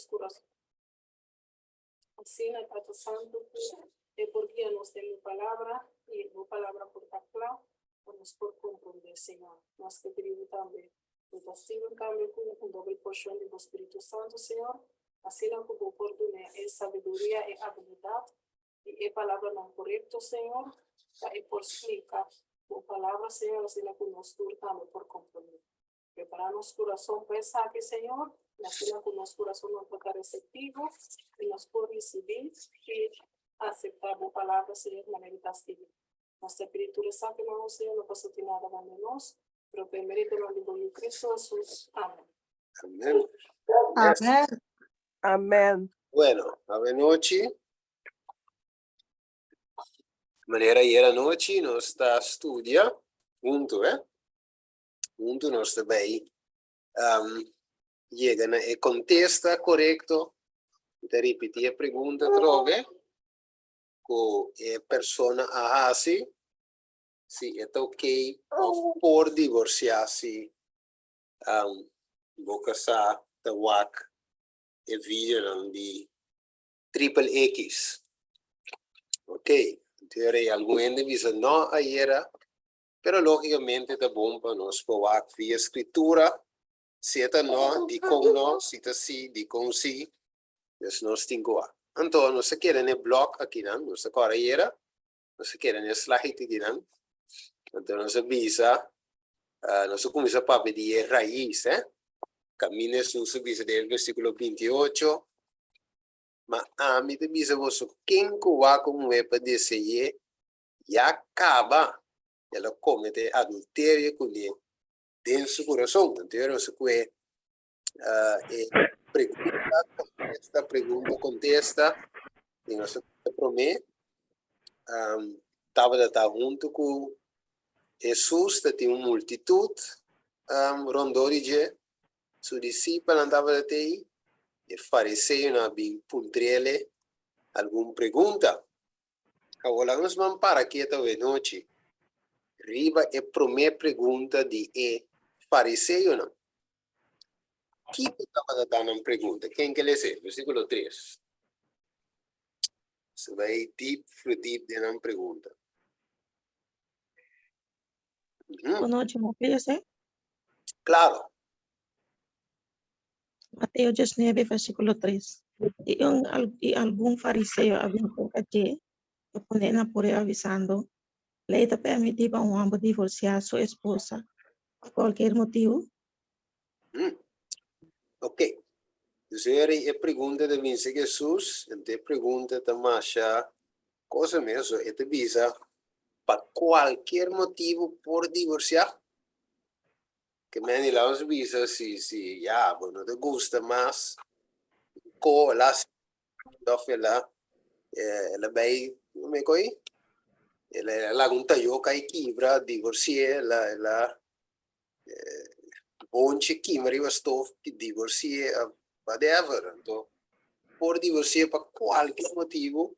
los corazones. Así, Padre Santo, por guiarnos de mi palabra y tu palabra por hablar, nos por comprender, Señor. Más que pedir también, tu testigo en cambio con un doble porción del Espíritu Santo, Señor. Así la oportunidad es sabiduría y habilidad y palabra no correcto, Señor. Y por explicar tu palabra, Señor, así la que nos también por comprender. Prepararnos corazón pensaje, Señor, así la que nos corazón no toca receptivo y nos por recibir y aceptar tu palabra, Señor, de manera testigo. Nuestro espíritu le saque, no, Señor, no pasa nada de menos, pero que mérito lo digo en Cristo Jesús. Amén. Amen. Amen. Amen. Bueno, a noite. Maneira ieri noite nós está a studia junto, junto nós também chega e contesta correto, te repetir a pergunta trove, com a persona a se é ok ou por divorciar-se, vou casar, da WAC, e vídeo de triple X. Ok. Teoria algum indivíduo não era, pero logicamente é bom para nós provar via escritura, se é não, de com não, se é sim, de com sim, nós não temos. Então, nós queremos um bloco aqui, nós agora era, nós queremos um slide aqui, então nós avisa, nós começamos a papo de raiz, Caminhos, nós avisa do versículo 28, mas a mim avisa você, quem coa como é para dizer, já acaba, ela comete adultério com ele dentro do seu coração. Então, você que pergunta, contesta, e nós promete, estava junto com Jesus, tinha uma multitud, rondou de seu discípulo, andava até e fariseu na bem puntrele alguma pergunta. Agora nós vamos para aqui esta noite. Riba é a primeira pergunta de fariseu, não? Que estava dando uma pergunta? Quem que lê? Versículo 3. Você vai deep de uma pergunta. Boa noite, Mateus, Claro. Mateo 19, versículo 3. Y algún fariseo había que poner por avisando, le está permitido a un hombre divorciar a su esposa por cualquier motivo. Ok. Então, a pergunta de mim se Jesus, então a pergunta de Masha, coisa mesmo, é de visa para qualquer motivo por divorciar. Que me lá os visa se já, não te gusta mais, co lá ela vai, como é que ela gunta eu cai quebra, divorciar, ela onde que Maria estou que divorciar, whatever, então por divorciar para qualquer motivo,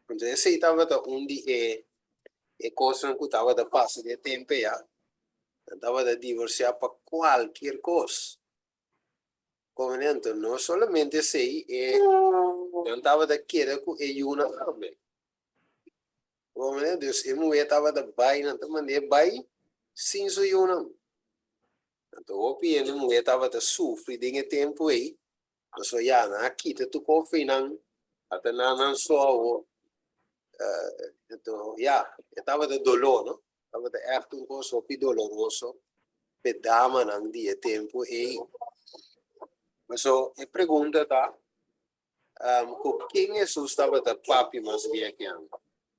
então esse estava onde é coisa que estava da passo de tempo já, estava de divorciar para qualquer coisa. Como então não somente sei não estava da queda com uma também. Como Deus e mulher estava da bai não também bai sim sou eu não. Então o piano mulher estava da sofrer de tempo aí. Nós já na aqui tu confinan até não só então já estava da dolor não. Estava da echt coisa doloroso. Pedama não dia tempo aí. Mas a pergunta tá com quem Jesus estava da papi mas via que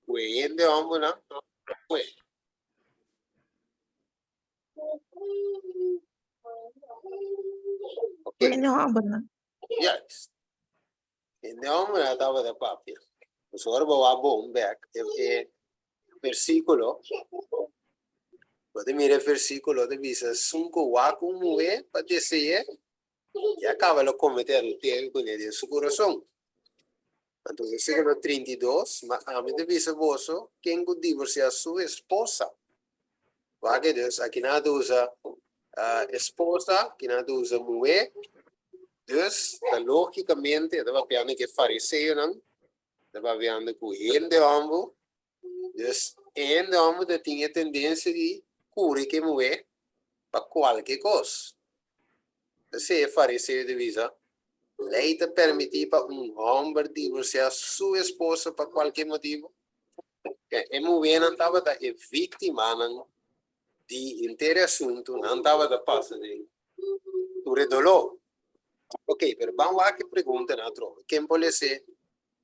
o ele homem não foi. Okay. Yes. Ele homem estava da papi. Mas agora vou bom back versículo. Pode mirar versículo de visa 5 waco mulher para dizer e acaba de cometer adultério com ele em seu coração. Então, versículo 32, mas a mim de visa vosso, quem divorcia sua esposa. Porque Deus aqui nada usa esposa, aqui nada usa mulher, Dus, logicamente, estava vendo que fariseu não, estava vendo que ele de homem, dus, ele de homem tinha tendência de curar que mulher para qualquer coisa. Se fariseu de visa, lei te permitir para homem divorciar sua esposa por qualquer motivo. E mulher não estava vítima de inteiro assunto, não estava da passa de por dolor. Ok, pero vamos a que pergunta na trova. Quem pode ser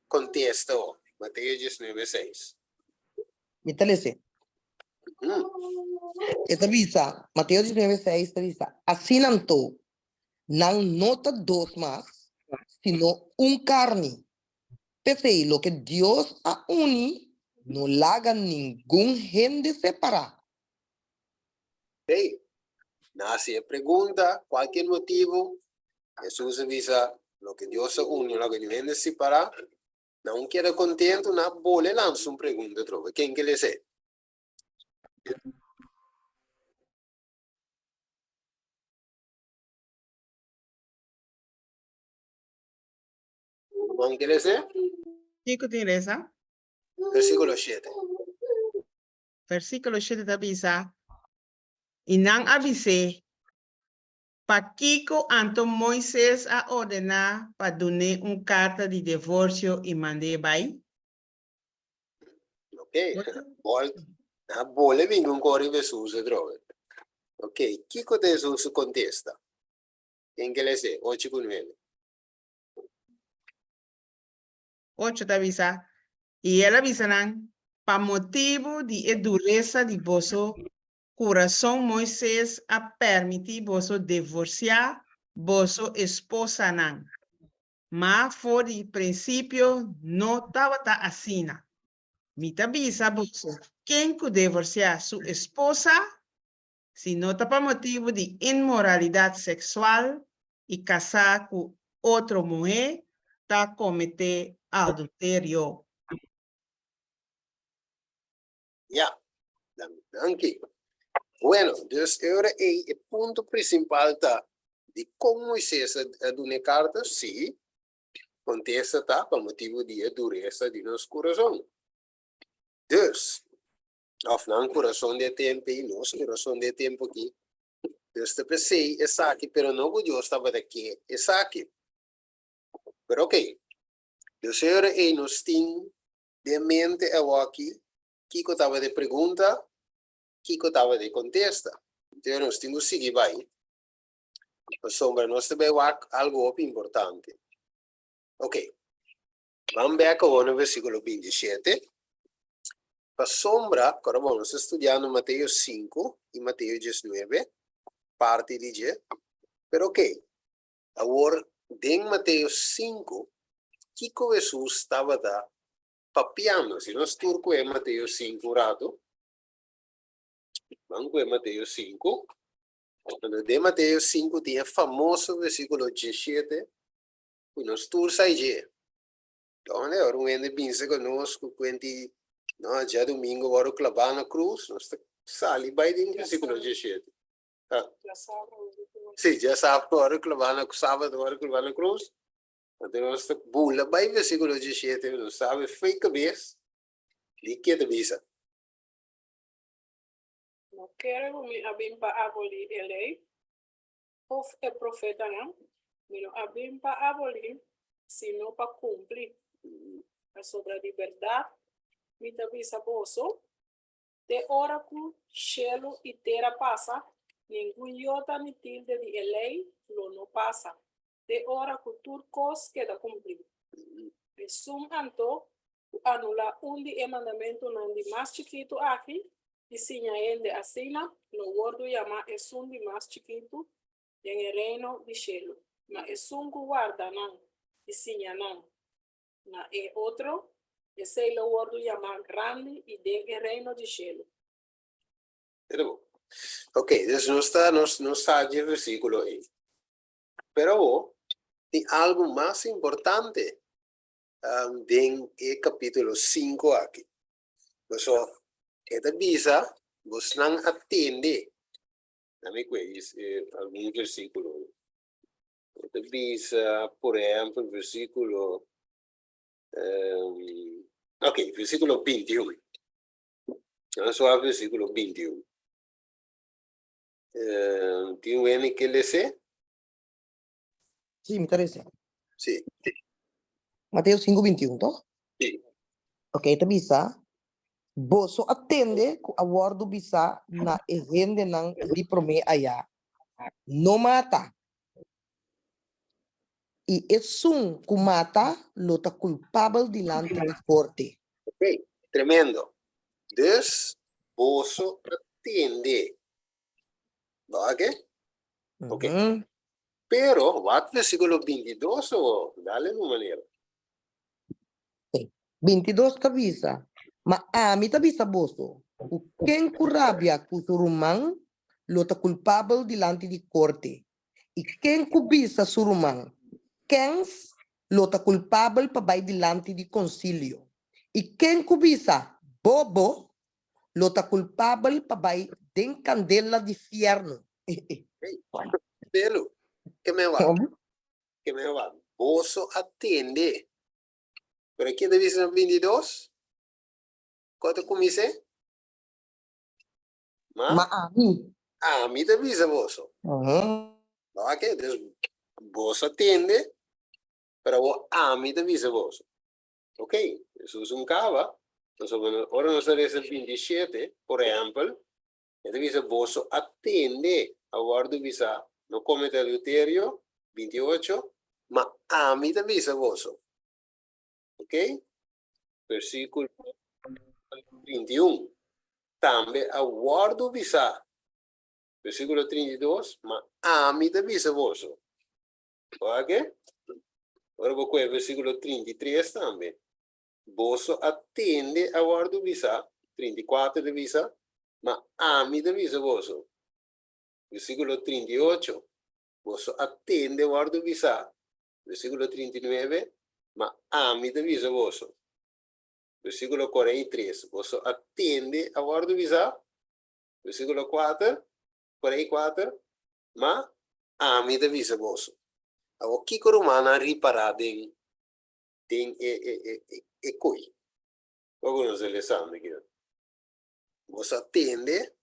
contesta o Mateus 19:6. Mitálese. Esta visa, Mateo 19:6, esta visa. Así nanto, nang nota dos más, sino un carne. Pese lo que Dios ha uni, no la haga ningún gente separar. Ok, nace a pergunta, qualquer motivo, Jesus avisa lo que Dios une, lo que Dios gente separa. Não queda contento, na bola lança uma pergunta trova. Quem que ele é? Quem que ele é? Chico Teresa, Versículo 7. versículo 7 da Bisa. Inang avise, pa Kiko Anto Moisés a ordenar para donar carta de divorcio y mandé bai. Ok, na bola vem corre Jesus trova. Ok, que que Jesus contesta? Quem que ele é? 8:9. 8 da Bisa. Y él avisanan, pa motivo de dureza de vosso corazón Moisés a permitir vosso divorciar vosso esposa nan. Ma for de princípio no estaba ta asina. Mita bisa vosso, quem que divorciar su esposa si no está por motivo de inmoralidad sexual y casar con otra mujer, está cometer adulterio. Ja, dank je. Bueno, dus ahora el punto principal está de cómo Moisés a una carta, sí, contesta está por motivo de dureza de nuestro corazón. Dus, of no corazón de tiempo y nuestro corazón de tiempo aquí, dus te pensé, es aquí, pero no que Dios estaba de aquí, es aquí. Pero ok, dus ahora nos tiene de mente aquí, Kiko estaba de pregunta, Kiko estava de contesta. Então, nós temos que seguir bem. Mas, sombra, nós também algo importante. Ok. Vamos ver agora no versículo 27. Para sombra, agora vamos estudando Mateus 5 e Mateus 19, parte de G. Pero ok. Agora, em Mateus 5, Kiko Jesus estava da papiando. Se nós turco é Mateus 5 rato, vamos ver Mateus 5. Quando de Mateus 5 tinha famoso versículo 17, que nós todos saímos. Então, né, o Ruende pensa conosco, quando nós já domingo vamos clavar na cruz, nós saímos bem do versículo 17. Ya saben, Sim, já sabe, vamos clavar na sábado, vamos clavar na cruz. Então, nós bula bem versículo 17, nós sabe, foi cabeça, e que te visa. no quiere abim pa abolir a ley, o el profeta no, pero abim pa abolir, sino pa cumplir. A sobre liberdade, me avisa boso, de oráculo, cielo y tierra pasa, ningún iota ni tilde de ley lo no pasa. De oráculo turcos queda cumplido. Es un anto, anula un de mandamento no de más chiquito aquí, y señala de asina, lo gordo llama es un de más chiquito en el reino de cielo. Ma es un guarda no, y señala na e otro, ese lo gordo llama grande y de el reino de cielo. Entendeu? Ok, dus não sabe o versículo aí. Pero tem algo mais importante em capítulo 5 aqui. Então, esta visa, você não atende. Não me conhece algum versículo. te visa, por ejemplo, el versículo, ok, versículo 21. Vamos al versículo 21. ¿Tiene que leer? Sí, me interesa. Sí, Mateo 5:21, toh? sí. Ok, te bisa. Boso atende ku awardo bisa na ehende ng di prome aya. No mata. Y es un kumata lo ta culpable delante de corte. Ok, tremendo. Dus, boso atiende. ¿Va qué? Ok. Mhm. Pero, wat versículo 22 o dale una manera. 22 kabisa. Maami tabisa boso. Quem curabia kusurumang lo ta culpable delante de corte. E quem kubisa surumang, quens lo ta culpable pa bay delante de concilio. E quem kubisa bobo lo ta culpable pa bay den candela de fierno. Pelo, que me va, que me va. Boso atiende. Pero aquí te dice en 22. ¿Cuánto comice? Maami. A mí te dice boso. Mhm. ¿Va qué? Dus, boso atiende. Pero vos a mí te dice boso. Ok, eso es un cava. Entonces, bueno, ahora nos dice el 27, por ejemplo. Te dice boso atiende a guardo visa. No comete adulterio. 28. Ma a mí te dice boso. Ok, versículo 31. También aguardo visa. Versículo 32. Ma a mí te dice boso. Ok, ahora voy con el versículo 33 también. Boso attende a guardo visa. 34 de visa. Ma a mí te dice boso. Versículo 38. Boso attende a guardo visa. Versículo 39. Ma a mí te dice boso. Versículo 43. Boso attende a guardo visa. Versículo 4. 44. Ma a mí te dice boso. Agora, que romana riparada em coi. Como nos elezando aqui. Você atende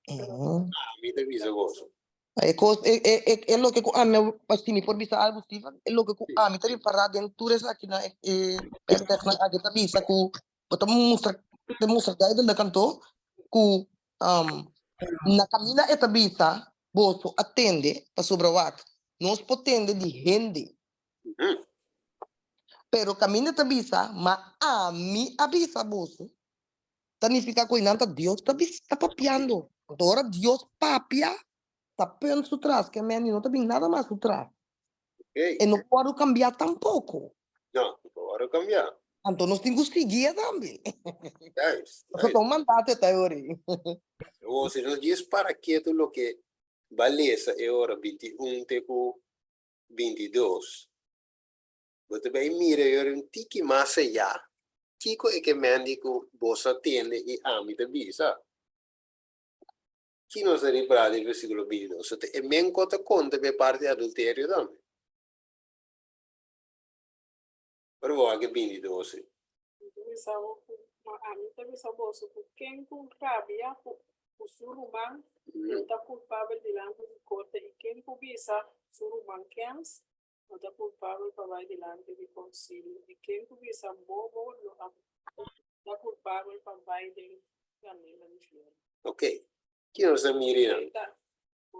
Mhm. a mim te dice boso. É lo que ame pasti mi por bisa algo Steve é lo que ame tari para dentro essa aqui na perto na agita bisa ku botam mostra daí do canto ku na camina eta bisa boso atende para sobrawat nós potende de rende pero camina eta bisa ma ami abisa boso significa que nanta Deus tá papiando agora Deus papia tá penso atrás que menino não tá bem nada mais atrás. Ok? E não pode cambiar tampouco. Não, agora cambiar. Então nós temos que seguir também. Guys, Nós só mandato até agora. ou seja, nos diz para que tu lo que valesa é hora 21 tipo 22. Você vai mira eu um tiki mais allá. Kiko é que mendico você atende e a mim te visa. Que não seria para o versículo 22. É men conta per parte adultério também. Pero vou aqui 22. A mí te dice boso. Quien culpabia por surumán no está culpable delante de corte. Y quien cubisa surumán quens no está culpable para ir delante de concilio. Y quien cubisa bobo no está culpable para ir de canela de fiel. Ok. Que não se mira.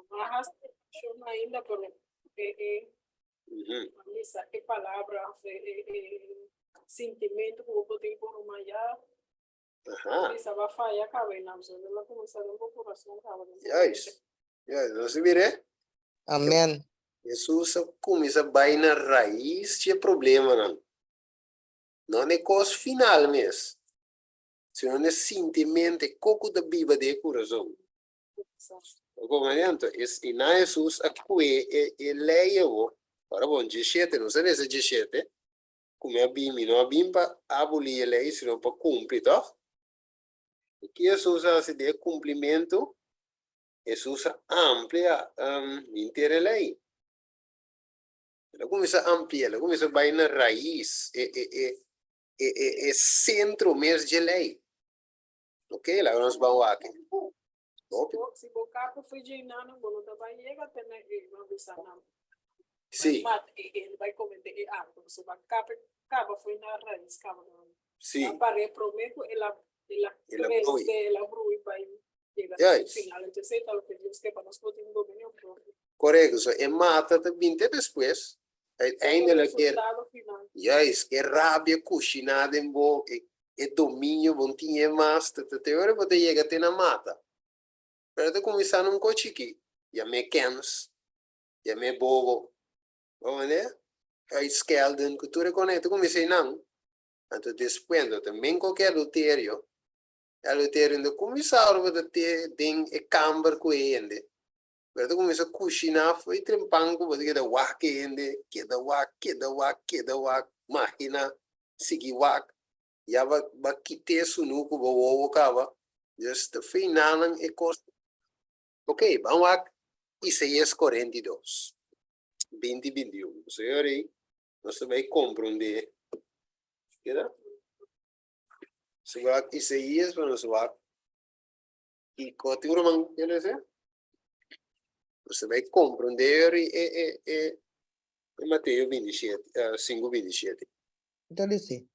Más ainda, pero esa qué palabra, sentimento que vos tenés por uma ya, Ajá. esa va a fallar cabena, o sea, no la comenzar un poco corazón cabena. Yes. Yes, não se mira. Amém. Jesus começa a vaina raiz de problema, não. Não é coisa final mesmo. Se não é sentimento, coco da Bíblia de coração. Como adianta, e na Jesus a que é leia o, para bom, 17, não sei se 17, como é bem, não é bem para abolir a lei, senão para cumprir, tá? O que Jesus hace de cumprimento, Jesus amplia inteira lei. Ela começa a ampliar, ela começa a vai na raiz, centro mesmo de lei. Ok? Lá nós vamos aqui. Se o capa foi de nana, bolo também chega até na visa não. Sim, Mas ele vai cometer algo. Se o capa foi na raiz, capa não. sim. Para prometo, ela brui. crece, ela brui vai chegar Yes. ao final. Então, sei tal que Deus quer para nós poder domínio próprio. Correto, so, e mata também depois. Ainda ela quer, Resultado final. yes, é rabia, coxinada em boa, é domínio, bom tinha mais, até hora você chega até na mata. Pero tu começar num cochique, já me quemes, já me bobo, vamos ver? A escalda, que tu reconhece, tu comecei não. Então, depois, também qualquer adultério ainda começaram a ter, tem câmara com ele. Pero tu começa a cochinar, foi trempango, você quer wak ainda, queda wak, máquina, seguir wak, já vai quitar sunuco, vou cava, just final é costa. Ok, vamos lá, Isaías 42, 20 e 21. Senhor aí, você vai compreender. Queda? Você vai Isaías, para nós vai. E continua, mano, quer dizer? Você vai compreender e Mateus 27, 5, 27. Então, dice,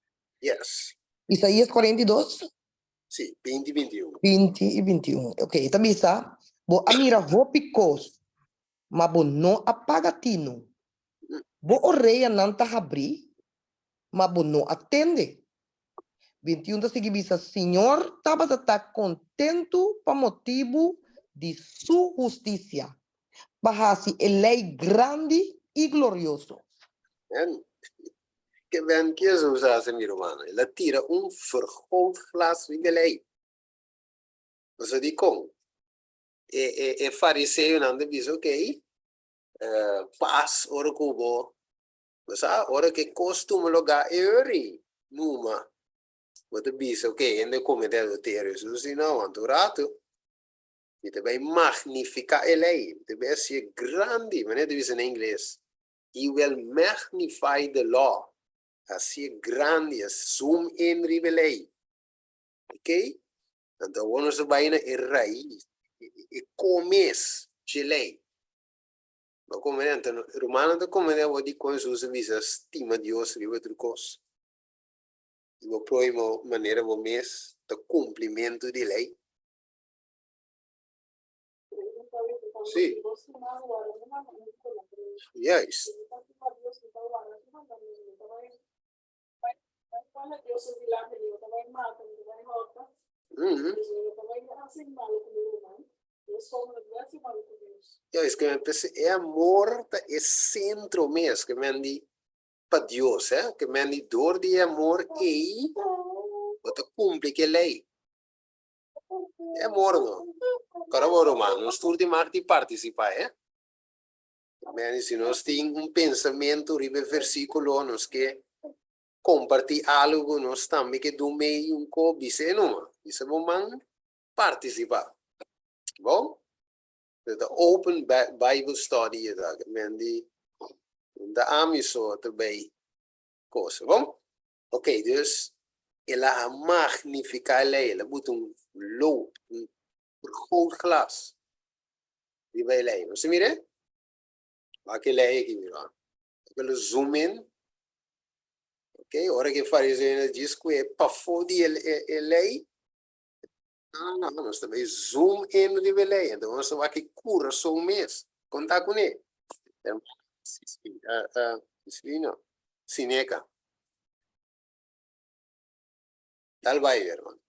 Yes. Isaías 42, Sim, 20 e 21. 20 e 21. Ok, também está. Bo amira vo picos, mas bo não apagatino. Bo o rei ananta abrir, mas bo não atende. 21 da seguinte, Senhor, estava contento para motivo de sua justiça. Bahasi a lei grande e glorioso. En que ven que Jesus hace mi hermano. Ela tira vergrootglas de lei. Você diz como? Fariseu não diz, ok, paz, ora cubo. Mas ora que costume lugar eri, numa. Você diz, ok, ainda comete adultério. Jesus diz, não, anturato. E também magnificar a lei. Também ser grande, mas não diz em inglês. He will magnify the law. Assim grande, zoom in rebelei. Ok? Então, vamos vai na raiz, e começo de lei. Mas como é, então, romano, então, como é, eu digo, quando Jesus visa estima Deus, riba outra coisa. E a próxima maneira, o mês, do cumprimento de lei. Sim. Yes. Es que é amor, é centro mesmo, que me andi para Deus, que me andi dor de amor e você cumpre que lei. É amor, não? Caramba, romano, nós tudo de mais de participar, Mas se nós temos pensamento, ribe versículo, nós que compartilhar algo, nós também que do meio cobice, não? Isso é bom, participar. Bom? The Open Bible Study, da amiso também, coisa, bom? Ok, dus, ela magnifica lei, ela bota low, vergrootglas, die bij lei, você mire? Aqui lei aqui, mira. Aquele zoom in, ok? Ora que fariseu diz que é para foder lei, não, nós também zoom in de lei, então nós vamos aqui cura só um mês, contar com ele. Não, Sineca. Tal vai, hermano.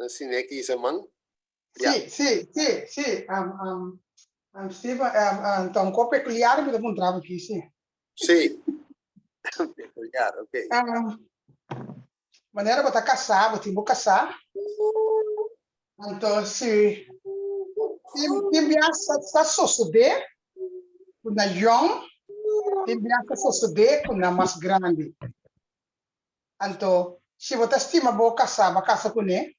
Sineca is a man. Sì, sì, sì, sì. Então, um pouco peculiar, mas eu encontrava aqui, sim. Sim. Peculiar, ok. Maneira botar caçar, vou caçar. Então, se enviar suceder, na João, enviar suceder com a mais grande. Então, se você estima vou caçar com ele.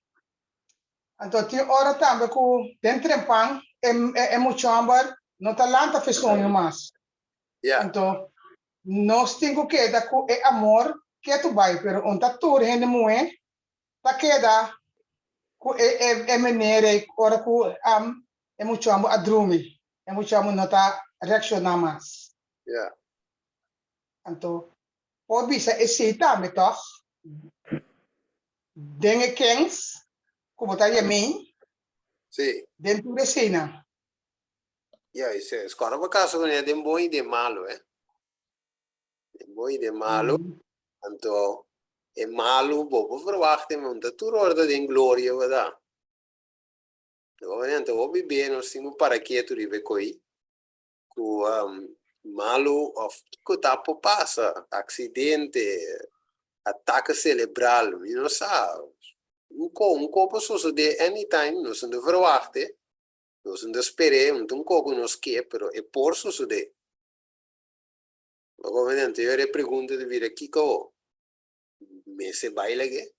Então, tem hora também que tem trempang, é muito amor, não tá lá tá sonho mais. Yeah. Então, nós temos que dar com é amor que tu vai, pero on tá tudo rende muito, tá queda com é maneira ora com é muito amo a drume, é muito amo não tá reaccionar mais. Yeah. Então, pode bisa esse também, toch? Dengue kens, como tá mim, Sim. dentro da cena. Yeah, isso é. Agora por causa é de bom e de malo, De bom e de malo. Então, é malo, bobo verwachte, mas tá tudo ordem de glória, verdade? Então, o bebê nós temos para que tu rive coi, com malo of que tapo passa, acidente, ataque cerebral, e não sabe. Um corpo sucede anytime, nós não verwachte, nós não esperamos, um corpo nos quer, pero é por suceder. Obviamente, eu pergunto de vir aqui como me se baila que,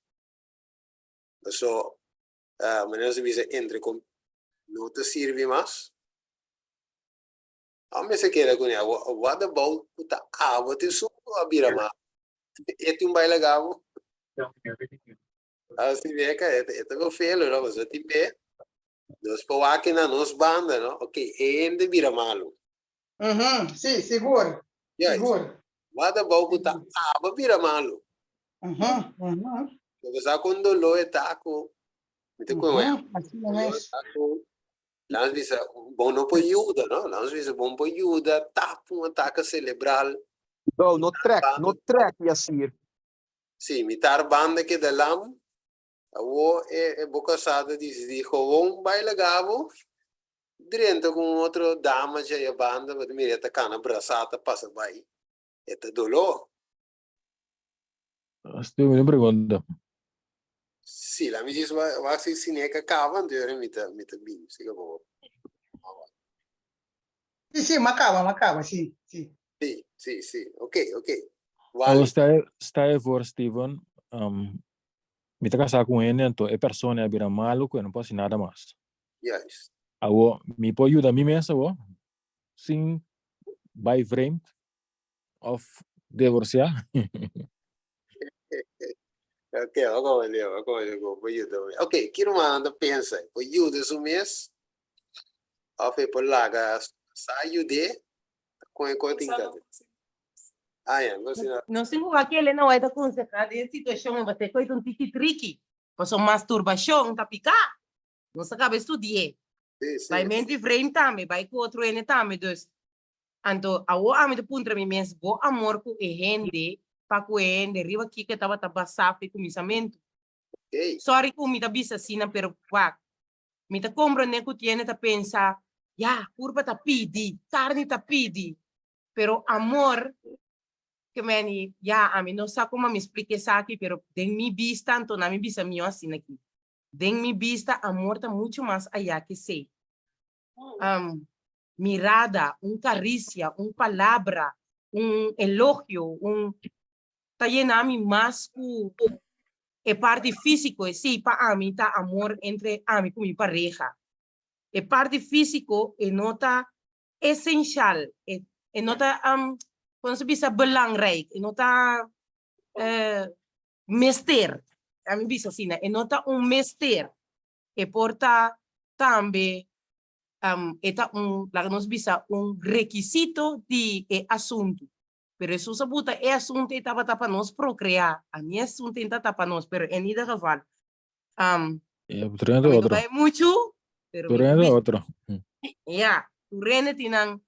so, mas se visa entre com não te serve mais. A me se quer com ela, what about puta água te suco a bira mais? É um baila gavo. Assim vê que é tão feio, não? Mas eu te vê. Nós pô aqui na nossa banda, não? Ok, é ainda bira malo. Sim, seguro. Yes. Seguro. What about puta água bira malo? Porque sa quando lo é taco, me te com ela. Assim mesmo. Lanç visa bom não pode ajuda, não? Lanç visa bom pode ajuda, tapa ataque cerebral. Bro, no track, Yassir. Sim, mitar banda que da lam, é boca sada dijo, baila gabo, direto com outro dama já a banda, mas mira tá cana abraçada passa vai, é dolor. Sto me pergunta. Sim, lá me diz vai se cineca cava, então mita bem, siga bom. Sim, macaba, sim. Sim, ok. Vale. Vale. Stai voor Steven, me casar com ele, então a pessoa é bira malo, que eu não posso nada mais. Yes. Awo, me pode ajudar a mim mesmo, sim, by frame, of divorciar. Ok, agora vou ajudar. Ok, que não anda pensa, vou ajudar isso mês, a fe por lá, saio de com a coisa Pensando, você não. Não sei como aquele não é da aconselhar em situação vai ter coisa um tiki tricky, passou masturbação, tá picar, não se acaba estudar, vai mente frame também, vai com outro ene também, dus, então a ame de punta me mesmo, bo amor com e rende, para com ele, riba aqui que tava passando com começamento, sorry com me da bisa sina pero quack, me tá compra né que tiene tá pensa, ya, curva tá pidi, carne tá pidi, pero amor que meni ya a mí no sé cómo me explique eso aquí, pero de mi vista, tanto na mi vista mío así aquí. De mi vista, amor está mucho más allá que sé. Mirada, caricia, palabra, elogio, está llena a mí más que parte físico, sí, para mí está amor entre a mí con mi pareja. Parte físico, nota esencial, nota quando se bisa belangrijk, nota mester, a mim bisa assim, nota mester, porta também eta lá nos bisa requisito de assunto, pero isso se buta assunto estava para nós procriar, a minha assunto está para nós, pero em cada geval, Não vai muito, pero outro. Yeah, tu rene tinang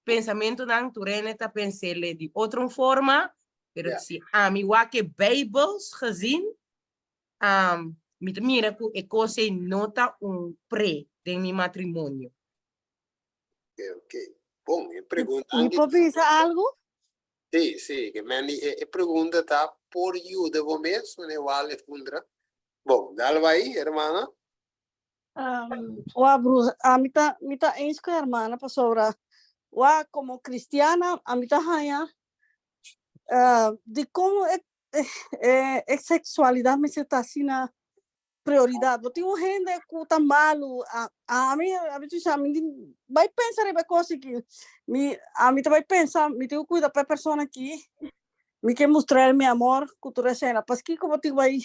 pensamento nang tu rene ta pensele de outra forma, pero si mi wake Bijbels gezien, mit mira ku e cose nota pre de mi matrimonio. Ok. Bom, e pergunta. ¿Me puedo pensar algo? Sì, che Mandy pergunta tá por ajuda vos mesmo, né? Vale fundra. Bom, dá vai, hermana. Bruce, a mí está en su hermana para sobra. Como cristiana, a mí está allá. De cómo es sexualidad me se está así prioridade. Você tem gente que tá malo, a mim vai pensar em coisa que a mim vai pensar, me tenho que cuidar para pessoa aqui, me quer mostrar meu amor, cultura cena, porque como te vai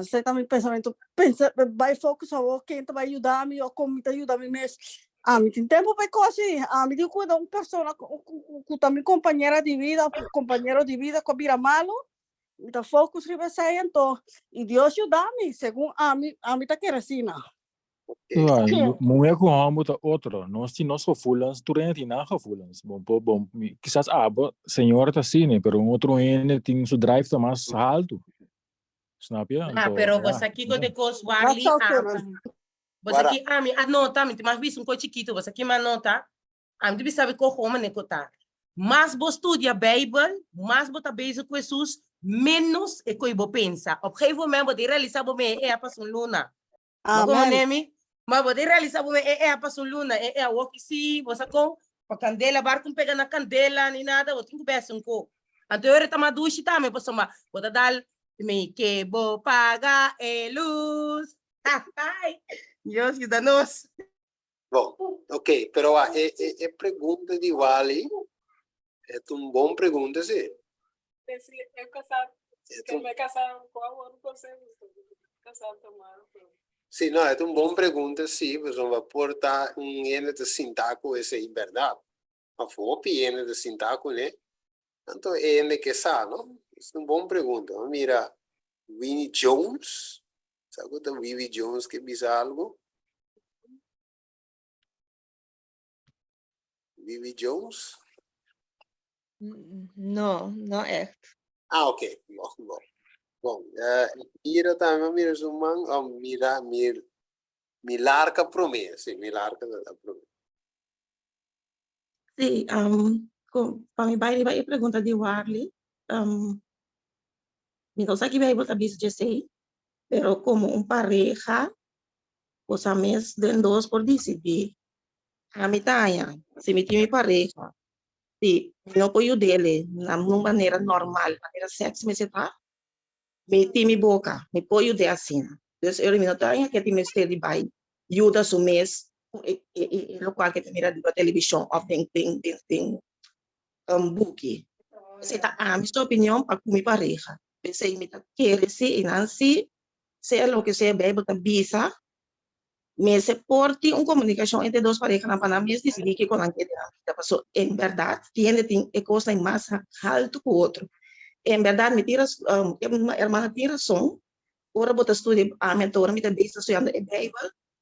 você também pensamento pensa vai focar só quem vai ajudar me ou como me ajuda me mesmo. Me tem tempo para coisa, me tenho que cuidar uma pessoa que também companheira de vida, companheiro de vida que vira malo. Então, focus riba sa então, e Deus ajuda-me, segundo a mim tá querendo assim, não. Mulher com homem tá outro. Nós temos nosso gevoelens, tu rent na gevoelens. Bom, quizás senhor tá assim, pero outro ene tem seu drive tá mais alto. Snap je? Pero você aqui com de cos warli, você aqui, me anota, me tem mais visto coisa chiquito, você aqui me anota, me tem saber como né cotar. Mas você estudia Bible, mas você tá bezig com Jesus, menos é que você pensa. Op gegeven moment você realiza você é para sua luna. Amém. Mas você realiza você é para sua luna, é o que se você com a candela, barco pega na candela nem nada, você tem que beber um pouco. Então eu estava duche também, você dar me que vou pagar a luz. Deus ajuda-nos. Bom, ok, pero a pergunta de Wally é uma boa pergunta, sim. Sí, eu casado, que me casaram com a outra pessoa, casado tomado. Sim, não, é uma boa pergunta, sim, mas não vai portar ene de sintaco, essa é verdade. A fopi ene de sintaco, né? Então, ene que sabe, não? Isso é uma boa pergunta. Mira, Winnie Jones, sabe o Winnie Jones que diz algo? Winnie Jones? No, no echt. Ok, bom. Mira também, mira, Milarca promessa, sim, Milarca da promessa. Sí, para mi baile vai pergunta de Warley, me não sei que vai botar bis de sei, pero como pareja, os amigos de dos por decidir. A mitad, se me tiene pareja, si no puedo dele, na maneira normal, maneira sexy, me está, me tiene boca, me puedo de assim. Então, eu me notaria que tem este de bai, ajuda su mês, lo qual que tem mira de televisão, ou tem buki. Você tá, minha opinião, para minha pareja. Pensei, me tá, querer se, e não se, se lo que se bebe, tá bisa, me se porte uma comunicação entre duas parejas na Panamá, e decidir que com a que passou, em verdade, tem coisa mais alto que o outro. Em verdade, me tira, minha irmã tem razão, ora botar estudo, a mentora, me tá bem estudando a Bíblia,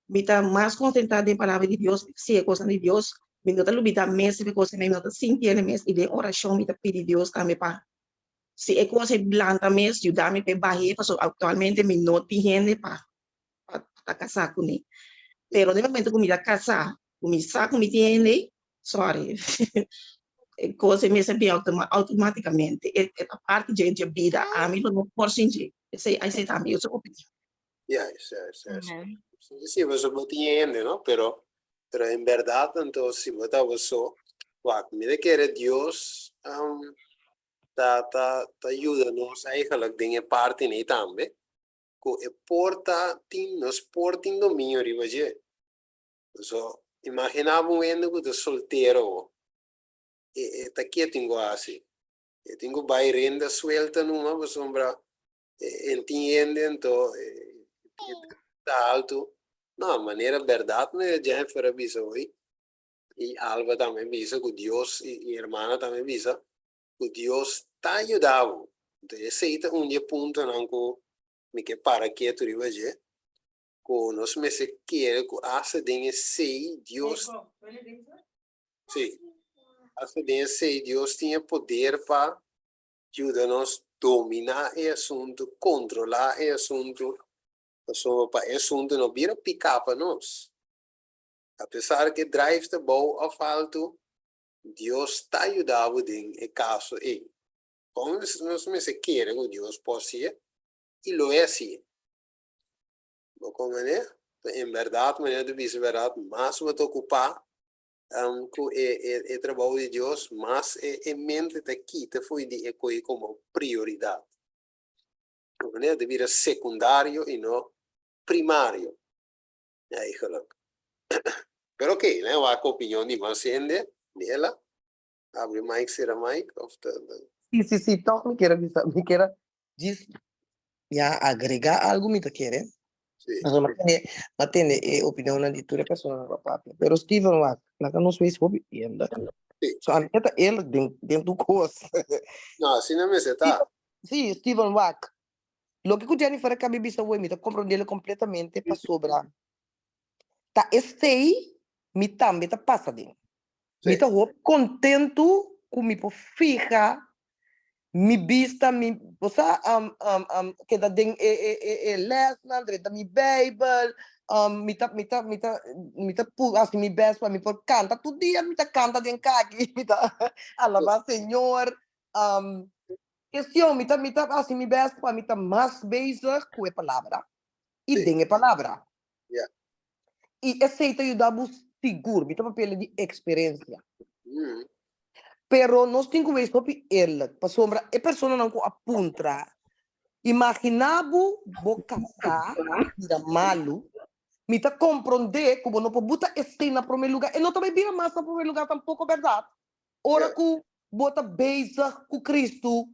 me tá mais contentada em palavra de Deus, se é coisa de Deus, me não tá lubida mesmo, porque coisa me não tá sentindo mesmo, e de oração, me tá pedir Deus também para se é coisa blanda mesmo, ajudar-me para barrer, porque atualmente me não tem gente para casar com ele. Pero no momento que me da casar, me saco, me tiene, sorry, coisa me sempre automaticamente, é a parte de vida, a mim não pode sentir, aí também, eu sou opinião. Yes. Sí, pues no entiende, ¿no? Pero en verdad, entonces, si vos so, mira que eres Dios, ayúdanos a hija la que parte ni también, que nos porta en dominio arriba allí. So, imaginamos viendo que tú soltero, está quieto tengo así, tengo bairenda suelta numa, pues sombra, entiende, entonces, está alto. No, manera verdad, me ya fuera visa hoy. Y Alba también visa que Dios, y hermana también visa que Dios está ayudado. Entonces, ese es un punto en que me que para que tú ibas allí. Que nos me se quiere que hace de ese Dios. Sí, hace de ese Dios tiene poder para ayudarnos a dominar el asunto, controlar el asunto. So, para esse assunto não vira picar para nós. Apesar que drive de boa ou alto, Deus está ajudando em caso aí. Como nós me se quer que Deus possa e lo é assim. Como é? Em verdade, maneira de dizer verdade, mais vou te ocupar com o trabalho de Deus, mas em mente daqui te foi de como prioridade. né? De vida secundário e não primário. Eigenlijk. Pero oké, né? Waar opinião de mais ainda, nela. Abre mic, será mic of Sí, toch, me quiera agregar algo, me te quiere. Sí. Mas mas tem opinião na de toda pessoa na papel. Pero Steven Wack, lá que não sei se hobby ainda. Sí. So a mim tá ele dentro do curso. No, así no me se está. Sim, Steven Wack. Lo que o Jennifer acaba de saber, me tá compreendendo completamente para sobrar. Tá este me também tá passando. Me tá contento com me por fija mi vista mi posa que da den les na da mi Bible mita pu assim mi best para mi por canta todo dia mita canta den kaki mita alabar Senhor questão mita assim mi best para mita mais bezig com a palavra e den a palavra e aceita ajudar-vos seguro mita papel de experiência. Pero nós temos que ver sobre ele, para sombra, a pessoa não apunta. Imaginavo vou casar, vira malo, me tá compreender como não pode botar este na primeiro lugar, e não também vira mais na primeiro lugar, tampouco é verdade. Ora que bota beijo com Cristo,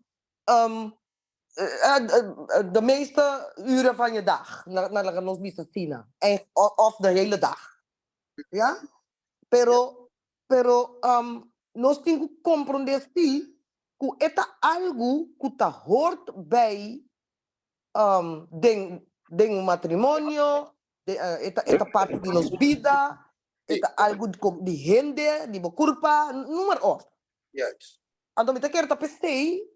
de meeste uren van je dag, naar ons bisacina, of de hele dag. Ja? Pero, nós temos que compreender que é algo que está hoort bij den matrimônio, esta parte de nossa vida, é algo de gente, de culpa, número 8. Então, me quero tapestei,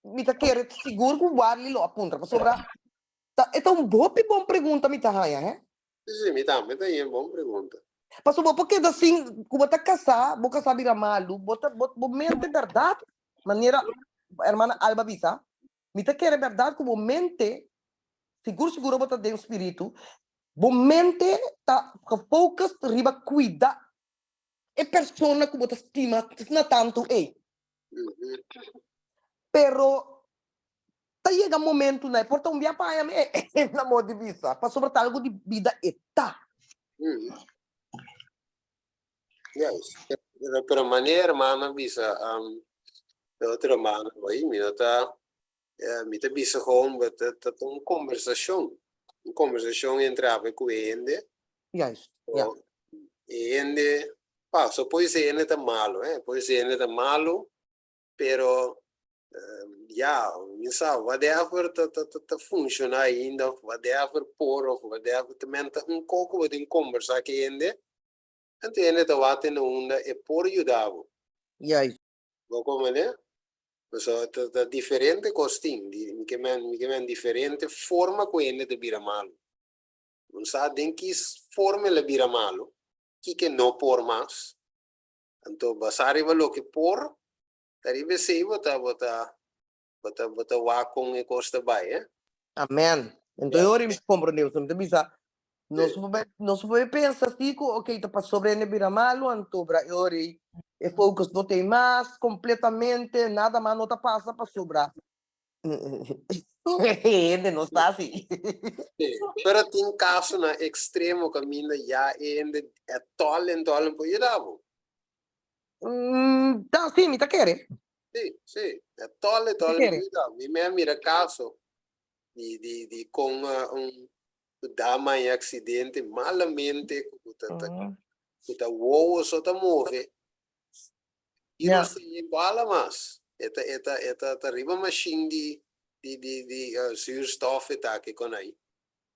me quero seguro que o guarda lo apunta, para sobrar. É bom pergunta, me tá hein? Sim, me tá aí, boa pergunta. Pastor, porque assim, como tá casar, vou casar vira malo, bota mente verdade, maneira, irmã Alba Bisa, me tá querer verdade como mente, seguro bota de espírito, bom mente tá focus riba cuida, é persona que bota estima, não tanto pero tá chega momento, né, porta dia para mim, na moda de vista, para sobre algo de vida eta. Yes, pero maneira hermana bisa outra mana aí me tá bisa gewoon met conversação entre a com ende. Yes. Ende, só pode ser ende tá malo, pode ser ende tá malo, pero sabe, whatever tá funciona ainda, whatever por of whatever também tá pouco de conversar que ende. Então, tá watendo onda é por ajudar. Yes. Como né? Então, tá diferente costing, que men diferente forma que ele de vira malo. Não sabe em que forma ele vira malo, que não por mais. Então, basari va lo que por, taribe sei bota wa com e costa bai, Amém. Então, eu me compreendeu, você me bisa. Não se pode pensar assim, ok, tá para sobre ele vira malo, então, e focus não tem mais, completamente, nada mais não tá passa para sobrar. Ele não está assim. Pero tem caso na extremo caminho já ainda é tolen por ajudar. Tá, sim, me tá querendo. Sim, é tolen por ajudar. Me mira caso de com dama em acidente malamente que uou só tá move e não se bala mais eta riba machine de zuurstof tá que com aí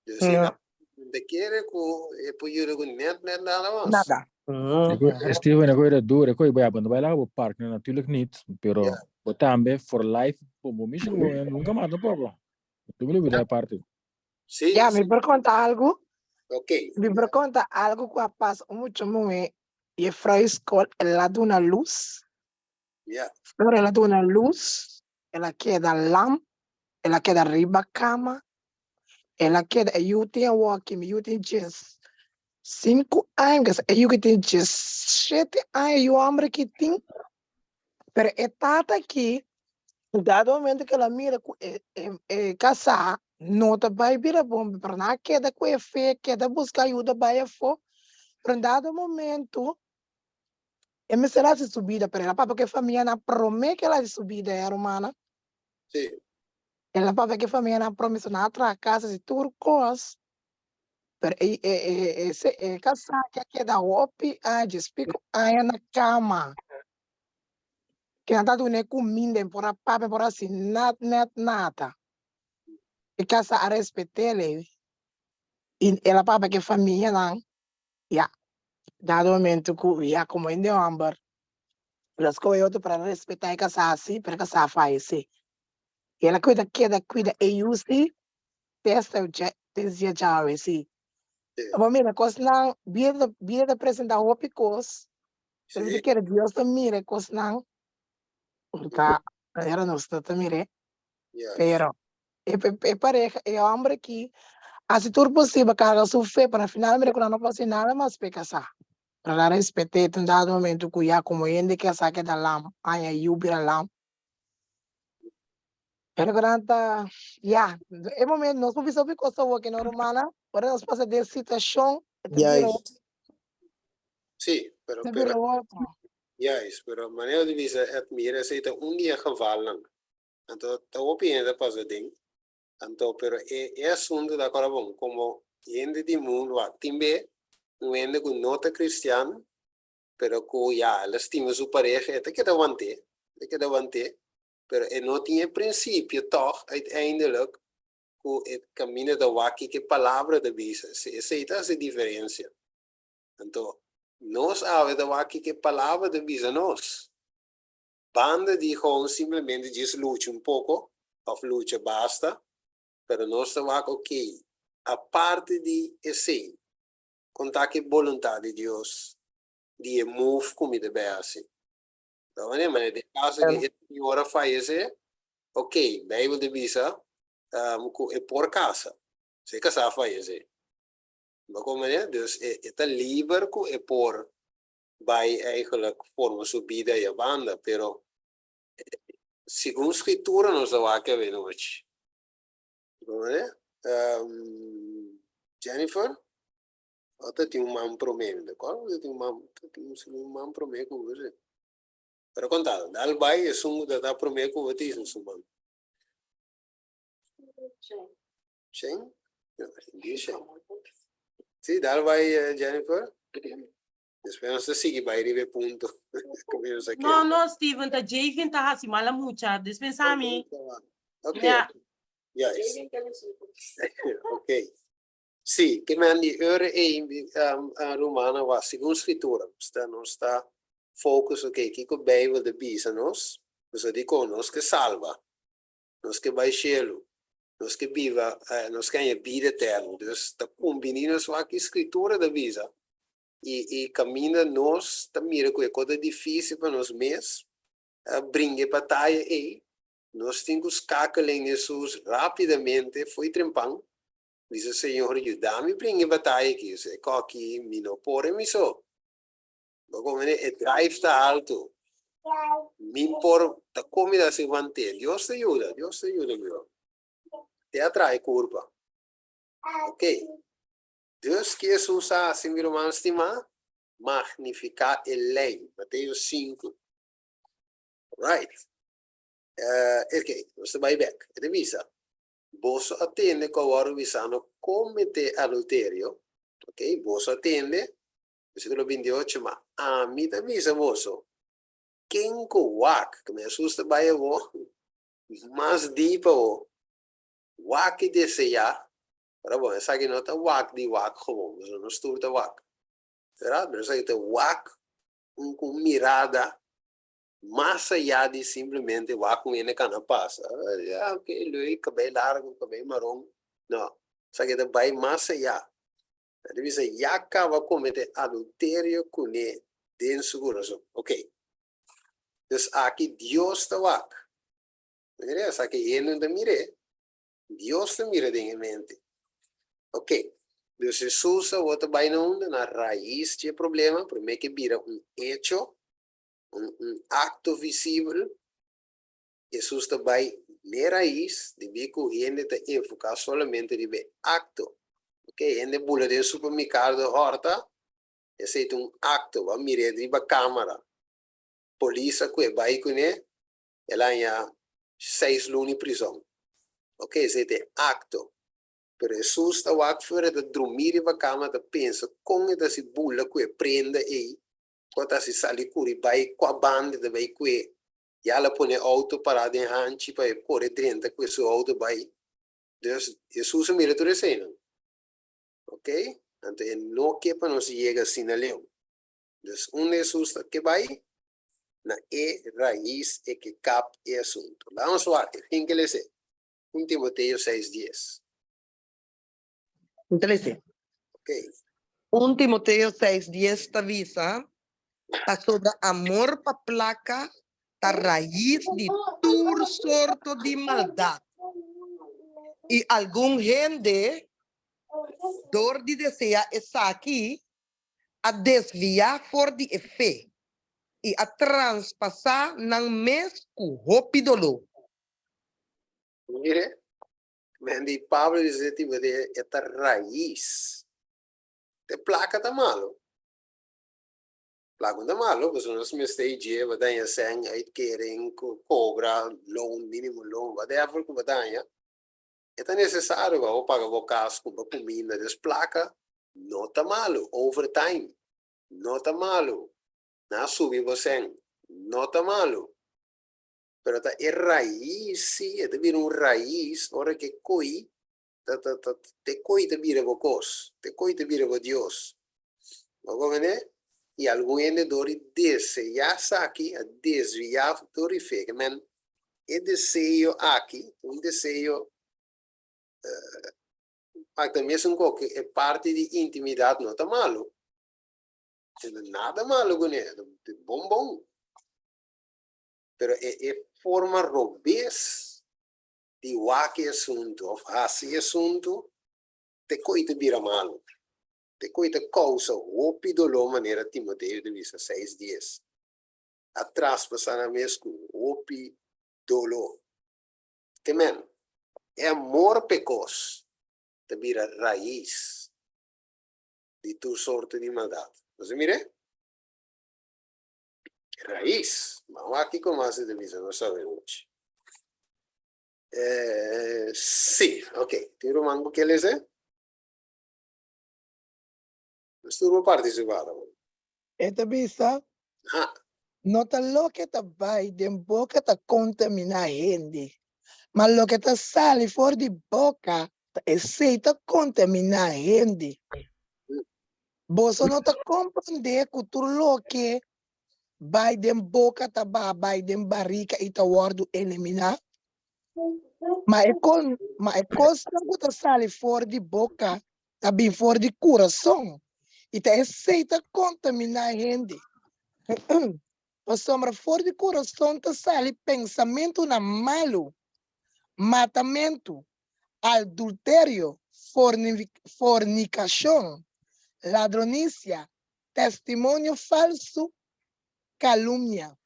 de querer com é por com net nada mais nada Steven, ik weet door, ik weet bij hebben wij lagen op park, natuurlijk niet, pero tambe for life, como mission, nunca mais no poco. Tu me vida parte. Sí. Ya, me pregunta algo. Okay. Me pregunta algo que pasa mucho muy y Freud School, ela da una luz. Pero ela da una luz, ela queda lamp, ela queda arriba cama, ela queda, eu tenho walking, eu tenho just 5 anos, eu que tenho just 7 anos, eu homem que tem, pero é tata aqui, Dado momento que ela mira casar, não tá vai virar bom, para na queda com é fé, queda buscar ajuda vai for. Pero dado momento, me será se subida para ela, porque a família na promete que ela de subida é romana. Sim. Ela para que a família na promessa na outra casa de turcos. Pero casar que queda opi a despico aí na cama. Que anda do ne comida por a papa por assim nada. E casa a respeitele. E ela para que a família não. Ya. Dado momento que ya como ainda amber. Las coisas para respeitar e casar assim, para casar faz assim. E ela cuida e usi testa o desde já assim. Mas mira, coisa não vida apresentar o picos. Se quer Deus te mire, coisa não. Tá, era nossa tá mire. Pero pareja, é homem aqui. Assim tudo possível carga sua fé para final mire quando não pode nada mais para casar. Para respeitar em dado momento que já como ainda que saque da lama, aí yubira lama. Pero granta, ya, é momento nós vamos ver coisa que não romana, para nós passar de situação, Sí, pero maneira de visa het meer is het geval lang. Então, tá opinião pas ding. Então, pero é assunto da cara bom, como gente de mundo lá, timbe, gente com nota cristiana, pero com ya, ela estima sua pareja, é que davante, pero não tinha princípio, toch, uiteindelijk, com o caminho da waki, que palavra da visa, essa é a diferença. Então, nós sabemos aqui que palavra de visa nós. Banda de gewoon simplesmente diz luta pouco, ou luta basta, pero nós estamos ok. A parte de esse, contar que vontade de Deus, de move comida bem assim. Então, mas de caso que a hora faz ok, Bijbel de visa, é por casa. Se casar faz Maar como dus het liever que por bij eigenlijk vormen zo bieden je banden, pero según escritura nos da va que venoche. Jennifer, até tem man promendo, qual tem um man promendo com você? Pero contado, dal vai é sumo da promendo com você isso sumo. Sim? Sim, dal vai Jennifer. Espero que siga vai rive punto. No, Steven, tá Javen tá assim, mala mucha, dispensami. Okay. Yes. Ok. Sì, che mandi ore a romana va secondo scrittura, non sta focus ok, che con Bible de bisa nos, cosa dico nos che salva, nos che vai cielo, nos che viva, nos che ha vita eterna, dus sta combinando su anche scrittura da visa. E caminha nós também com coisa difícil para nós mesmos brinque batalha e nós temos que cacar em Jesus rapidamente foi trempão diz o Senhor ajuda-me brinque batalha aqui você coque me não pode me só como é drive está alto me por a comida se manter Deus te ajuda meu te atrai curva ok Deus que Jesus assim meu irmão estimar magnificar a lei Mateus 5 right ok você vai back revisa você atende com o avisando comete adultério ok você atende versículo 28 mas a mim da visa você quem coac que me assusta vai eu mais deep o wak desejar para bom essa aqui não tá wak de wak como não estou tá wak será mas aí tá wak com mirada mais allá de simplesmente wak com ele cana passa ok lui cabelo largo cabelo marrom não essa aqui tá vai mais allá ele diz já acaba cometer adultério com ele dentro do coração ok então aqui Deus tá wak mira essa aqui ele não mire Deus te mira em mente. Ok. Deus Jesus outra vai na raiz do problema, primeiro que vira hecho, acto visível, Jesus também na raiz de bico gente te enfocar solamente de acto. Ok, gente bula de supermercado horta, esse é acto, va mire de câmera. Polícia que vai com ela há 6 luni prisão. Ok, esse é acto. Pero Jesus está lá fora de dormir e câmera de pensa como é se bula que prende aí, quando se sale curi vai com a banda de vai que e ela põe auto parado em hanchi para correr dentro com esse auto vai. Dus Jesus mira tudo isso aí, ok? Então não que para nós chega assim na leão. Dus Jesus que vai na raiz e que cap é assunto. Lá vamos lá, quem que ele sei? 1 Timoteo 6:10. Interessante. Ok. 1 Timoteo 6:10 te avisa tá sobre amor para placa da raiz de todo sorto de maldade. E algum gente, dor de desejar está aqui, a desviar for de fé e a transpassar não mes cu hopidolo. Mire, mas de Pablo diz tipo de esta raiz. De placa tá malo. Placa tá malo, porque nós me stage, badanha sang, aí querem cobra loan, mínimo loan, whatever que badanha. É necessário, vou pagar o casco, a comida, das placa, não tá malo. Overtime, não tá malo. Na subir você, não tá malo. Pero tá é raiz, sim, é vir raiz, hora que coi, te coi te vira vocos, te coi te vira vo Deus. Vamos ver? E algum vendedor deseja aqui, a desviar do fé, men, é desejo aqui, desejo mas também é parte de intimidade, não está malo. Não é nada malo com ele, é bom. Pero é forma robês de qualquer assunto, ou assim assunto, te coita vira malo. Te coita causa, ou pidolou maneira Timoteo de vista 6:10. Atrás passar na mesma, ou pidolou. Que men, é amor pecos. Te vira raiz de tu sorte de maldade. Você mire? Raiz. Vamos aqui com mais de vista, não sabemos. Sim, ok. Tiro mango que eles é? Estou participando. Esta vista, nota lo que te va de boca te contamina gente. Mas lo que te sale fuera de boca, esse te contamina gente. Você não te compreende que tudo lo que vai de boca, te vai de barriga e te guarda elimina. Mas é coisa que te sale fora de boca, também fora de coração. E te aceita contaminar gente. A sombra fora de coração te sale pensamento na malo, matamento, adultério, fornicação, ladronícia, testemunho falso, calúnia.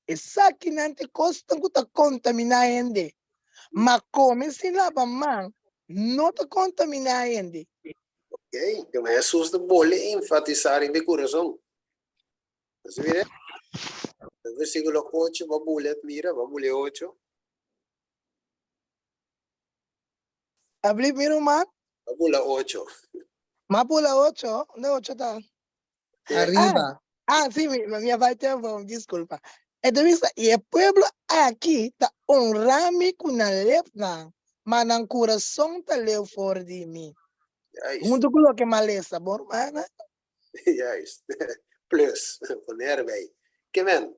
Essa aqui não te costa que te contaminar gente. Mas como se lava a mão, não te contaminar gente. Ok, então Jesus de boleh enfatizar em meu coração. Você vê? No versículo 8, babullet, mira, babullet 8. Abri miro man? Babula 8. Mapula 8? Onde 8 está? Arriba. Sí, mi vai ter bom, desculpa. E o pueblo aqui está honrando com a lepna, mas no coração está leu fora de mim. Junto com o que maleza, bom, mana? Juist. Plus, poner bij. Kemen,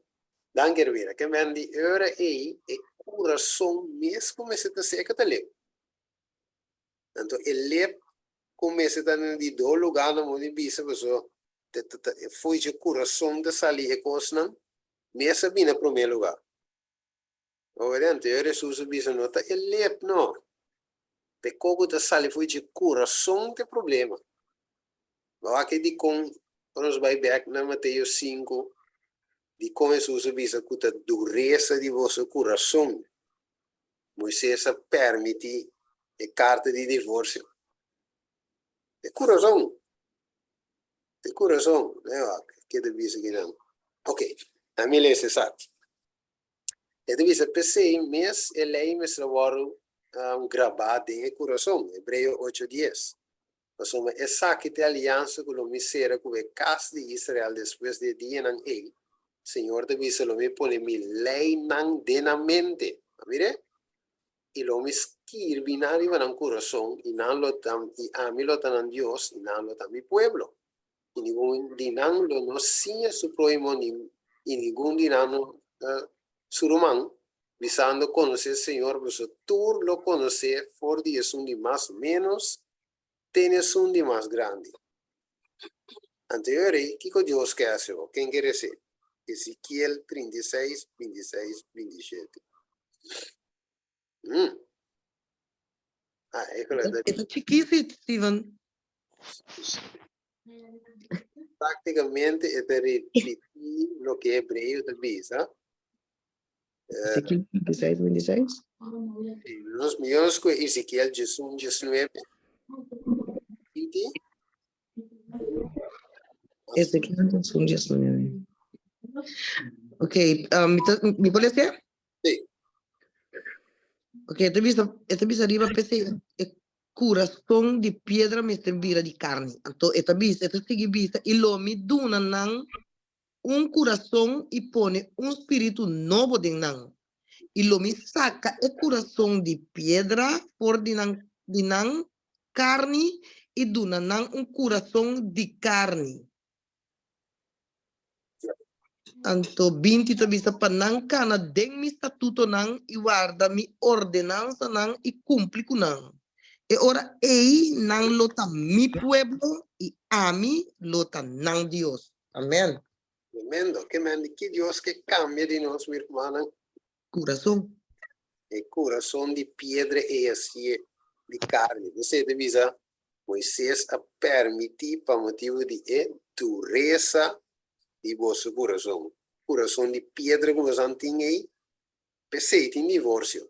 dank je weer. Kemen die euro e coração mesmo começa a ser que te leu. Então, ele leu começa a estar de dois lugares no mundo bisa, pessoal. Foi de coração de salir e coisa mesmo bem no primeiro lugar. Obviamente, eu Jesus bisa nota ele leu não. De como de salir foi de coração de problema. Mas aqui de com nós vai back na Mateus 5, de como Jesus visa que a dureza de vosso coração. Moisés permite a carta de divórcio. De coração. De coração. Que deve ser que não. Ok. A mim é necessário. E deve ser PC, mas ele me trabalhou gravado em coração. Hebreu 8:10. Insomma, essa que tem aliança com o mistério com a casa de Israel depois de dia não é. Senhor deve ser o me pone mi lei não denamente. Mire? E lo me escirvi arriva nel corazón y nan lo tam y a mí lo tan Dios y nan lo tam mi pueblo. Y ningún dinan lo no sigue su prójimo ni y ningún dinan su román visando conocer Señor, pues tú lo conocer for di es un di más menos tienes un di más grande. Anterior, ¿qué Dios que hace? ¿Quién quiere ser? Ezequiel 36, 26, 27. Ito chiquito, Steven. Prácticamente es repetir lo que Hebreo te dice. Ezequiel 26, 26. Los míos con Ezequiel 19. Ezequiel 19. Ok, ¿me puede ser? Sí. Ok, esta visa arriba pese corazón de piedra me vira de carne. Entonces, esta sigue vista y lo me duna un corazón y pone un espíritu nuevo de nan. Y lo me saca el corazón de piedra por de nan carne y duna nan un corazón de carne. Anto 20 vista panan kana den mi statuto nan y guarda mi ordenanza nan y cumple con nan. E ora nan lota mi pueblo y a mí lota nan Dios. Amén. Tremendo, que Dios que cambia de nos, mi hermana. Corazón. El corazón de piedra y así de carne. Você divisa, Moisés a permitir para motivo de dureza de vosso coração. Coração de pedra que você tem aí, peceite em divórcio,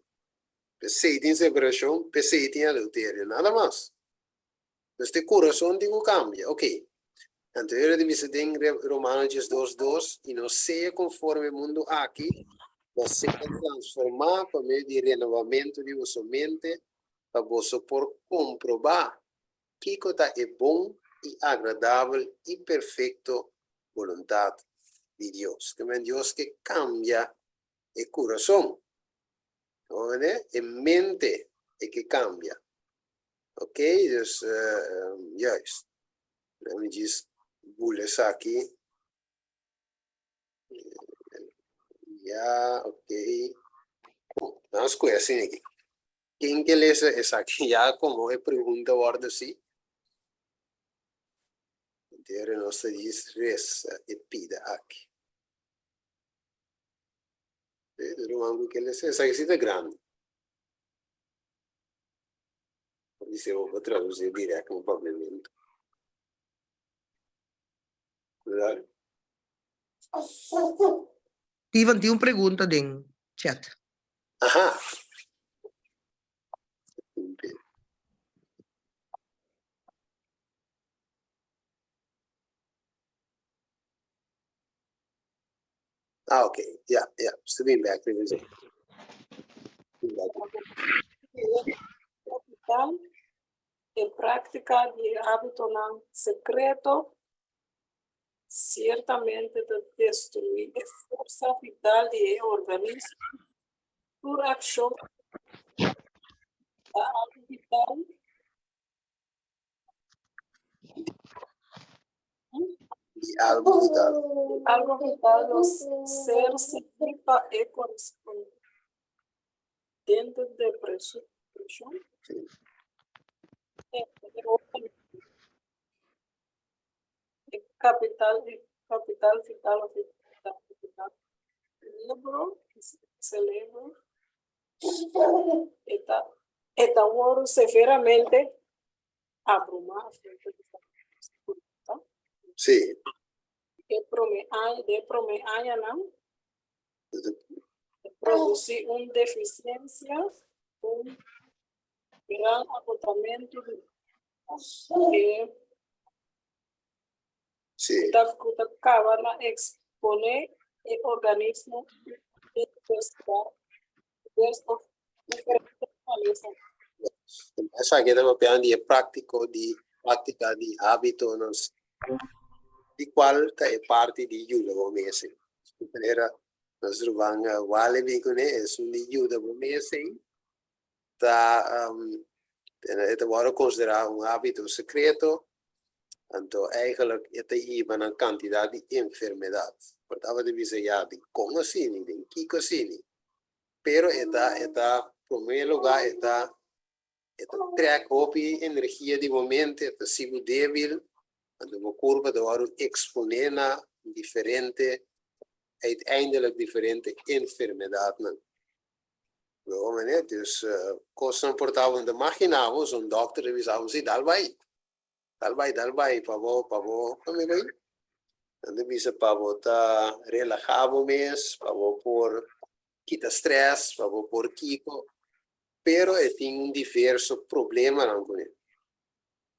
peceite em separação, peceite em adultério, nada mais. Este coração digo cambia, ok. Anterior de você tem Romanos 2:2 e não seja conforme o mundo aqui, mas seja transformar por meio de renovamento de vossa mente, para você por comprovar que coisa é bom e agradável e perfeito vontade de Dios, que es Dios que cambia el corazón, ¿no? En mente es que cambia, ok, dus juist, let me just bulles aquí, ya, ok, vamos a así aquí, ¿quién que les es aquí? Ya como es pregunta ahora sí, entonces no se dice res y pida aquí. Romango que les esa que sí es grande. Dice, voy a traducir directo probablemente. ¿Verdad? Steven, tiene una pregunta en chat. Ajá. Ah, ok. Ya, estoy bien back. En práctica de hábito no secreto, ciertamente de destruir la fuerza vital de organismo por acción vital. Algo vital los ser significa e correspondiente de presión. Capital vital o capital libro celebro está severamente abrumado. Sí. de promeaña, produce una deficiencia, un gran agotamiento que Sí. acaba de exponer el organismo Essa aqui é piano de prática de hábito, di qual è parte di aiuto come se. Era nostro vanga vale vicone è su di aiuto come se da het wordt considerado un hábito secreto. Então, eigenlijk het hier een quantiteit de enfermedad. Portanto, we zeggen ja, die komen zien, die kijken zien. Pero esta, primeiro lugar, esta trek op je energie die moment, esta sigo débil. En de curva de worden exponen naar uiteindelijk differente enfermedades. Dus, cosa portavam de imaginavos, un doctor revisava si dalbai, pavo, come vai? Ande bisa pavo ta relajavo mes, pavo por quita stress, pavo por kiko, pero tem un diverso problema não com ele.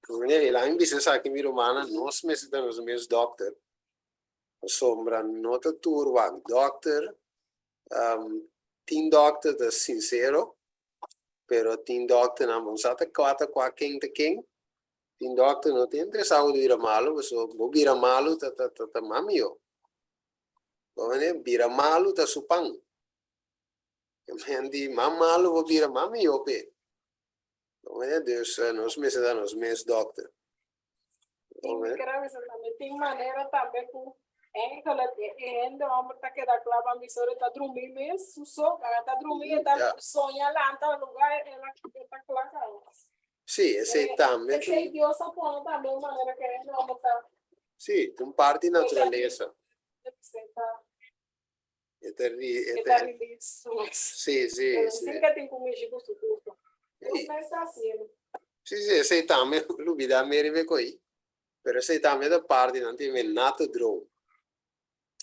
Ele lá em bisa sa que miro mana, nós mesmos nos doctor, sombra nota turva, doctor, tem doctor de sincero, pero tem doctor na monsata quata qua quem te quem. Tem doctor não tem interessado de ir a malo, so vou ir a malo tá mamio. Bom, vira malo tá supang. Mendi mamalo vou ir a mamio pe. Bom, Deus nos meses doctor. Tem maneira também com ainda vamos tá que da clava mistura tá dormir mesmo, só tá dormir tá sonha lá tá lugar ela tá clava. Sì, sei também. Sei Deus só põe também maneira que ainda vamos tá. Sì, un parte naturaleza. Sì. Sì che tem comigo com tudo. Não está assim. Sì, sei também, lui da me rive coi. Però sei também da parte non ti ven nato drone.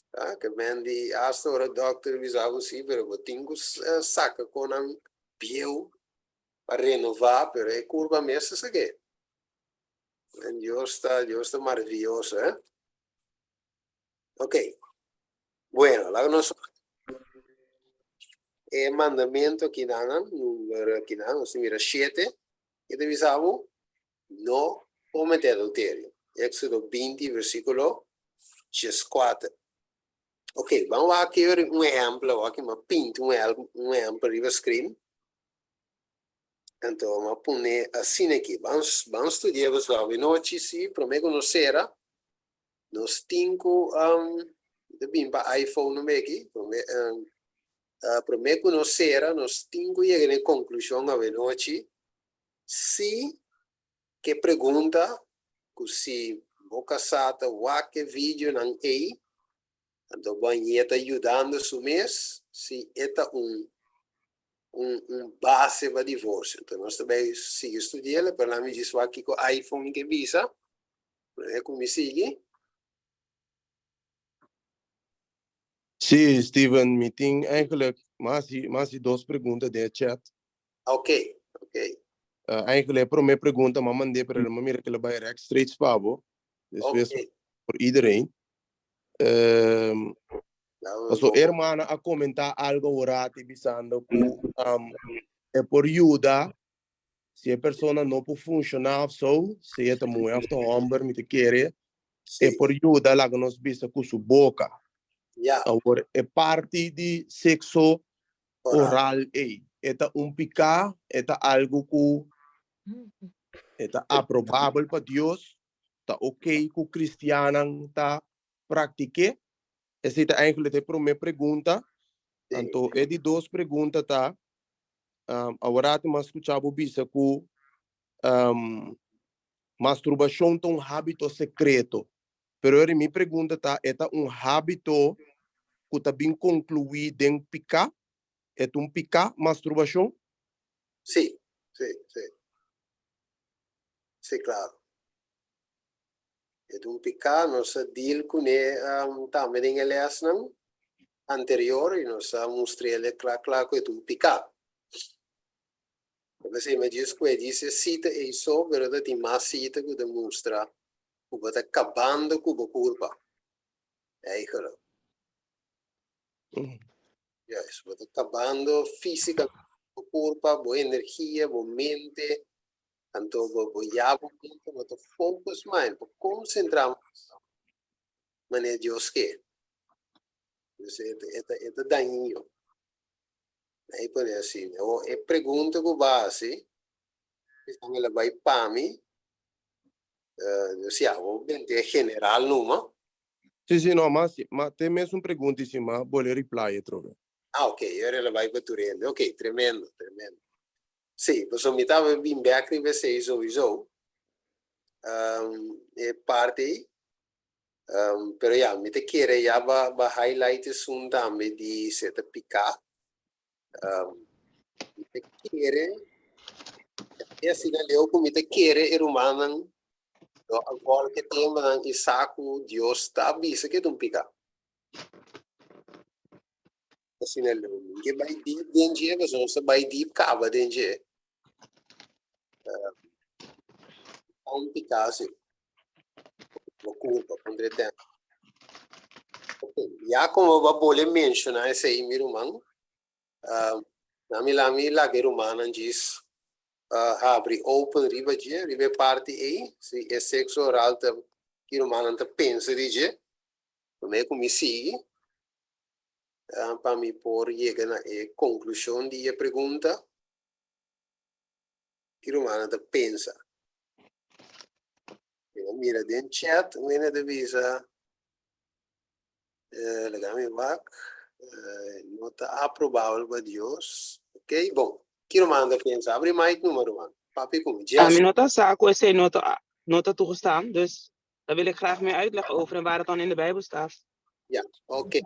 Che mendi a storia doctor visavo sì, però tengo sacca con un più a renovar, però è curva messa sa che. En Dios está maravilloso, ¿eh? Ok. Bueno, la nos el mandamiento que dan, número que dan, si mira 7, que te avisamos, no comete adulterio. Éxodo 20, versículo 4. Ok, vamos aqui ver um exemplo, aqui eu pinto um exemplo no screen. Então, vamos pôr assim aqui. Vamos estudar, pessoal. De noite, sim, para me conhecer, nós temos para iPhone aqui, para me conhecer, nós temos que chegar à conclusão de noite, se que pergunta, se boca sata, o que vídeo não é, então, vai estar ajudando o mês, se é base para divórcio. Então, nós também seguimos estudando, para mim, disso aqui com o iPhone que visa, é como me sigue. Sim, Steven, me tem eigenlijk mais de duas perguntas de chat. Ok. Eigenlijk, para minha pergunta, eu mandei para ele, mas que ele vai recht straight para você. Dus voor iedereen. Also, hermana a comentar algo ora bisando que é por ajuda se a pessoa não pode funcionar só, se é também after homem me te quer é por ajuda lá que nós bisa com sua boca. Agora é parte de sexo oral é picar, é algo que é aprovável para Deus, tá ok que o cristiano tá pratique. Essa é eigenlijk a primeira pergunta. Então, é de duas perguntas, tá? Agora, nós escutamos bisa que masturbação é um hábito secreto. Pero a minha pergunta tá, é um hábito que está bem concluído em picar? É picar masturbação? Sim, claro. É um picar, nós deal com ele também em lesson anterior e nós mostrei ele claro que é um picar. Você me diz que disse cita e só, mas tem mais cita que demonstra que você está acabando com a culpa. É isso. Yes, você está acabando fisicamente com a culpa, com a energia, com a mente. Então, você focus mais, concentrar mais em Deus que. É daninho. Aí, por assim, eu pergunto com base, ela vai para mim, se é general, não? Sim, não, mas tem mesmo pergunta em cima, vou reply, trove. Ok, agora ela vai para tu rende. Ok, tremendo. Sim, você me estava bem back em você, sowieso. É parte, pero já, me te querer já ba highlight isso também de certa picar. Me te querer, é assim, eu como me te querer é humano, agora que tem um saco, Deus está avisa que tu picar. Assim, que vai deep dentro, você vai deep cava dentro. Picar assim. Culpa, condretendo. Já como eu vou mencionar esse aí, meu irmão, na minha que irmã diz, abre open riba dia, riba parte aí, se é sexo oral, que irmã não pensa de dia, como é que me sigue, para me por chegar na conclusão de a pergunta, que irmã não pensa. Mira dentro chat, mira de visa, legame back. Não está aprovado para Deus. Ok? Bom, que manda pensar. Abre mais número, man. Papi, como A mí nota zaken is nota toegestaan, dus daar wil ik graag meer uitleg over en waar het dan in de Bijbel staat. Ja, oké.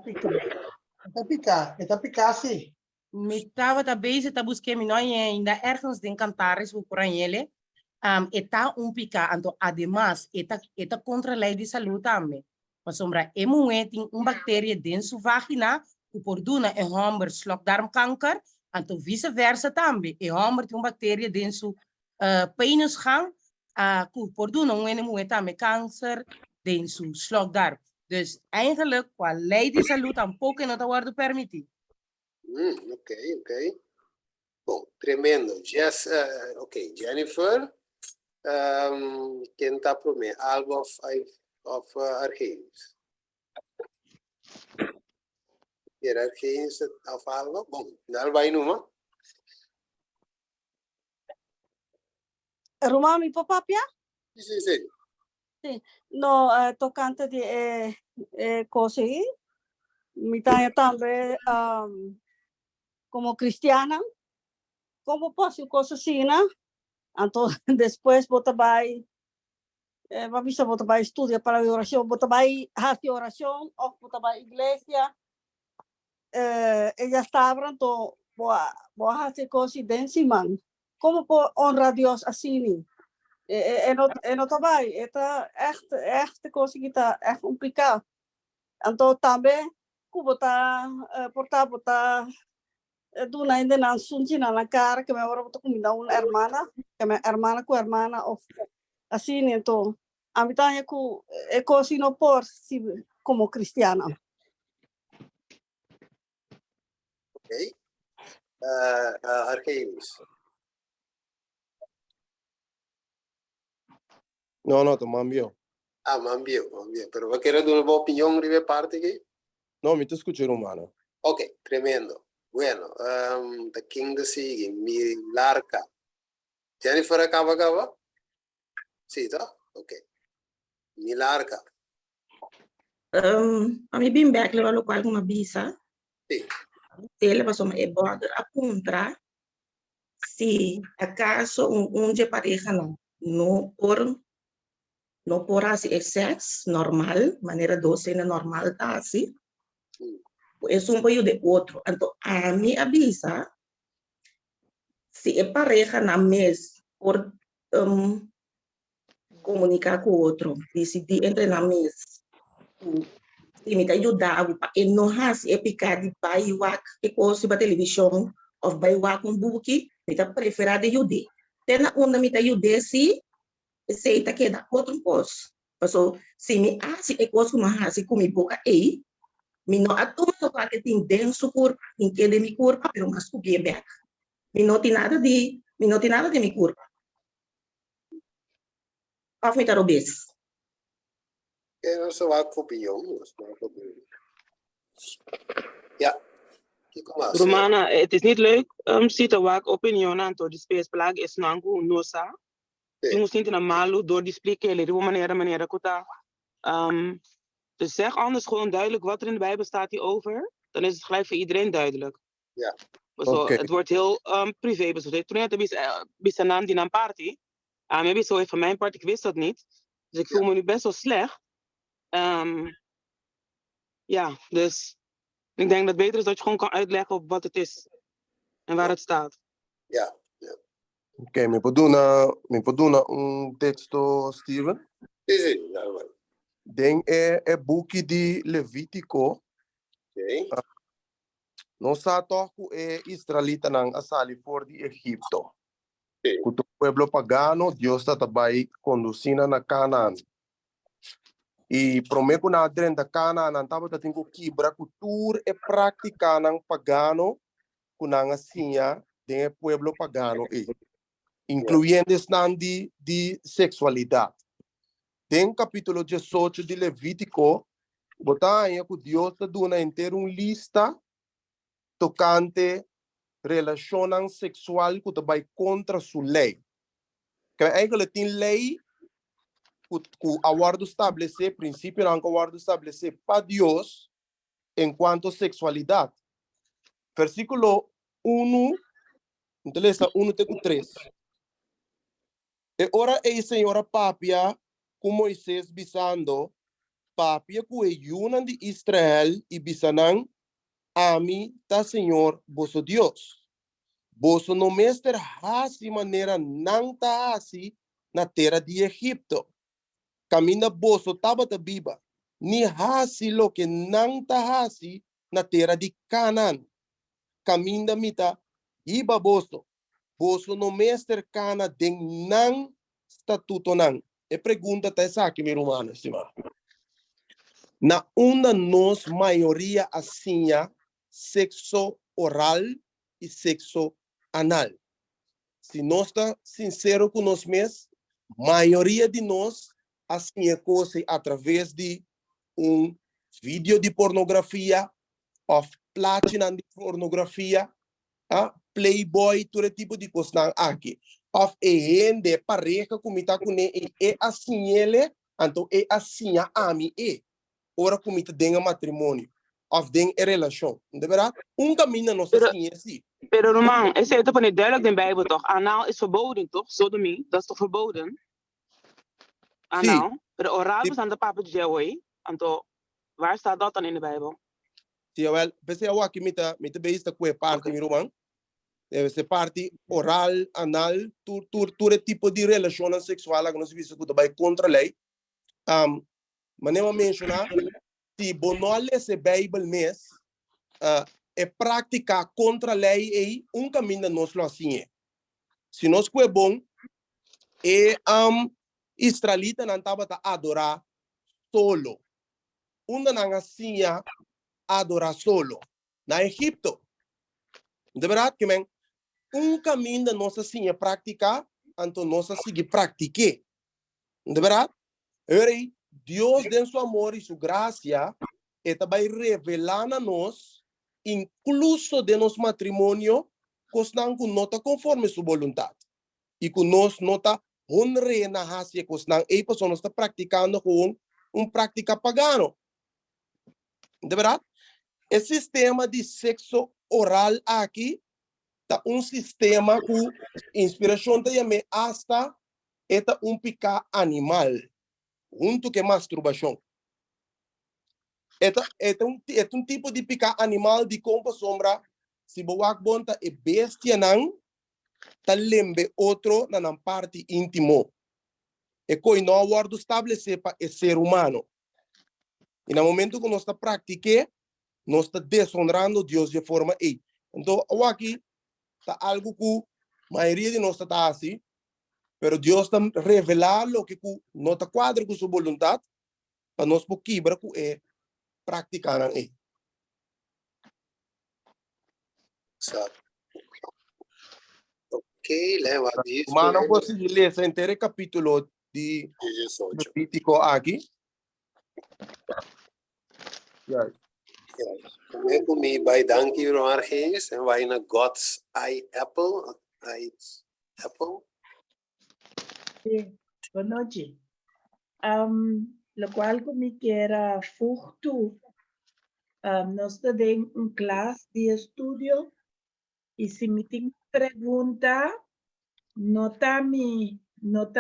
Está picar, sim. Me estava também, você tá buscando nós ainda ergens de cantares o por ele. Está pica, então además está contra a lei de saúde também. Mas sombra tem bactéria dentro sua vagina, que por duna é homem slokdarmkanker, então vice-versa também. É homem tem bactéria dentro penisgang, que por duna também câncer dentro slokdarm. Dus eigenlijk qua lei de saúde tampouco não está worden permitido. Ok. Bom, tremendo. Ok, Jennifer, quem está para mim? Alba of Argenis. Argenis of Alba? Bom, não vai numa? Rumami papapia? Sim. Sim. No, tocante de coisa aí, me tá também como cristiana, como posso coisa assim, né? Então, depois você vai estudar para a oração, você vai fazer oração, ou você vai à igreja, ela está então, vou fazer coisa dentro, man. Como pode honrar Deus assim? Não trabalho, é coisa que está complicado. Então, também, como está botar duna ainda não suntina na cara, que me agora botar comida uma hermana, que me hermana com hermana, assim, então, a mim também é coisa não por si como cristiana. Ok. Argenis. No, te mambio. Mambio. Pero va a querer dar una opinión de parte aquí? No, me te escucho, hermano. Ok, tremendo. Bueno, the king the sigue, mi larga. Jennifer acaba? Sí, ¿tá? Ok. Mi larga. A mim bem back levar o qual uma bisa. Sim. Ele passou uma border a contra. Se acaso de pareja não por assim sexo normal, maneira doce normal tá assim. É um pouco de outro. Então a mim avisa se é pareja na mês por comunicar com o outro, decidir entre na mesa. Se me ajudar, e não é picar de baiuac, que coisa para televisão, ou baiuac um buque, me tá preferado ajudar. Tem uma me ajudar se tá que dá outro coisa. Porque se me assim é coisa como assim com me boca aí, me não atoma só que tem dentro corpo, em que de minha corpo, pero mas o que é back. Me não tem nada de minha corpo. Of me tá obes. Non so wat voor opinion. Ja. Romana, het is niet leuk. Ziet er wat opinie aan door die speelsplag is nangu nosa. Je moet niet naar malu door die spreken. Hoe manier kuta. Dus zeg anders gewoon duidelijk wat er in de Bijbel staat hierover. Dan is het gelijk voor iedereen duidelijk. Ja. So, het wordt heel privé. Dus toen heb ik een naam die een party. Maybe zo van mijn part, ik wist dat niet. Dus ik voel me nu best wel slecht. Ja, dus ik denk dat het beter is dat je gewoon kan uitleggen op wat het is en waar het staat. Ja. Ok, me puedo un texto, Steven? Sí. Den boek di Levitico. Ok. No sa toku Israelita nang asali for di Egipto. Kuto pueblo pagano, Dios tatabay conducina na Canaan. E prometo na adren da Canaan, antaba tating ko kibra kultur e praktika ng pagano kunang asinya de pueblo pagano incluyendo di sexualidad. Den capítulo 18 de Levítico, botaia que Dios ta duna inteiro lista tocante relação sexual que vai contra sua lei. Que eigenlijk tem lei que aguardo estabelecer, princípio não aguardo estabelecer para Deus enquanto sexualidade. Versículo 1, então 1-3. E ora ei senhora papia com Moisés bisando, papia que é yunan de Israel e bisanan, ami ta senhor vosso Deus. Vosso no mester hasi maneira não ta hasi na terra de Egipto. Camina vosso tabata biba, ni hasi lo que não ta hasi na terra de Canaan. Caminda mita, iba vosso no mester cana den nan statuto nan. E pergunta tá essa aqui, meu humano, estimado. Na uma nós maioria assim, sexo oral e sexo anal. Se nós está sincero com nós mesmos, maioria de nós assim é coisa através de vídeo de pornografia, ou platina de pornografia, Playboy, todo tipo de coisa aqui. Of de pareja comita com ele é assim ele, então é assim a mim é. Ora comita denga matrimônio, of den relação, de verdade? Caminho não assim assim. Pero Roman, is het toch niet duidelijk in de Bijbel toch? Anaal is verboden toch? Sodomie, dat is toch verboden? Anaal. Pero oral is aan de papa de Jehovah. Anto, waar staat dat dan in de Bijbel? Sim, wel, pensei eu aqui mita beista com parte mi Roman. Deve ser parte oral, anal, todo tipo de relação sexual que nós vimos que vai contra a lei. Mas nem mencionar, se bonole esse Bíblia mesmo, é praticar contra a lei e caminho nós lo assim. Se nós que é bom, Israelita não estava a adorar solo. Não assim adorar solo. Na Egipto. De verdade que caminho nós assim é praticar, então nós assim praticar. De verdade? Deus, em seu amor e sua graça, vai revelar a nós, incluso de nosso matrimônio, que não está conforme sua vontade. E que nós não está honrando a raça, que não é pessoa está praticando com prática pagano. De verdade? O sistema de sexo oral aqui tá sistema com inspiração também hasta picar animal. Junto que masturbação. É tipo de picar animal de compa sombra. Se boak bonta é bestia não, tá lembre outro na parte íntimo. que não guarda estabelecer para o ser humano. E no momento que nós está praticando, nós está desonrando Deus de forma aí. Então, aqui está algo que a maioria de nós está assim, pero Deus está revelando o que não está quadro com sua vontade, para nós por quebra que é praticar aí. Ok, leva disso. Mas não posso ler esse inteiro capítulo de Levítico aqui. Ja. Kami kung by donkey Roargees en wij naar God's eye apple. Apple. Sí, boa noite. Lo cual como que era fruto, nós temos classe de estudio e se me tem pergunta, não está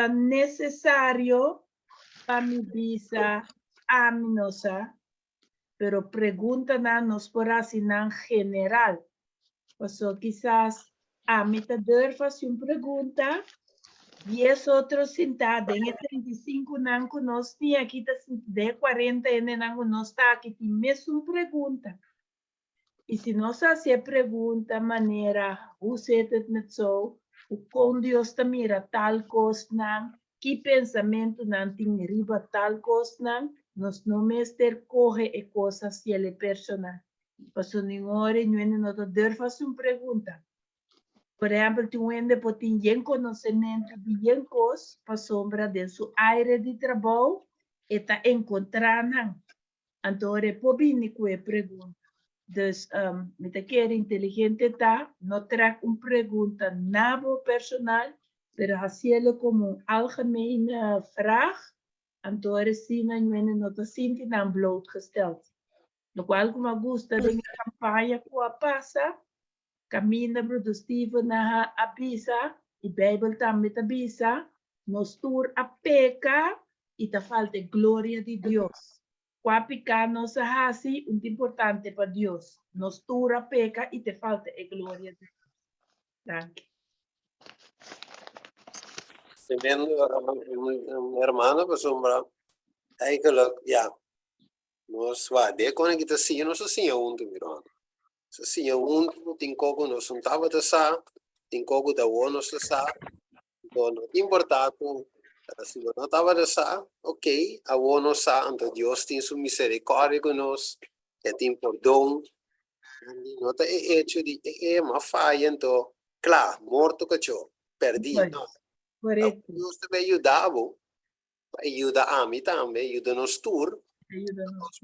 necessário para me dizer a nossa, pero pergunta nos por assinar general. Então, quizás a mim te fazer uma pergunta, 10 outros sentados, em 35 não conosco, aqui de 40 não conosco, aqui tem mesmo pergunta. E se nós fazemos pergunta maneira, você met zo, o com Deus te mira tal coisa não, que pensamento não tem riba tal coisa não, nós não mester corre e coisas se ele personal. Passo ninguém hora não te der fazer uma pergunta. Por exemplo, tu ainda pode ter conhecimento de uma coisa, para sombra de sua área de trabalho, e está encontrando. Então, pode vir com a pergunta. Dus, met een keer inteligente ta, no traag een pregunta nabo personal, pero hacerlo como een algemene vraag, entonces sin en no te sienten dan blootgesteld. Lo cual como gusta de la campaña que pasa, camina productivo na abisa, y Bijbel también abisa, nos tur a peca, y te falta gloria de Dios. Cuapica nos hace un importante para Dios. Nos tura peca y te falta la gloria de Dios. Gracias. Mijn hermano, pues, sombra, eigenlijk, ja, nos va, de kon ik het zien, nos zien junto, miro. Se zien junto, tin coco nos juntava de sa, tin coco da uno nos sa, então, importante. Se não estava de sa, ok, a uno sa, então Deus tem sua misericórdia conosco, e tem perdão. Não está hecho de uma falha, então, claro, morto que eu perdi. Correto. Deus também ajudava, ajuda a mim também, ajuda nos tour,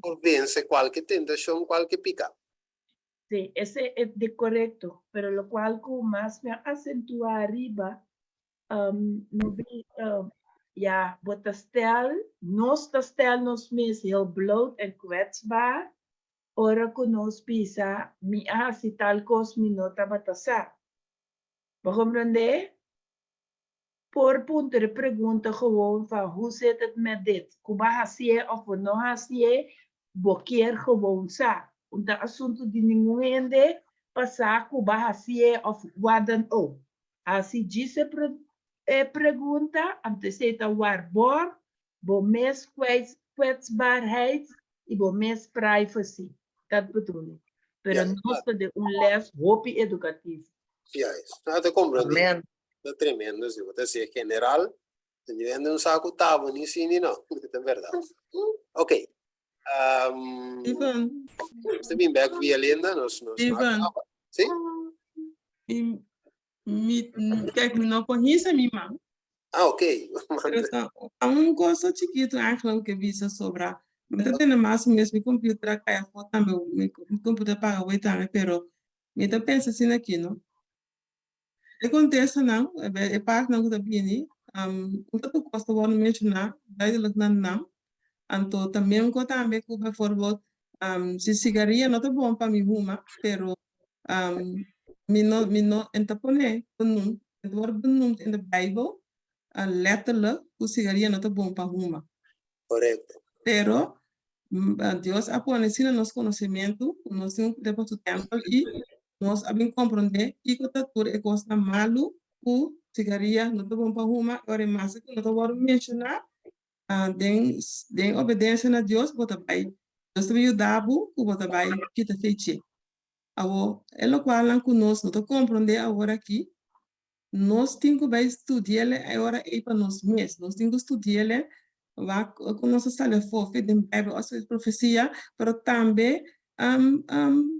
por vencer qualquer tentação, qualquer pecado. Sí, ese es de correcto, pero lo cual como más me acentúa arriba, no vi, ja, wat stel nos mis heel bloot en kwetsbaar, ora konos pisa, mi si tal kos mi nota batasa. Waarom rende? Por punto de pergunta gewoon van hoe zit het met dit? Kuba hasie of we no hasie, bokeer gewoon sa. Want dat asunto die ninguém passa kuba hasie of wat dan ook. Asi disse pergunta, anteceda waarborg, bo mes kwetsbaarheid e bo mes privacy. Dat bedoel ik. Pero no de un les hopi educativo. Ja, dat te compreender. Dat é tremendo, se você ser general, tendo um saco tava nem sim nem não, é verdade. Ok. Ivan. Você vem back via lenda, nós. Ivan. Sim? Kijk, não conheço a minha mãe. Ah, ok. Há coisa chiquito eigenlijk que visa sobrar. Mas eu tenho mais mesmo computer que é foto meu computer para o também, pero me tá pensa assim aqui, não? Acontece não, é parte não que bem, então tu gosta de mencionar, duidelijk não, então também que também que bijvoorbeeld, se cigaria não tá bom para mim uma, pero me não entapone, benoemd, het wordt benoemd in de Bijbel, letterlijk, que cigaria não tá bom para uma. Correcto. Pero Dios ha puesto en los conocimientos, nos tenemos su tiempo y nos habían comprender y que todo es cosa malo, o sigaria, não tá bom para arrumar, agora mais que não tá bom mencionar, den obediência a Deus, bota vai, Deus também o dabo, bota vai, que tá feito. Abo, é o qual não conosco, não tá compreender agora aqui, nós temos que estudar agora é para nós mesmos, nós temos que estudar vai com nossa sala fofa, de Bíblia, as profecia, mas também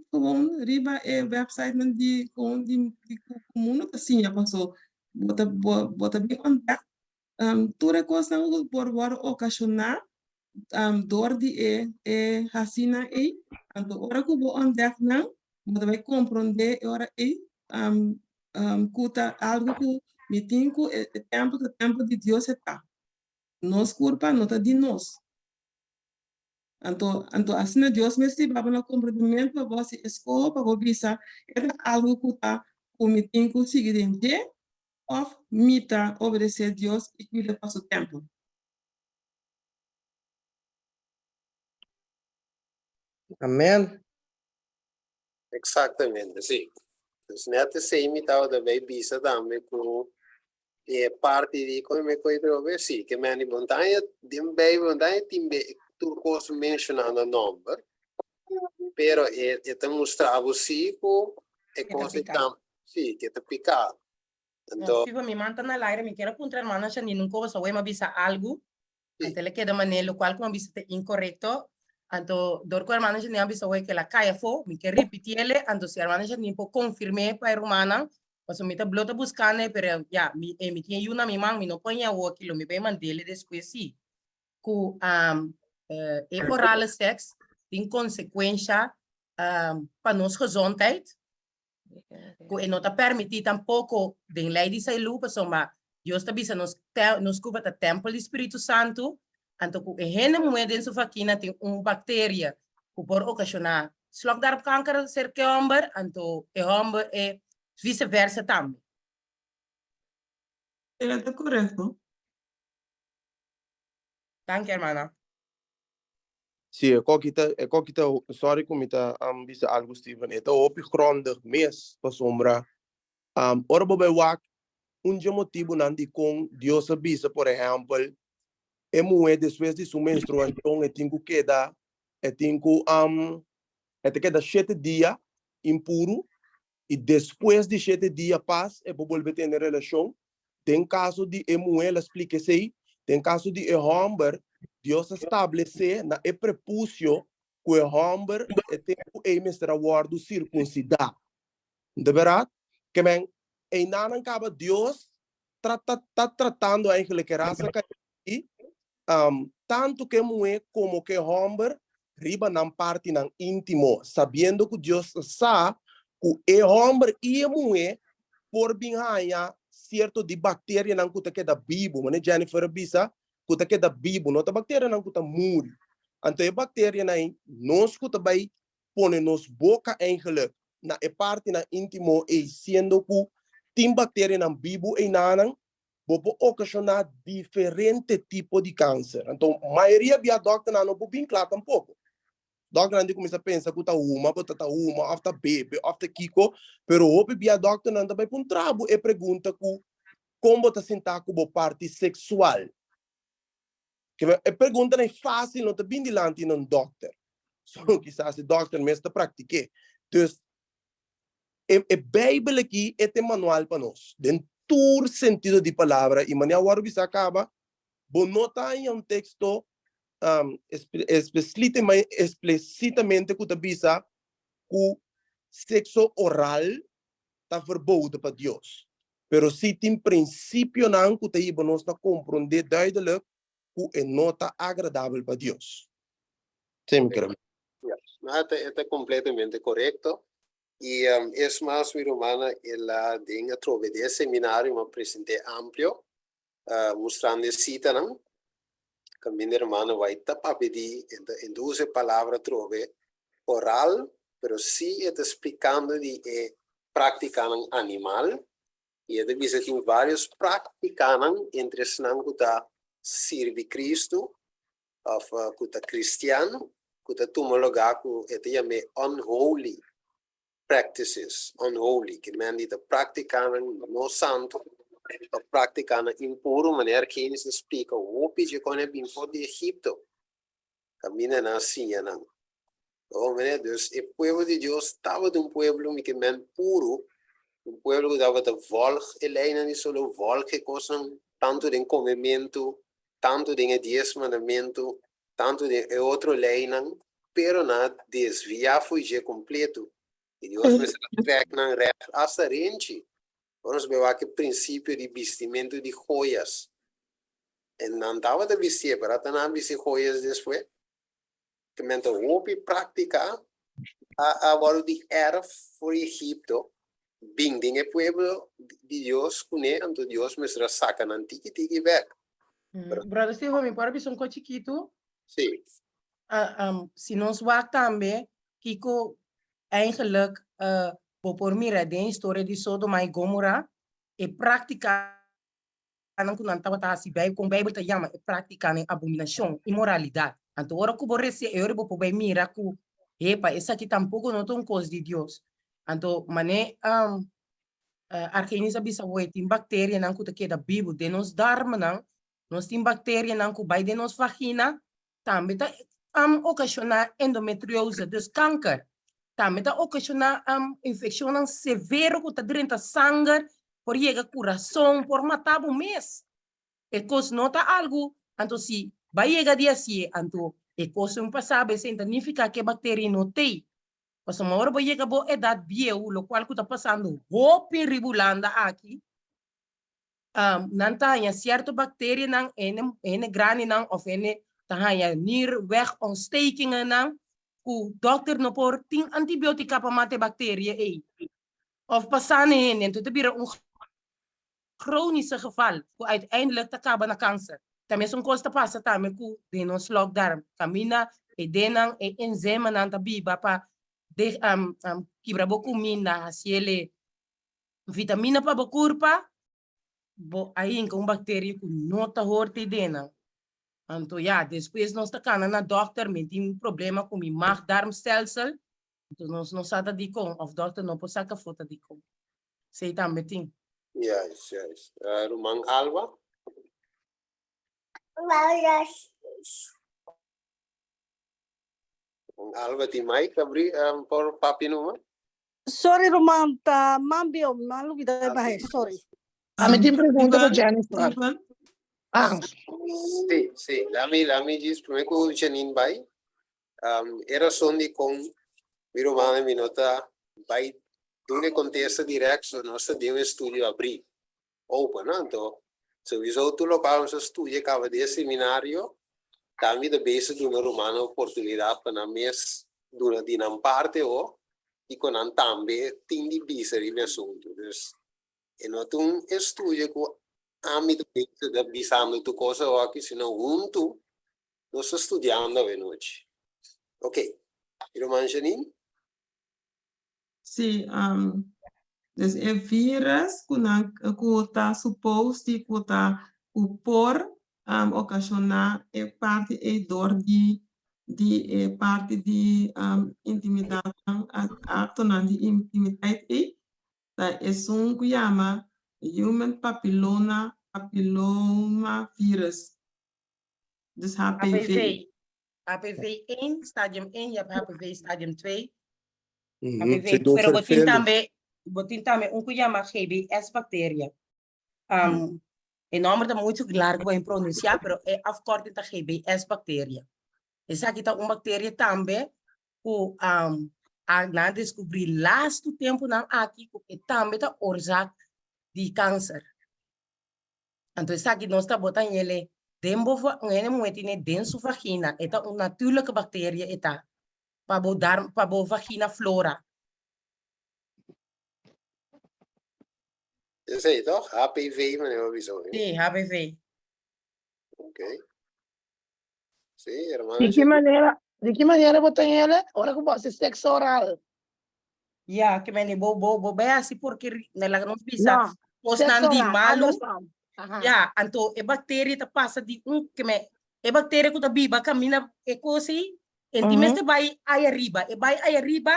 como riba é website de comum assim já passou bota bem onde toda coisa por ocasionar dor de racina e então ora que vou onde não bota vai compreender ora e cuta algo que me tinco tempo de Deus está nos culpa não tá de nós. Então assim Deus me se baba no comprometimento para você escolher para você é algo que tá o me tem que seguir em dia ou mita obedecer a Deus e cuidar para o tempo. Amém. Exatamente, sim. Então, nete se imitava da bisa também com parte di come coi trove sì che me ni montanha dimbe montanha timbe tu posso mencionando o number però te mostravo sì e cose sì che te piccato Então, tipo, me manda na live, me quero apontar mana já nem nunca só uma bisa algo, então ele queda maneira qual como bisa incorreto, então dor com a mana já nem bisa que ela caia fo, me quer repetir ele, então se a mana já nem pode confirmar para a romana, mas me tá blota buscando, pero já me tinha uma minha mãe, me não põe o aquilo, me vai mandar ele depois sim, com oral sex tem consequência para nossa gezondheid. E não está permitido tampouco de lei de saúde, mas Deus está dizendo nos cuba o templo do Espírito Santo, então o gente moeda dentro da vaquina tem bactéria que pode ocasionar slag dar câncer ser que homem, então o homem é vice-versa também. É correto. Danke, hermana. Sim, é qualquer sorry como está bisa algo Steven, é op grondig mes para sombra. Ora bobe wak motivo não de com Deus avisa, por exemplo, é moe depois de sua menstruação é tinha que dar é tinha que dar 7 dias impuro e depois de 7 dias paz é para volver ter relação. Tem caso de moe ela explica sei, tem caso de homem Deus estabelece na prepúcio que o homem é tempo é mestra guardo circuncidar. De verdade, que men em nada acaba Deus tratando eigenlijk a raça que tanto que mulher como que homem riba na parte na íntimo, sabendo que Deus sabe que o homem e a mulher por bem certo de bactéria não que da bibo, mas Jennifer bisa que da bibo, não tá bactéria não que muri. Então a bactéria nós que vai pôr nos boca eigenlijk na parte na íntimo e sendo que tem bactéria na bibo e nanan pode ocasionar diferente tipo de câncer. Então a maioria de doctor não pode bem claro tampouco. Doctor não começa a pensar que tá uma, after bebê, after kiko, pero o bia doctor não também com trabo e pergunta como tá sentar com a parte sexual. Que a pergunta não é fácil, não tá bem dilante num doctor. So quizás o doctor mesmo está pratique. Então a Bíblia aqui é um manual para nós. Dentro do sentido de palavra, e maneira agora você acaba, vou notar em texto explicitamente que está bisa que o sexo oral está verboden para Deus. Pero se tem princípio não que está nós não compreender duidelijk que é nota agradável para Deus. Sim, querido. Está completamente correcto. Y es más, mi hermana, ella tenga trove de seminario, me presenté amplio, mostrando cita, que mi hermana va a pedir en 12 palabras trove oral, pero sí está explicando de practicar animal, y está diciendo que varios practican entre snanguta sirve Cristo, o kuta cristiano, kuta tumologa ku ete llame unholy practices, unholy, que me han dicho practican no santo, praticando impuro maneira que eles explicam o pedido quando é bem fora de Egipto caminha na Síria não. Oh, Deus, o povo de Deus estava de povo que men puro, povo que estava de volk, eleina de solo volk que coisam tanto de comimento, tanto de 10 mandamentos, tanto de outro lei não, pero na desviar foi já completo. E Deus me track na reto hasta rente. Vamos ver aqui o princípio de vestimento de joias. E não estava de vestir, para não vestir joias depois. Que menta hopi praticar agora de era for Egipto. Bing ding o pueblo de Deus cune anto Deus me saca na tiki weg. Brother Steve, me para bisong ko chiquito. Sim. Si nos wak tambe, kiko eigenlijk por mira de história de Sodoma e Gomorra e praticar não kunan tawata si Bible com Bible ta yama e praticar abominação, imoralidade. Então ora ku borrese e ora bo bai mira ku epa essa aqui tampouco não tão coisa de Deus. Então mané arquenisa bisa woi tim bactéria não ku te queda Bible de nos darma não nos tim bactéria não ku bai de nos vagina também ta ocasionar endometriose, dus kanker. Também ta ocasionar infecção severa ku ta drenta sangue por llegar coração por matar o mês. E coisa nota algo, então se vai chegar dia assim, então e coisa um passado sem significa que a bactéria não tem. Mas uma hora vai chegar boa idade vieja, o qual que está passando roupa ribulanda aqui. Não tem certa bactéria não ene grane não ou ene tem nierwegontstekingen não. O dokter não pode tem antibiotica para matar bactéria aí. Of passando hen en te bira chronische geval, hoe uiteindelijk te acaba na cancer. Também são coisas que passa também com de nos lockdown. Camina e denang e enzema na tabiba pa de kibra boku mina se ele vitamina pa bokurpa bo aí com bactéria com nota horte denang. Então ja, depois nós tá cana na doctor me tem problema com mi maag-darmstelsel. Então nós não sabe de com of doctor não pode sacar foto de com. Sei também tem. Yes. Rumang Alba. Alba ti mai kabri por papinuma. Sorry, Roman, mambio, malu vida bahe, sorry. Me tem pergunta para Jennifer. Sì, la mi dice prima che Janine vai. Era sondi con mi romana mi nota vai dune contesta diretto nostra di un studio apri open anto se viso tu lo pa un studio cava di seminario tammi da base di una romana opportunità per una mes duna di una parte o di con antambe tindi biseri mi assunto e no tu studio co ami da bisando tu cosa o che se no un tu lo sto studiando veloce ok romana Janine. Sim, dus é vírus que está suposto que está por ocasionar parte dor de parte de intimidade, ato de intimidade é que chama human papilloma virus, dus HPV. HPV 1, stadium 1, je hebt HPV stadium 2. Se do Pero vervelho. botin também que chama GBS bactéria. O nome é muito claro para pronunciar, pero é afkorting da GBS bactéria. Essa aqui tá uma bactéria também que na descobrir last tempo na aqui que também tá orzak de câncer. Então essa aqui nós tá botando ele dentro ele moetine dentro vagina, é uma natuurlijke bactéria eta para bo vagina flora. Esse aí, toch? HPV, mas eu aviso. Sim, HPV. Ok. Sim, irmã. De que maneira botar ele? Ora que você sexo oral. Ja, que me bo bem assim porque nela não pisa. Os não de malo. Ja, então a bactéria tá passa de que me a bactéria que tá biba camina e coisa Entimeste vai aí arriba, e vai aí arriba,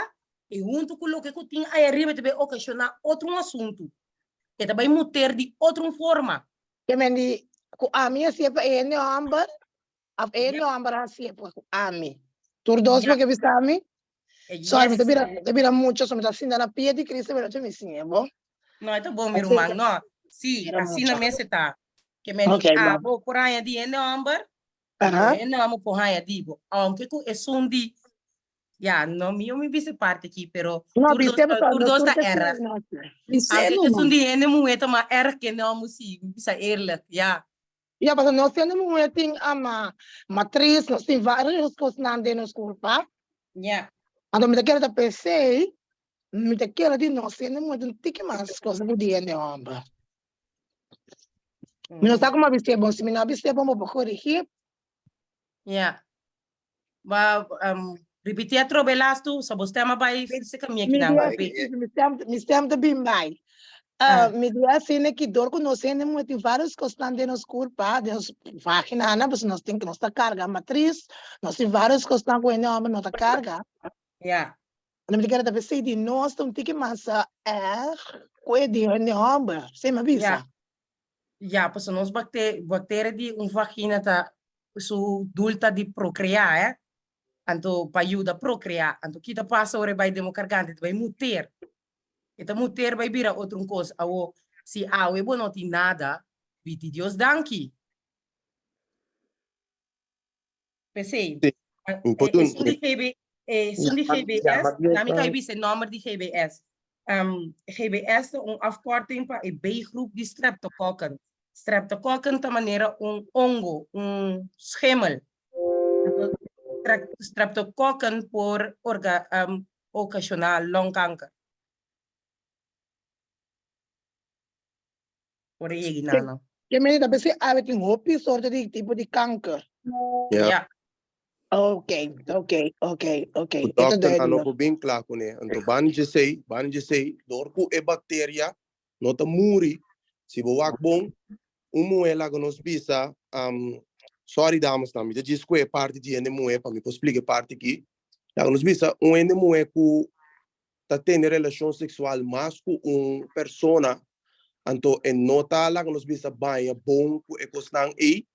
e junto com o que tem aí arriba, deve ocasionar outro assunto. Ita vai muter de outra forma. Que mendi ku ami siapa ene amber, af ene amber siapa ku ami. Tur dos porque bisa ami. Sorry, Yes. te bira mucho, so me está haciendo la pie de Cristo, pero yo me sigue, bo. No, ito bom, meu irmão, no. Sim, assim na mesa tá. Que meni abo por aí de ene amber. Ene amo por aí de bo. Aunque ku esundi. Ya, no mío me vise parte aqui, pero No, turdos ta turte erra. Vise Aunque no, que man. sundi ene mueta ma erra que não musi, bisa erla, ya. Ya, pero no tiene muy ting ama matriz, no sin varios cosas nande nos culpa. Ya. Ando me te quiero te pensei, me te quiero di no tiene muy un tique más cosas bu di ene amba. Me no está como viste bom, se me não viste bom por corrigir. Ya. Ba repetir a trobelas tu, sa você ama vai se caminha aqui na rua. Me stem de bim bai. Me dia assim que dor conhecendo muito vários costas de nos culpa, de nos vagina, mas nós tem que nos tá carga matriz, nós tem vários costas com ene amba não tá carga. Ya. Não me quero te pensei de nós tem que massa com de ene amba, sem me avisa. Ja, pues nos bacterias de vagina tá su dulta de procriar, anto para ajudar a procriar, anto kita passa ora vai democargante, vai muter. Eta muter vai virar outra coisa, ao se a não tem nada, viti Deus danki. Pensei. Sundi GBS, nami kai bisa nommer die GBS. GBS is een afkorting van een B-groep die streptokokken. Streptokokken te manieren ongo, schimmel. Streptokokken voor occasional longkanker. Voor de jeginano. Je meent dat best eigenlijk een hoopje soorten die type die kanker. Ja. Oké. Dokter ano ko bem claro com ele. Então banji sei, dor ku e bacteria, nota muri, se boak bom, moela que nos bisa, sorry damas também, já disse que é parte de ene moe, para me explicar parte aqui. Lá nos bisa, ene moe ku tá tendo relação sexual mais com persona, então é nota lá que nos bisa banha bom ku e costan e,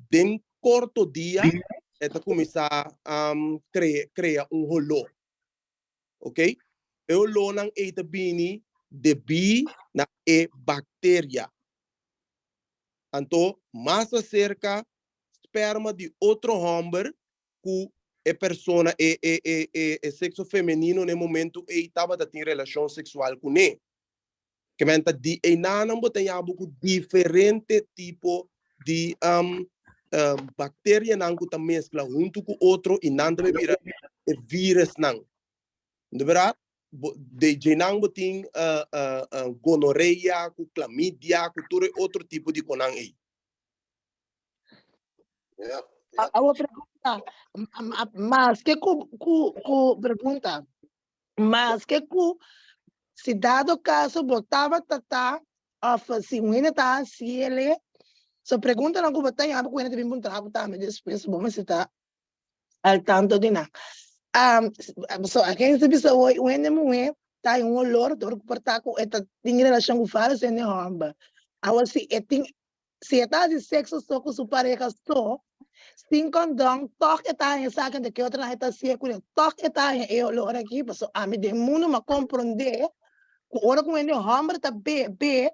den corto dia, eta começar a criar rolo, ok? E o rolo não é também de bi na e bactéria. Então, mais acerca esperma de outro homem que é persona é sexo feminino no momento e estava tendo relação sexual com ele. Que menta de e não tem algo diferente tipo de bactéria não que mescla junto com outro e não deve virar vírus não. De verdade, de não tem gonorreia, clamídia, todo outro tipo de conan aí. A outra pergunta, mas que pergunta, mas que se dado caso botava tata, se o ene tá se ele so pergunta não como tem algo que ele tem perguntar tá me depois vamos estar al tanto de nada so a quem se bisa o ene moe tá um olor do portar com esta tem relação com vários ene hamba agora se tá de sexo só com sua pareja só sem condão toque tá em saca de que outra não está se com toque tá em olor aqui so a me de mundo ma compreender ora com ene hamba tá be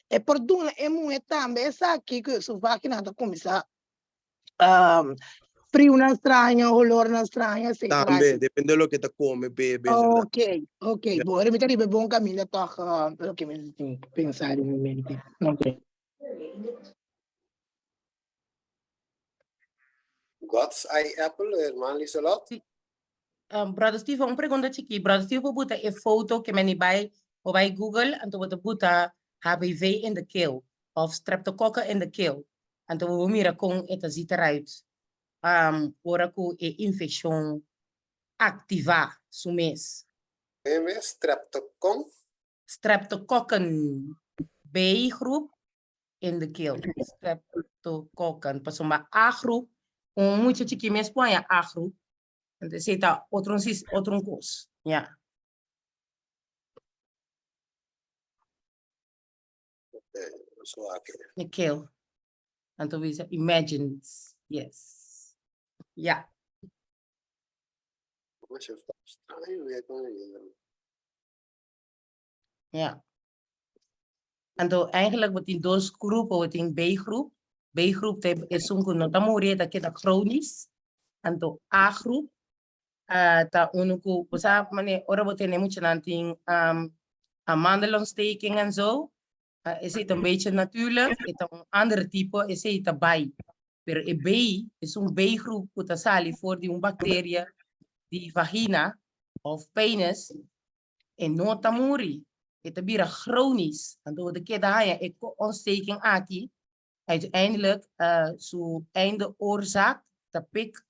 e por duna é muito também aqui que isso vai que nada começar frio na estranha, olor na estranha, sei lá. Também, depende do que tu come, bebe. Ok. Bom, eu me teria bom caminho, toca, pelo que me tem que pensar em mente. Ok. God's eye apple, irmã Liselot? Brother Steve, uma pergunta aqui. Brother Steve, vou botar a foto que me vai Google, então vou botar HPV in de keel of streptococcus in de keel. Então vou mirar com esta zita eruit. Ora com a infecção activa sumes. Streptococcus B groep in de keel. Streptococcus. Pas uma A groep, muito chique me Espanha A groep. Então se tá outro coisa, ja. So aqui. Nikhil. Anto bisa imagines. Yes. Ja. Mas eu faço estranho ver com ele. Ja. Anto eigenlijk wat in dos groepen, wat in B-groep. B-groep is een nota moria dat kita chronisch. Anto A-groep. Ta unuku, basa mane ora wat tenemos chanting amandelontsteking en zo. Is het een beetje natuurlijk, het een ander type, is het erbij. Maar een B is een B-groep, dat sali voor die bacterie, die vagina of penis, en nota muri. Het is chronisch. En door de keer dat je ontsteking aki, uiteindelijk zo einde oorzaak, de pik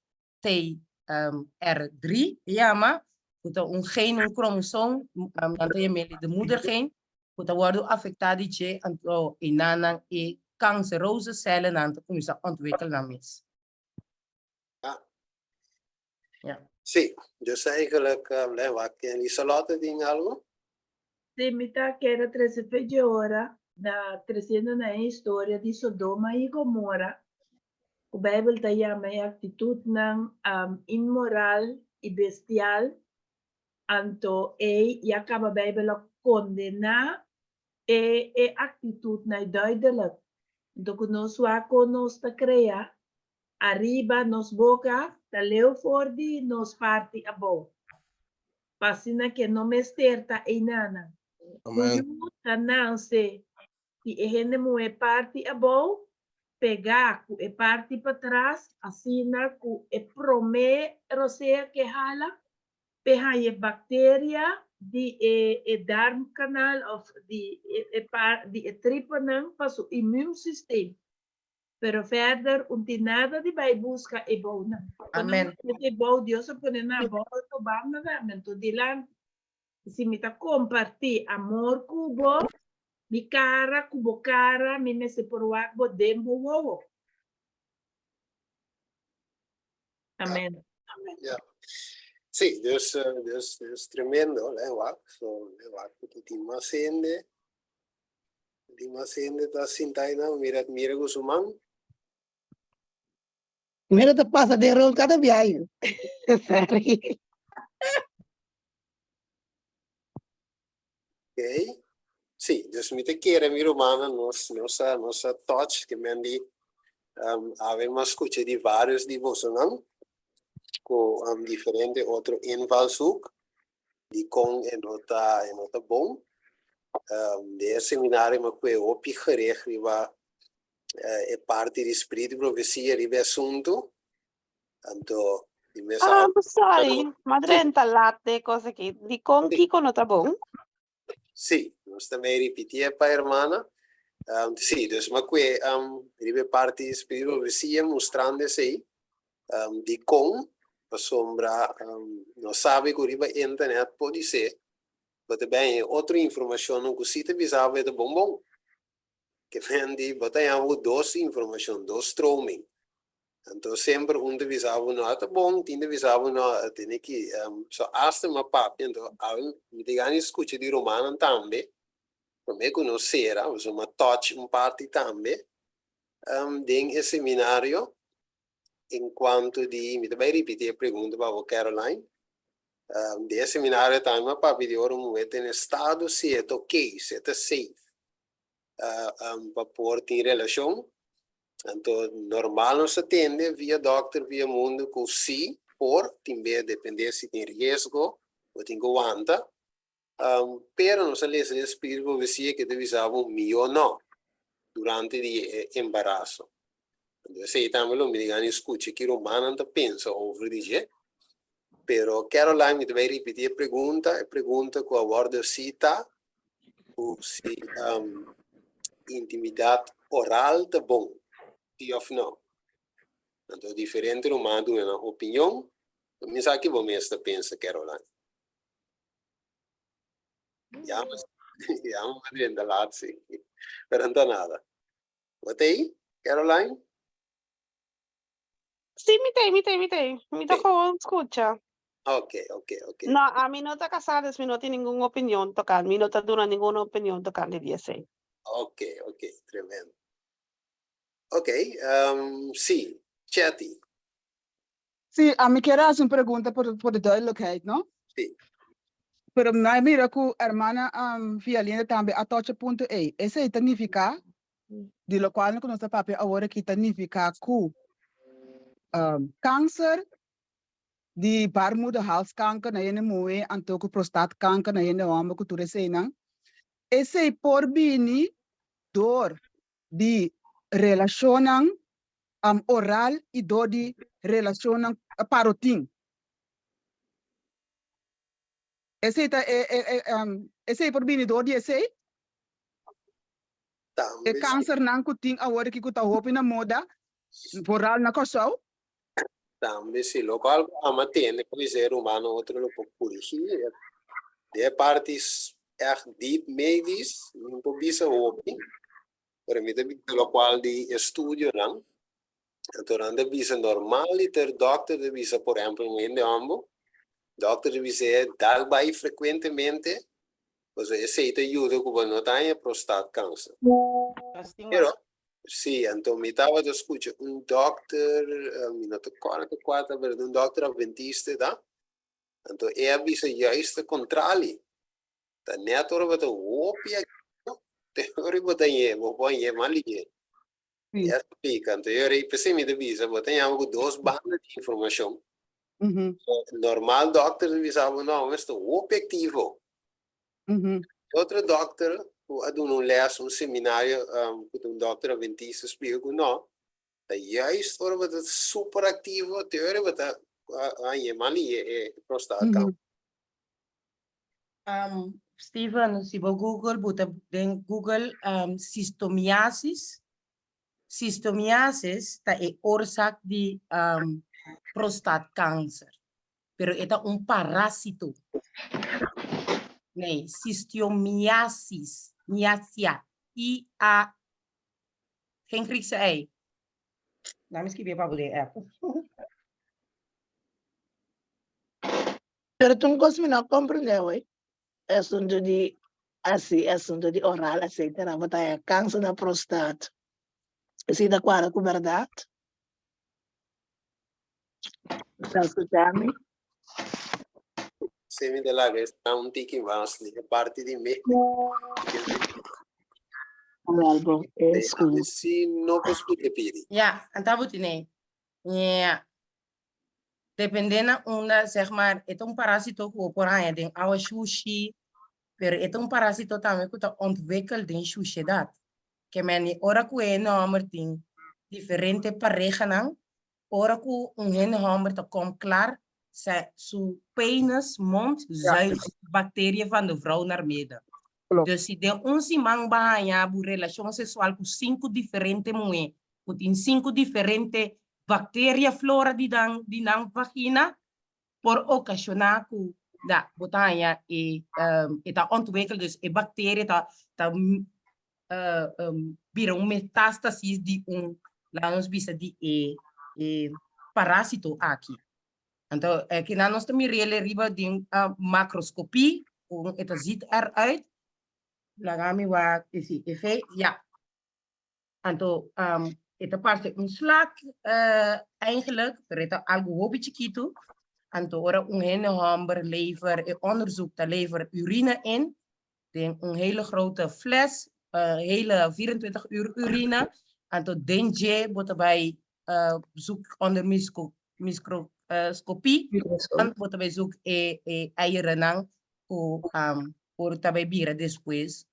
R3, ja maar, dat een geen chromosoom, dan je de moeder geen. Dat wordt afectado je anto inanang e cancerose cellen aan te kunnen ontwikkelen mis. Ja. Sim, dus eigenlijk wat ken je salate ding algo? Se me tá que era 13 de hora, trazendo na história de Sodoma e Gomorra, o Bible tá chama a atitude imoral e bestial, anto e acaba a Bible condenar e atitude na duidelijk. Então, nós nos ta crea, arriba nos boca, ta leu fordi, nos parte a bom. Passina que não me esterta e nana. Cujo ta não se, e gente moe parte a bom, pegar e parte para trás, assina cu e prome rosea que hala, peha e bacteria, die darmkanaal of die trippen para o immuunsysteem. Pero verder, nada de vai buscar e bona. Amen. E bom, Deus pone na boa, to bam na mento de lá. Se me tá compartir amor cubo, mi cara, me se por o bo dembo wo. Amen. Amen. Yeah. Sim, Deus tremendo, né? So, que tem uma sende tá sintaina, mira com sumang. Mira te pasa de rol cada viaje. Ok? Sim, Deus me te quer, mi romana, nossa touch, que mendi, avemos escuta de vários de vocês, não? Com diferente outro invalshoek, die kon en nota bom. De seminário me foi opgericht, riba é parte de espírito profecia, riba assunto. Então, sai, madrenta latte, cosa che di con chi con nota bom? Sì, nós também repetia para a irmã. Sim, dus me foi riba parte de espírito profecia mostrando-se aí, de com a sombra, não sabe que riba internet pode ser. Mas também outra informação não consigo avisar de bom. Que vem de botar duas informações, dois streaming. Então sempre um avisava não é bom, tem avisava não tem que só hasta uma papo. Então me diga escuta de romano também. Para me conhecer, usa uma touch parte também. Tem esse seminário enquanto de me também repetir a pergunta para a Caroline. De seminário também para pedir um em estado se é ok, se é safe, para pôr em relação. Então, normal não se atende via doctor, via mundo, com sim, por também depender se tem risco ou tem que aguentar. Pero não se lê se espírito profecia que deve usar ou não durante o embaraço. Então, se também me digam, escute que o humano não pensa over dizer. Pero Caroline me vai repetir a pergunta com a ordem cita, se intimidade oral é bom, sim ou não. Então, diferente humano tem uma opinião, mas aqui vamos pensa, Caroline. Já, mas ainda lá, sim. Pero não nada. What aí, Caroline? Sì, mi te. Mi tocó escucha. Ok. No, a mí no está casada, mi no tiene ninguna opinión tocar, mi no está dura ninguna opinión tocar de 10. Ok, tremendo. Ok, sí, Chatty. Sí, a mí quiero hacer una pregunta por de duidelijkheid, ¿no? Sí. Pero na mira que hermana Fialina también a toche punto e. Ese significa de lo cual no está papi ahora que significa que cáncer di baarmoederhalskanker na yene moe antoko prostaatkanker na yene homem que tu resena. Esse por bini door di relacionan oral e door di relacionan parotin. Esse por bini door di esse? E câncer não kuting agora que kuta hopi na moda oral na kosau? Também se local ama tem que o ser humano outro lo pode corrigir. De partes echt deep medisch, não pode bisa hopi. Para mim também lo qual de estudio não. Então anda bisa normal e ter doctor de bisa por exemplo em ambo. Doctor de bisa dal vai frequentemente. Pues esse te ajuda com a notanha prostate câncer. Pero sí, entonces me estaba de escuchar un doctor, no te acuerdo, pero un doctor adventista, ¿da? Entonces, él dice, ya está contrario. Ta neto roba ta wopia, te ori botanye, bopoye malie. Ya explica, entonces yo repensé mi divisa, botanyamos com 2 bandas de informação. Normal doctor divisa, não, mas estou objetivo. Outro doctor, quando lees um seminário com doctor adventista, explica que não, juist worden we super actief, teorie wat aan je mali prostate. Steven, se você Google, bota den Google cistomiasis. Cistomiasis tá é oorzaak de prostaatkanker. Pero é parásito. Nee, cistomiasis. Miasia. I-A. Geen Griekse ei. Nou, misschien weer wat app. Pero tú no comprendes, güey. Asunto de así, asunto de oral, etcétera. Batalla cáncer da prostate. ¿Sí de acuerdo con verdad? ¿Estás escuchando? Se me dá lá, está um tique mais, a parte de mim. Algo, escuta. Se não posso repetir. Ja, en dat moet je nee. Ja. Dependendo onda, zeg maar, het parasito ko por aí, den awa sushi, pero het parasito também que tá ontwikkeld den sushi dat. Que men ora ku hammer ting diferente pareja nang, ora ku hammer ta kom klaar, su penis mond zuigt bacteriën van de vrouw naar midden. Dus se de simang bahaya bu relação sexual com 5 diferentes mulheres, com 5 diferentes bactérias flora de nang vagina, por ocasionar que da botanya tá ontwikkeld, dus e bacteria tá vira metástasis de lá nos bisa de parásito aqui. Então, aqui nós também riba de macroscopie, het ziet eruit. Lagami wa isi efe ja. Anto het parte een slag eigenlijk per het algo hobby chiquito. Anto ora hamber lever onderzoek te lever urine in. Den een hele grote fles, hele 24 uur urine. Anto denje wordt bij zoek onder microscopie. En wordt bij zoek eieren nang por também vira depois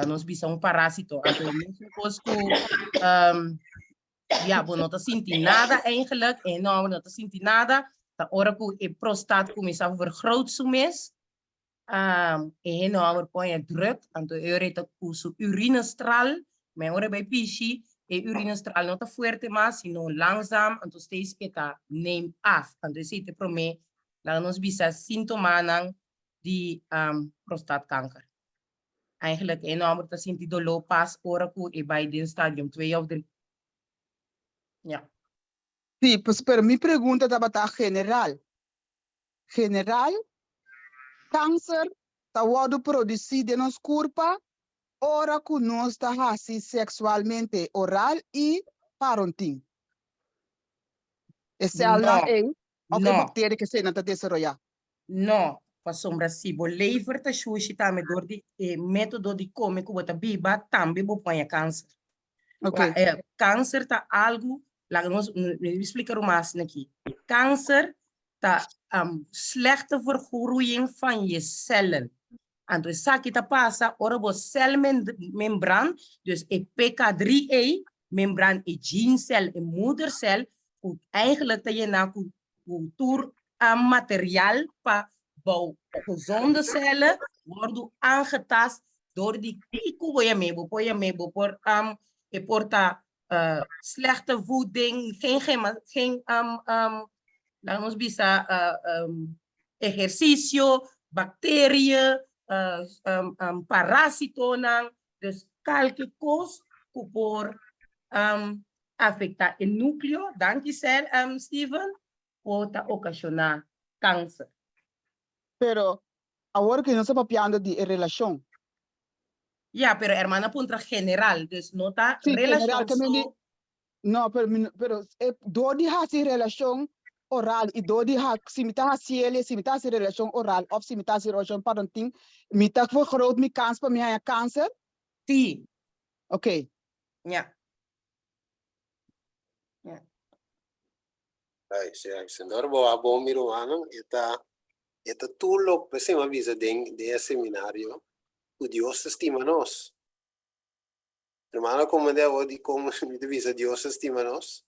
nós bisa parásito então ja não tá sentindo nada eigenlijk en não tá sentindo nada da hora que o prostaat começa a vergroot so mes não põe druk então eu reta o urinestraal mas ora bij pishi urinestraal não tá forte mas sino langzaam então steeds eta neem af então se te prome lá nós bisa sintomas die prostaatkanker. Eigenlijk enorm te zien die dolor pas oraku bij dit stadium 2 of 3. Ja. Sí, pues pero mi pregunta estaba general. General, cáncer está producido en nos corpo ora que nós está assim sexualmente oral e parenting. Esse Não, não é o que não. bactéria que se não está desarrollar. Não, para sombra se bo lever ta shushi também dor de método de comer que bota biba também bo põe câncer. Ok. Câncer tá algo lá nós explicar mais aqui. Câncer tá slechte vergroeiing van je cellen. En dus zak ta passa ora bo celmembran, dus e PK3A membran e genecel e moedercel, hoe eigenlijk dat je na cultuur materiaal pa bouw gezonde cellen worden aangetast door die kiku waar je mee por e porta slechte voeding, geen laten we bisa ejercicio, bacteriën, parasitonen, dus qualquer cosa que por afectar el núcleo, dankjewel Steven, pode ocasionar câncer. Pero agora que nós estamos falando de relação. Ja, pero hermana punta general, dus no ta Sí, relação general, no, pero door die haast relação oral e door die haast simitatie relação oral of simitatie relação parenting, mita vergroot mi kans para minha câncer? Sim. Ok. Ja. Ai, senhor, bom miruano, eta tulo, pese uma visa de seminário, o Deus estima nós. Hermano, como de como de visa Deus estima nós,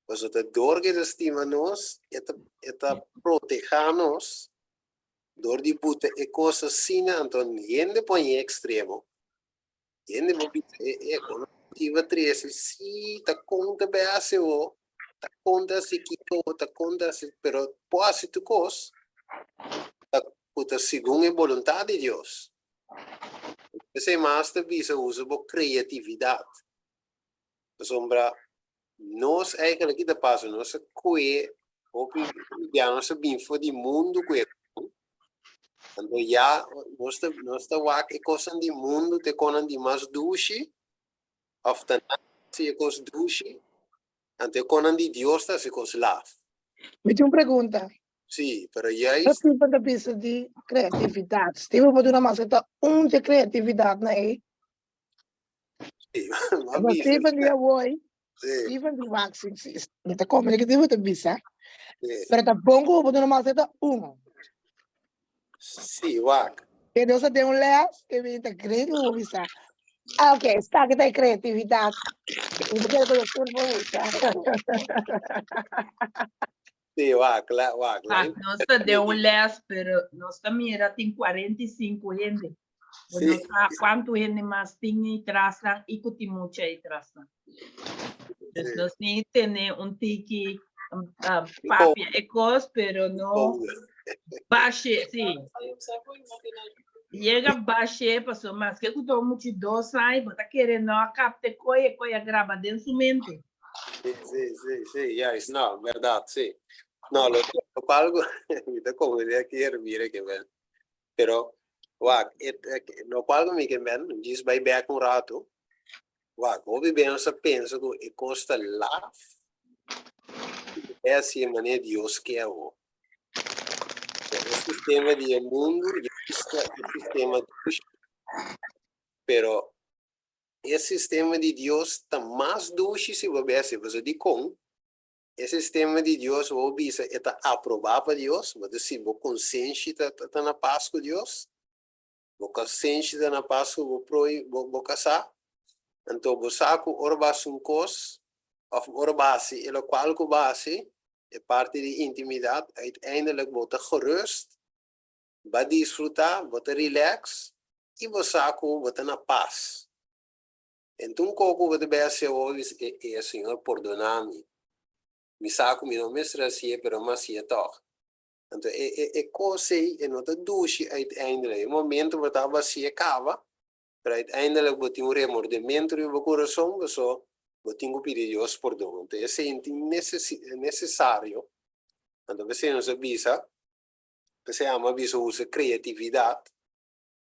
pues o dor que estima nós, eta proteja-nos, dor de puta e coisa assim, então yende põe extremo, yende tiva 13, si ta conta beaseo, ta conta se quito, ta conta se, pero pode tu cos, ta puta segundo a vontade de Deus. Esse master visa usa por criatividade. Sombra, nós eigenlijk que passa, nós coe, ou já nós binfo de mundo coe. Então já nós tá wak e coisa de mundo te conan de mais duche, after se e coisa duche, ante conan de Deus tá se coisa laf. Me tinha uma pergunta. Sim, pero já Eu tive uma pista de criatividade. Estive para uma maceta de criatividade, não é? Sim, mas Steven dia hoje, Steven de Waxing, não te como que tive pista. Pero tá bom que para uma maceta Sim, wak. Que Deus tem leas que me está crendo visa. Ah, ok, está que tem criatividade. Eu quero que eu Sim, wak, wak. Nós deu les, pero nós também tem 45 gente. Sim. Não sabe quanto gente mais tem e traçam e que muita e traçam. Então nós nem temos tiki papia e coisa, pero não baixe, sim. Chega baixe, passou mais que eu tô muito doce aí, bota querendo a capte coia grava dentro da mente. Sim, yes, no, verdade, sim. No, lo palgo, mira como diría que mire que ven. Pero, wak, lo palgo mi que ven, diz vai back um rato. Wak, ouvi bem essa pensa que costa lá. É assim a maneira de Deus que é o. O sistema de mundo, o sistema de pero esse sistema de Deus está mais doce se você de com. Esse sistema de Deus, o obisa, está aprovado para Deus, mas se você consciente está na paz com Deus, você consciente está na paz com o casar, então você sabe que o base um cos, ou o base, ele qual que base, é parte de intimidade, uiteindelijk você gerust, vai desfrutar, você relax, e você sabe que você na paz. Então, como você vai ser hoje, é Senhor, perdonar-me. Mi saco mi non mi strassie però ma sia toch. Então é coisa e não te duche uiteindelijk. No momento que estava se acaba, pero uiteindelijk você tem remordimento no coração, você tem que pedir Deus perdão. Então é necessário. Então você não avisa, você ama avisa usa criatividade.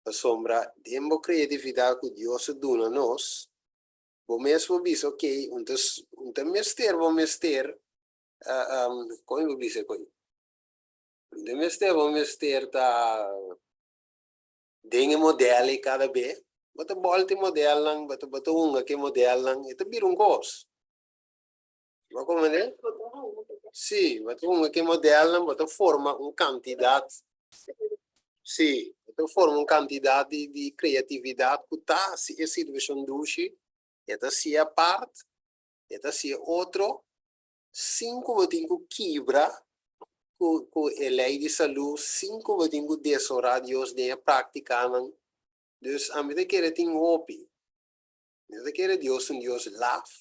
a sombra demo criatividade que Deus dona nós, o mesmo bicho ok, mester, como bicho coi, mester tá, dengue modelo cada vez, bota bolte modelo lang, bota unga que modelo lang, itu birung kos, mas como é? Sim, bota unga que modelo lang, bota forma quantidade, sim. Então, forma quantidade de criatividade que está se a situação duche, esta se a parte, esta se outro, 5 botinho quebra, com a lei de saúde, 5 botinho desoradios de praticar, dus a mim querer ter hopi, eu querer Deus love,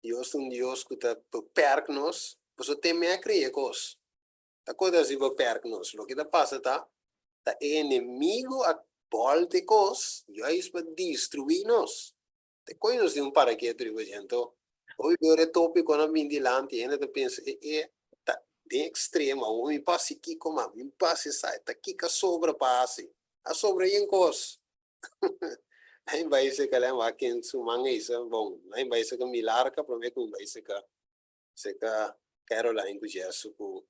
Deus que está perto nos, pois o tema é criar coisas, a coisa se vai perto nos, o que está passa tá o inimigo a volte cos, juist para destruir-nos. Te coisas de para que então, hoje eu retope quando a mim de lá, e ainda pensa, tá de extremo, o me passe aqui como a me passe sai, tá aqui que sobra passe, a sobra em cos. Aí vai ser que ela aqui em sumanga isso, bom, aí vai ser que milarca, prometo vai ser que Caroline que já suco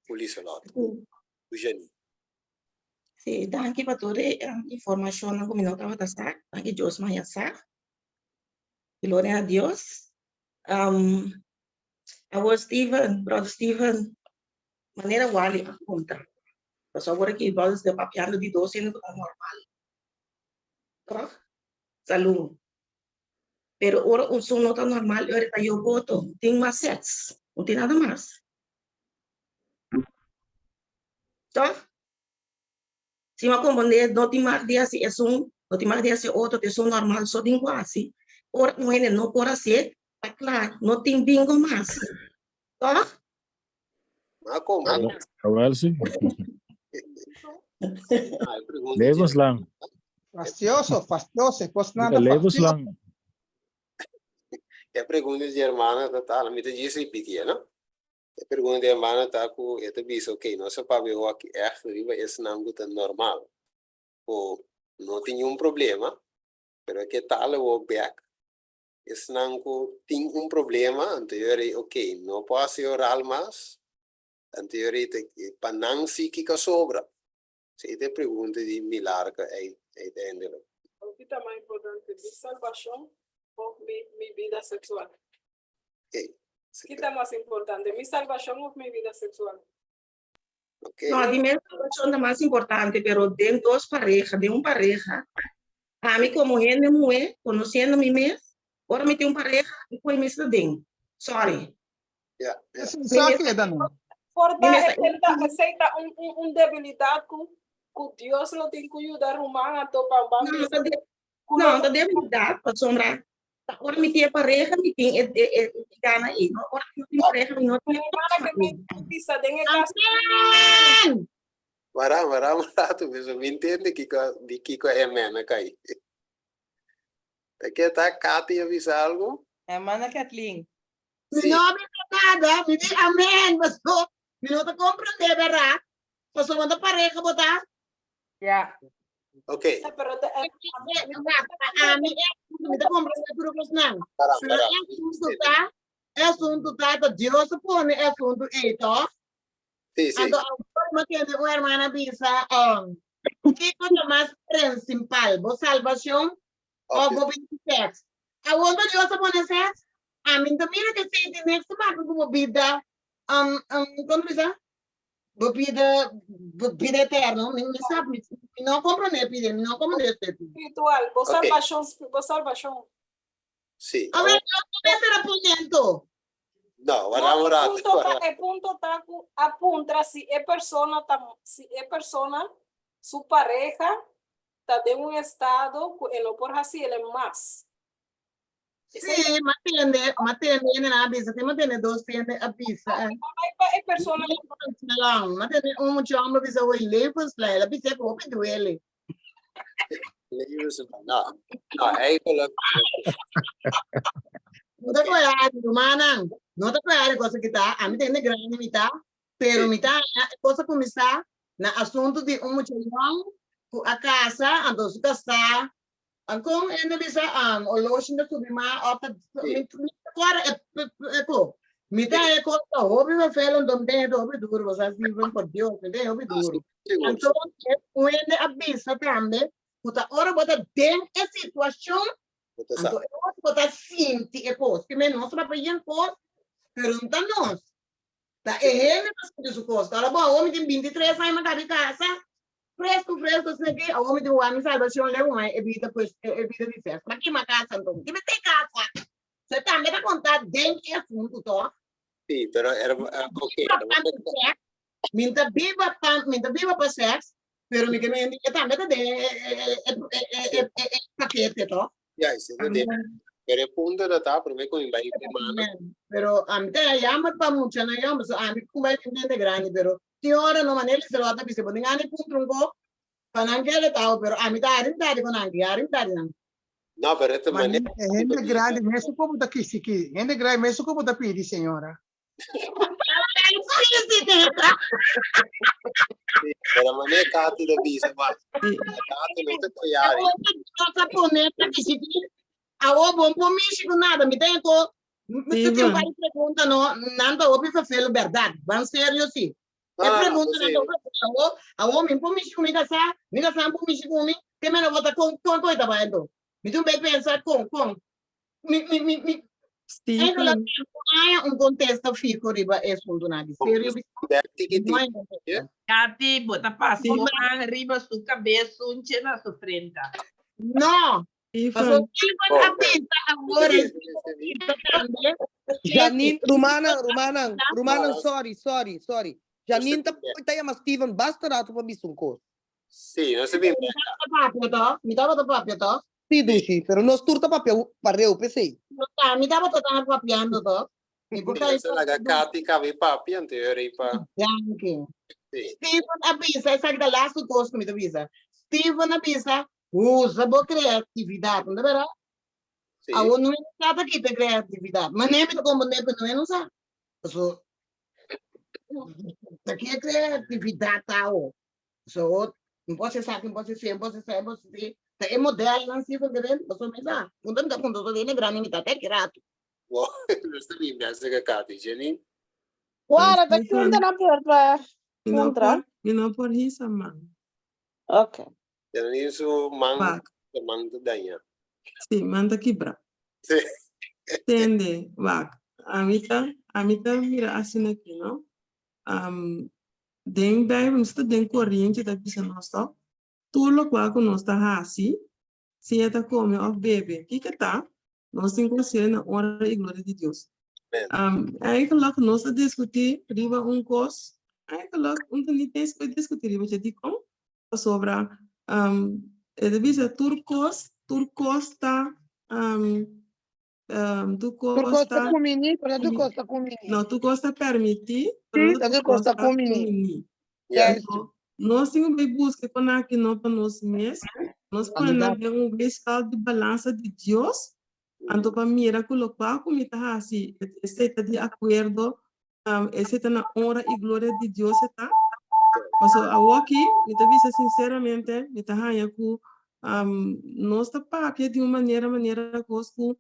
polícia lá, o Jani. Sim, danke para toda a informação que me notava da SAC, danke Deus mais SAC. Glória a Deus. Agora Steven, brother Steven, maneira wali a conta. Mas agora que vamos de papiando de 12 anos é normal. Correto? Salud. Pero agora o som não está normal, eu está eu voto, tem mais sets, não tem nada mais. Tá? Se uma companhia não tem mais dia se é som, não tem mais dia se outro, é som normal, só tem quase. Ora, não pode ser, tá claro, não tem bingo mais. Tá? Mas como? Wel sim. Levenslang. Fastidioso, pois nada Levenslang. A pergunta de irmã tá, me diz repetir, não? A pergunta de irmã tá com esta bicho, ok, nossa papai o aqui é riba esse não é normal. Ou não tem problema, pero que tal o back? Esse não tem problema, anterior, ok, não posso orar mais, anterior, para não ficar sobra. Se te pergunta de milagre, é entendeu? O que está mais importante, de salvação ou minha vida sexual? Okay. O que está mais importante, minha salvação ou minha vida sexual? Okay. Não, a minha salvação é mais importante, pero de duas parejas, de uma pareja, a mim como gente mulher, conhecendo me mesmo, agora me tem pareja e foi me estudando. Sorry. Yeah. Só que é dano. Aceita debilidade que Deus não tem que ajudar o humano a topar. Não, da debilidade, para sombrar. Agora me tem pareja, me tem gana aí. Agora me tem pareja, me não tem pareja. Mará, tu mesmo me entende que é mena cai. Aqui tá Cati avisar algo? É mana Kathleen. Não me nada, me diz amém, mas não te compreender, verdade? Mas só manda pareja botar. Yeah. Ok. Pero a mí me te compreender por os não. É assunto tá, Deus pone é assunto eito. Sim. Ando agora me tem uma irmã bisa, que coisa mais principal, bo salvação ou bo sexo. Aonde Deus pone sexo? A mim também é que se tem nesse marco como vida, como diz? Vida eterna, não sabe, não compreende, não compreende. Espiritual, salvação. Sim. A ver, não será punhento. Não, o ponto tá apunta se é persona, sua pareja está de estado que não pode fazer ele mais. Sim, mantém na avisa, tem mantém dois tende a pizza. É persona não, mantém chama avisa o levas lá, ela pizza com o duele. Não, é isso. Não te cuidado, mana. Não te cuidado coisa que tá, a mim tem grande mitad, pero mitad coisa começar na assunto de chão, a casa, ando su casa, ancora ene bisa o lotion da subima, ota agora ecco, mi dà ecco, obi va felo dom de obi duro, was as even por Dios, de obi duro. Então, o ene abisa tambe, puta ora bota den e situação, então eu bota sinti e pos, que menos para pedir pos, pergunta-nos. Tá, ene mas isso costa. Ora bom, homem tem 23 anos, mas tá de casa. Fresco, sei que, o homem tem uma salvação, leva uma evita de festa. Mas que uma casa, então, que me tem casa. Você também tá contando dentro de assunto, tá? Sim, pero era ok. Minta viva para sexo, pero me também tá de paquete, tá? Ya, ese de pero el punto de estar primero con el baile mano. Pero a mí te llama para mucho, no llama, a mí como es de grande, pero ti ora no manera se lo ha visto, porque ngani punto un go, para no le tao, pero a mí te arim con angi, arim tari nan. No, pero esta manera. Gente grande, mesmo como da Kisiki, gente grande, mesmo como da Pidi, senhora. Pero manera cati da visa, mas cati não te coiare. Nossa poneta Kisiki, a o bom por mim chico nada, me tem co, me tem várias perguntas, não, nada o para fazer verdade, vamos sério sim. É pergunta não, a homem por mim chico me casa por mim chico me, que me não vota com coisa vai então. Me tu bem pensar com me Stephen. Un contesto fico riba è sul nadi. Serio. Cati, bota passo riba su cabeça, un cena su frente. No. Stephen. Janine, Rumana, sorry. Janine tá chama Stephen, basta rato para bisunco. Sì, non si vede. Mi dava da papio, to? Sì, Duci, però non sturta papio parreu, pensei. Mi dava da papiando, to? Mi portai la gaccati cavi papi anteriori pa. Anche. Stephen Abisa, sai da last course mi avisa. Stephen Abisa usa boa criatividade, não é verdade? Sì. A não é nada que tem criatividade, mas nem me como nem não sabe. So, aqui é criatividade tal. So, não pode ser, não pode ser. É modelo, não se for grande, você me dá. Não dá quando eu venho grande, me dá até grato. Wow, non sta lì, mi sa gaccati, Janine. Guarda, tá aqui ainda na porta. Entrar. E não por isso, mano. Ok. Janine su man do danha. Sim, manda quebrar. Sim. Entende, vaca. A mita mira assim aqui, não? Den bij, we moeten den corrente dat is een stap. Tuurlijk waar we ons te hasi, zie je dat komen of baby. Kijk het daar. Nós temos que ser na hora e glória de Deus. Eigenlijk nós discutir riba coisa. Eigenlijk não tem que discutir riba de como sobre devisa turcosta não tu costa permitir tu costa comini. Nós temos que buscar com aqui não para nós mesmos. Nós podemos ver escala de balança de Deus. Anto para mira colocar como está assim, está de acordo, está na honra e glória de Deus está. Mas aqui, me te dice sinceramente, me te hanya ku nós está papia de uma maneira cosco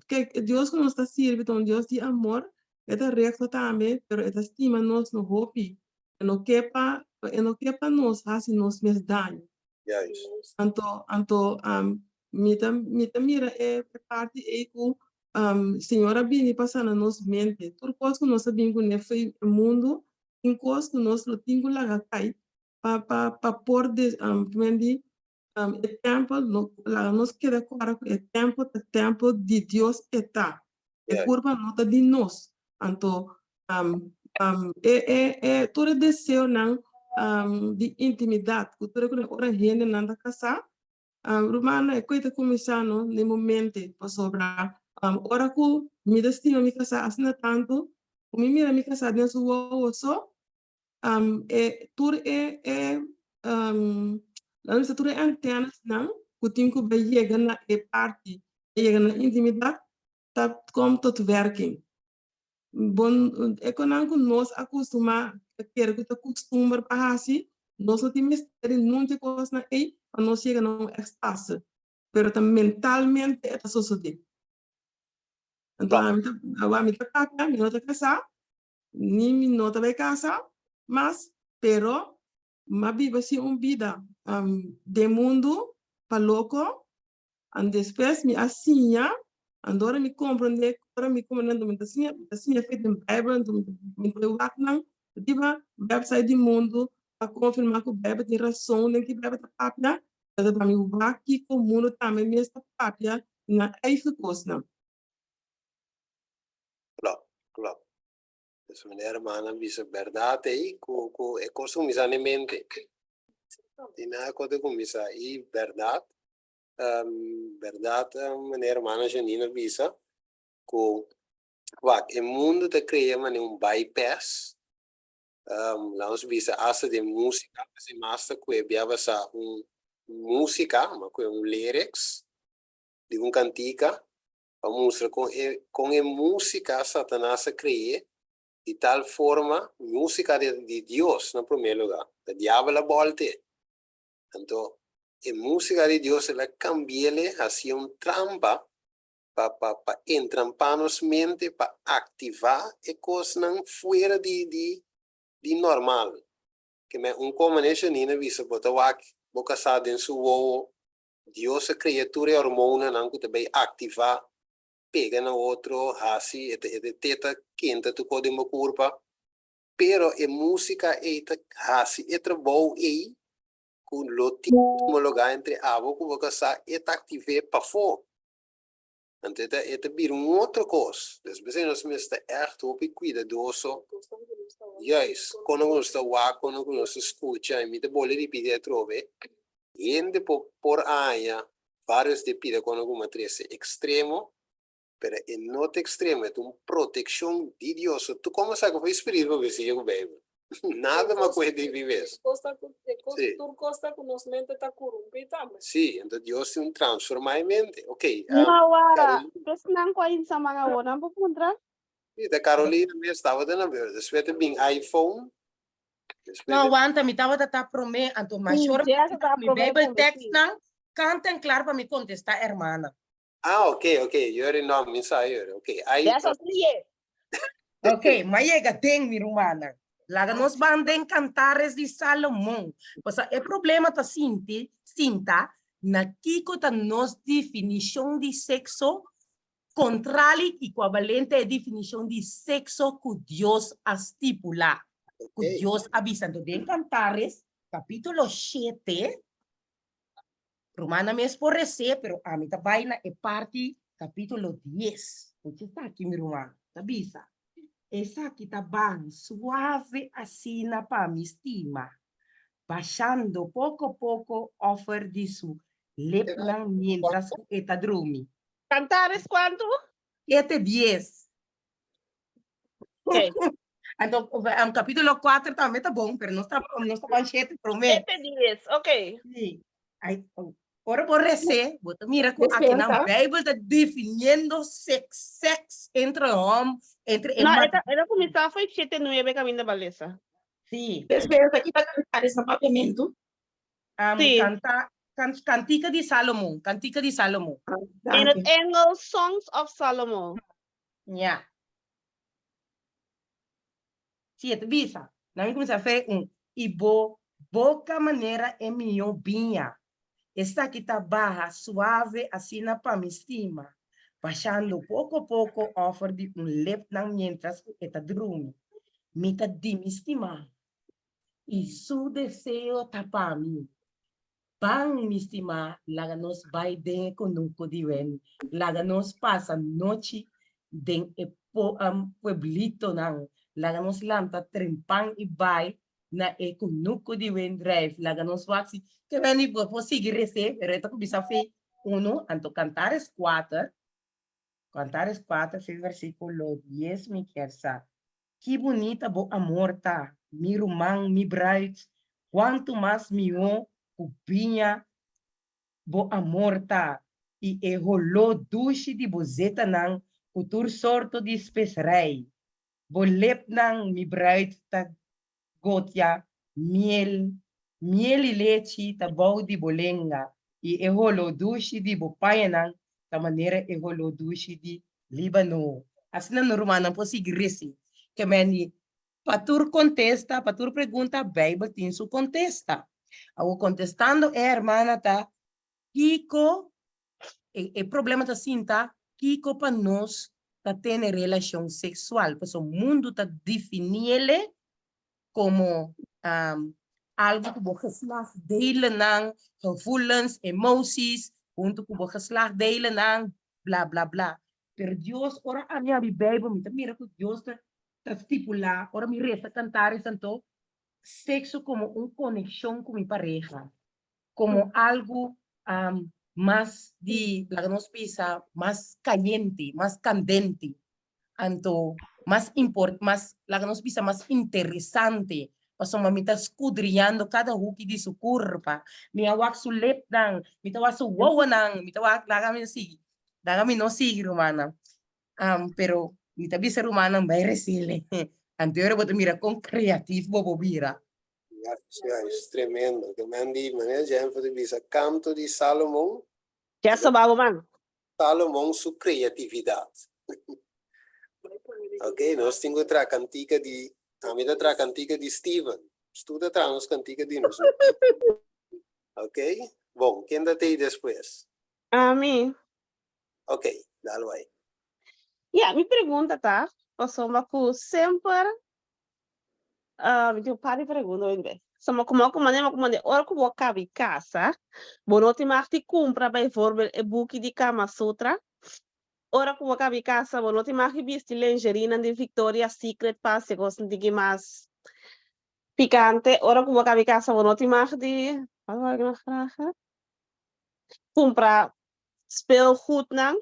que Deus nos está sirve, então Deus de amor, é recto também, pero é estima nós no hopi, não quepa nós assim nós mes dano. Anto mita mira parte ku senhora bini passando nos mente por coisa nós sabemos que foi o mundo em coisa nós lo tingo lá cai pa por de mendi o tempo lá nos queda claro que o tempo de Deus está curva nota de nós anto todo desejo não de intimidade que todo ora gente nanda casar Romana é coisa começando no momento sobre ora que me destino a me casar assim tanto o me mira me casar dentro do osso tudo não se tudo antenas não que tem que chegar na parte chegar na intimidade tá como todo working bom é quando nós acostumar quer que tá costumar para assim Nós não temos muita coisa aí, para nós chegar num extase. Pero também mentalmente é suceder. Então, a mim tá cá, me nota casar, nem me nota vai casar, mas, pero, ma viva assim vida de mundo, para louco, e depois me assinha, agora me compreende, agora me compreende, assim é feito em Bíblia, me deu lá, não, diva, website do mundo, para confirmar que o Bíblia tem razão, nem que o Bíblia tá pápia, para mim, o aqui com o mundo também me está pápia, na eigen coisa. Klopt. Dus meneer Hermana dice verdad ahí, es cosa mente. Tiene cosa comisa y verdad, verdad, meneer Hermana Janina visa, que el mundo te crea un bypass, laus visa hace de música, se masta que había música, un lyrics, de un cantica, para mostrar con música Satanás se cree de tal forma, música de Dios, en primer lugar, el diablo la volte. Entonces, la música de Dios la cambiale hacia un trampa para entramparnos mente, para activar e cosas fuera de normal. Que me combinación ni visa boca sa en su wowo, Dios es criatura hormona, não que também activar, pega no outro, assim, teta quente tu pode me curva, pero a música é assim, é trabalho aí, com o tipo lugar entre a boca, boca sa, é activar para fora. Então, é vir outra coisa. Depois, nós estamos echt op cuidadoso. Juist, quando nós estamos lá, quando nós escuta, e me bolha de pedir trove, e por aia, vários de pedir quando uma trece extremo, pero en nota extrema es una protección de Dios. ¿Tú cómo sabes que fue espíritu que se llegó bebé? Nada más puede vivir. Sí. Tu costa con los mentes está corrompida. Sí, entonces Dios tiene un transforma en mente. Ok. Mawara, pues nang ko sa mga wala pupunta. De Carolina me estaba de la verdad. Después de mi iPhone. No aguanta, mi estaba de promé, anto mayor mi Bible text nang canta en claro para mi contestar, hermana. Ah, ok. Yo era no mensaje. Ok. Ok, mas llega tem mi rumana. Laga nos banden cantares de Salomón. O sea, el problema está cinta, na kiko ta nos definición de sexo contrario equivalente a definición de sexo que Dios estipula. Que Dios avisando de cantares, capítulo 7. Romana me esporrece, pero a mí vaina es parte capítulo 10. Porque está aquí mi romana, está visa. Esa aqui tá bem suave assim para me estima, baixando pouco a pouco offer de su leplan mientras está dormi. Cantares quanto? 7:10. Okay. Então, o capítulo 4 também tá bom, mas não está bem 7, prometo. 7:10, ok. Sim. Aí, ora por receber, mira aqui na Bíblia está definindo sex entre homem. No, era começar foi 7:9 caminho da beleza. Sim. Espera, aqui está cantar esse papiamento. Cantica de Salomão. Cantica de Salomão. In het Engels, Songs of Solomon. Ja. Sim, tu visa. Nós começamos a fazer boca maneira é minha binha. Esta aqui está barra, suave, assim na para me estima. Baixando pouco a pouco, offer de lep mientras está dormindo. Me está de me estimar. E su deseo está para mim. Bang me estimar, laga nos vai den conuco de ven. Laga nos passa noite den pueblito nang. Laga nos lanta trempang e vai na conuco de ven drive. Laga nos waxi. Que vem e vou seguir receber. Reta que bisa fe 1, anto Cantares 4. Cantares 4, versículo 10, mi quersa. Que bonita bo amor tá. Mi rumang, mi bright. Quanto mais mi cupinha bo amor tá. E rolou duche de bozeta nang. Kutur sorto de spesrei. Bo lep nang mi bright tá. Gotya, miel, miel e leite tá bom de bolenga e rolo dushi de bopayanang da maneira rolo dushi de Líbano. Assim na romana posso igreja que meni patur contesta, patur pergunta, Bible tem su contesta. Ao contestando hermana tá Kiko o problema tá assim tá Kiko para nós tá tendo relação sexual, pois o mundo tá definindo como algo que o geslacht delen aan gevoelens, emoties, junto com o geslacht delen aan bla bla bla. Pero Deus, ora a minha Bíblia, mira que Deus está estipular, ora me resta cantar isso sexo como conexão com minha pareja, como algo más de la que nos pisa, más caliente, más candente, anto más la que nos pisa más interesante. Paso mamita escudriando cada huki de su curva. Mi awak su lip dang, mi tawak su wawanang, mi tawak dagami no sigue rumana. Pero mi tabi sa rumana bay resile. Anterior boto mira con creativo bobo mira. É tremendo. Que mandi maneira já enfatiza canto de Salomão. Já sabava, mano. Salomão sua criatividade. Ok, nós temos outra cantiga de a minha outra cantiga de Steven. Estuda outra nos cantiga de nós. Ok? Bom, quem ainda tem depois? A mim. Ok, dá-lo aí. Me pergunta, tá? Passou uma coisa sempre. Me deu para pergunta ainda. Sama como ora que vou caber casa, não te mais te compra, por exemplo, o book de Kama Sutra. Ora que vou caber casa, não te mais visto lingerie de Victoria's Secret para se gostam de mais picante. Ora que vou caber casa, não te mais de comprar speelgoed não,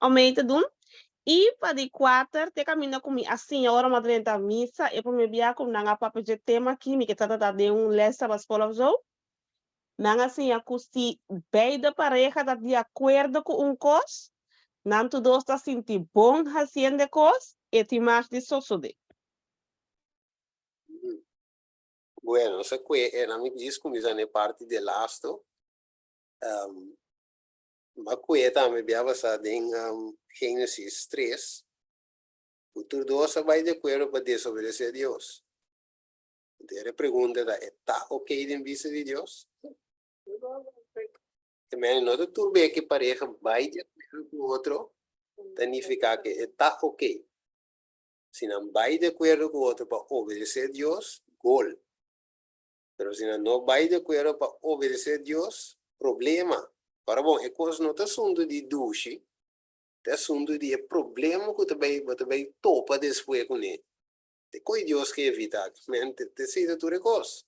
om mee te doen. E para de 4, te caminho comigo assim, a hora madrinha da missa, e para me viar com nanga papo de tema aqui, me que trata de lesta para escola zo. Nanga assim, a custi beide pareja tá de acordo com cos, não tu dois tá senti bom fazendo cos, e te mais de sosode. Bueno, essa que era me diz como já é parte de lasto. Mas que também viava sa em Gênesis 3. O tudo vai de acordo para desobedecer a Deus. Então a pergunta é, está ok em vista de Deus? Também não é tudo bem que pareja vai de acordo com o outro, significa que está ok. Se não vai de acordo com o outro para obedecer a Deus, gol. Mas se não vai de acordo para obedecer a Deus, problema. Para bom, é coisa não está assunto de duche, é assunto de problema que também topa depois com ele. É coisa Deus que evita, mas te cita tudo coisa.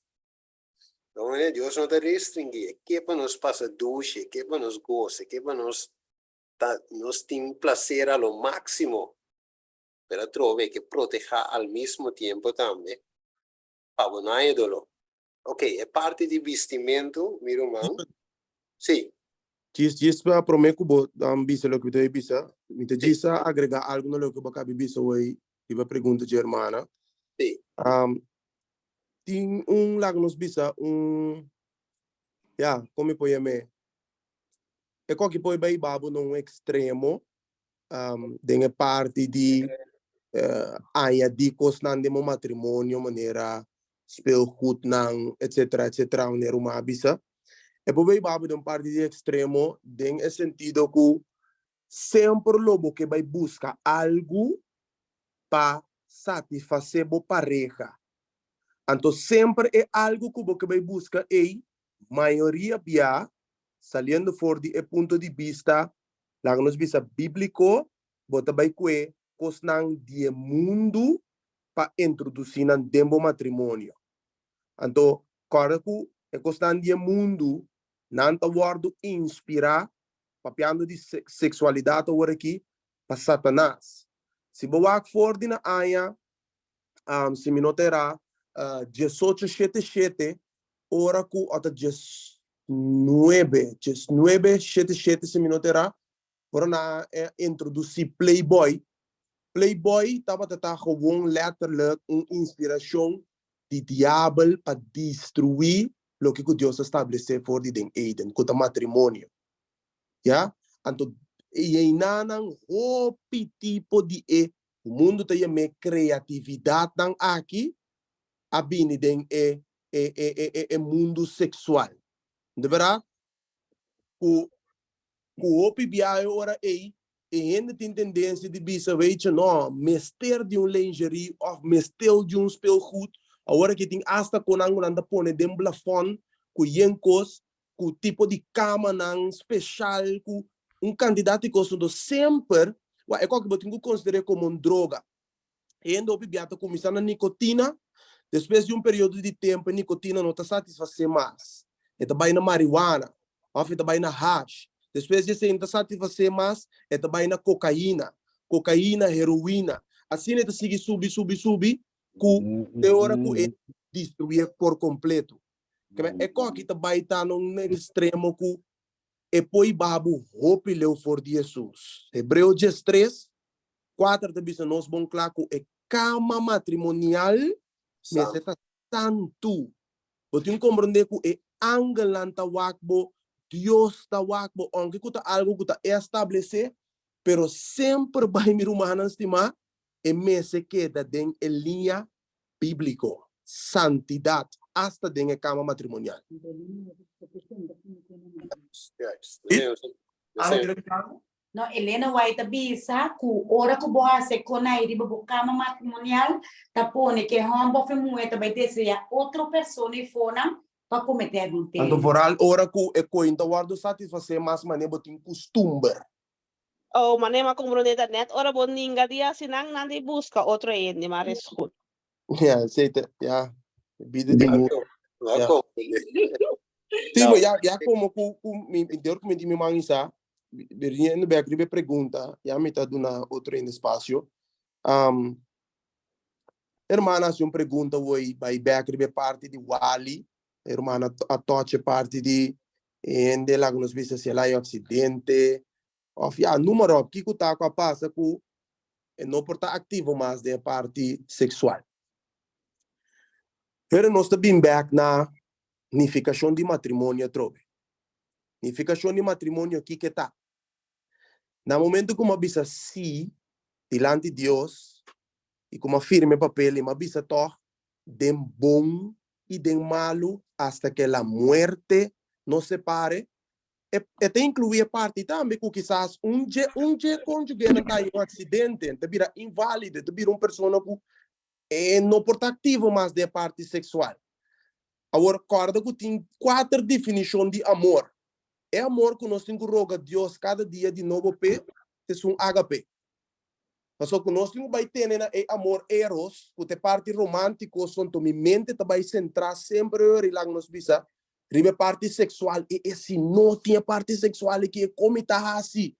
Então, Deus não está restringir, que para nós passar duche, que para nós goste, que para nós tem prazer ao máximo, para trovar que proteger ao mesmo tempo também, para não é dolor. Ok, é parte de vestimento, meu irmão. Sim. Diz para prometer que vou bisa lo que tu bisa, me te diz agregar algo no lo que você bisa hoje, e vai pergunta de irmã. Sim. Tem lá que nos bisa como pode chamar? É qualquer pode vai babo num extremo, dengue parte de aia dicos nan de matrimônio maneira speelgoed nan etc maneira uma bisa. E poi vai de parte de extremo, tem o sentido que sempre lobo que vai buscar algo para satisfazer a pareja. Então sempre é algo que você vai buscar e maioria via saliendo fora de ponto de vista, lá nos vista bíblico, você vai que cosnan de mundo para introduzir no tempo matrimônio. Então, claro que é cosnan de mundo não guardo inspirar papiando de sexualidade agora aqui para Satanás. Se boa for de na aia, se me notará 18:77 ora ku até 19:77 se me notará por na introduzir Playboy. Playboy estava gewoon letterlijk uma inspiração de diabo para destruir lo que Dios estableció por den Eden, con matrimonio. ¿Ya? Entonces, y nanan hopi tipo de o mundo te llama creatividad tan aquí, abini den mundo sexual. De verdad? Ku hopi biaio ora e ainda tem tendência de bisa, weet je, não, mester de lingerie of mester de speelgoed, agora que tem hasta com anda pone dem plafond, com yenkos, com tipo de cama nang special, com candidato que sempre, é qualquer coisa que considera como droga. E ainda hopi biata começar na nicotina, depois de período de tempo, a nicotina não está satisfazer mais. Está vai na marihuana, ou está vai na hash. Depois de ser satisfazer mais, vai na cocaína, heroína. Assim, ele sigue subir, que hora que destruir por completo. É que vai estar num extremo que é põe babu, roupa leu for de Jesus. Hebreu 13, 4 também nós bom claro que é cama matrimonial, mas é santo. Você compreende que é angelanta wakbo, Deus está wakbo, onde que algo que está estabelecer, pero sempre vai me rumar estimar e me se queda dentro da linha bíblico, santidade, hasta dentro da cama matrimonial. No, Helena White bisa ku ora ku boha se kona iri bo cama matrimonial tapone que rombo foi mueta vai desejar outra pessoa e fona para cometer adultério. Então, foral, ora que é coisa guardo satisfazer mais maneira botin costume. Oh, manema compreender net, ora boninga dia sinang nanti busca outro ende, mas é goed. Ja, zeker, ja. Bieden die moed. Sim, já como me deu que me mangisa, veria no back de pergunta, já me tá dando outro em espaço. Hermana, se pergunta voi vai back de parte de Wali, hermana a toche parte de ende lá nos vistos se lá em acidente, of ja, número que tá com a passa com não porta ativo mais de parte sexual. Pero nós também back na unificação de matrimônio trove. Unificação de matrimônio aqui que tá. Na momento como abisa si diante de Deus e como firme papel e abisa toch dem bom e dem malo hasta que a muerte nos separe. E te incluye parte também que quizás dia cônjuge não tá em acidente, te vira inválido, te vira pessoa que não porta ativo mais de parte sexual. Agora, recorda que tem 4 definições de amor. É amor que nós temos que rogar a Deus cada dia de novo, é um HP. Mas o que nós temos que ter é amor eros, que é parte romântica, onde minha mente vai centrar sempre e lá nos bisa. Ribe parte sexual, e se não tinha parte sexual, que é como está assim.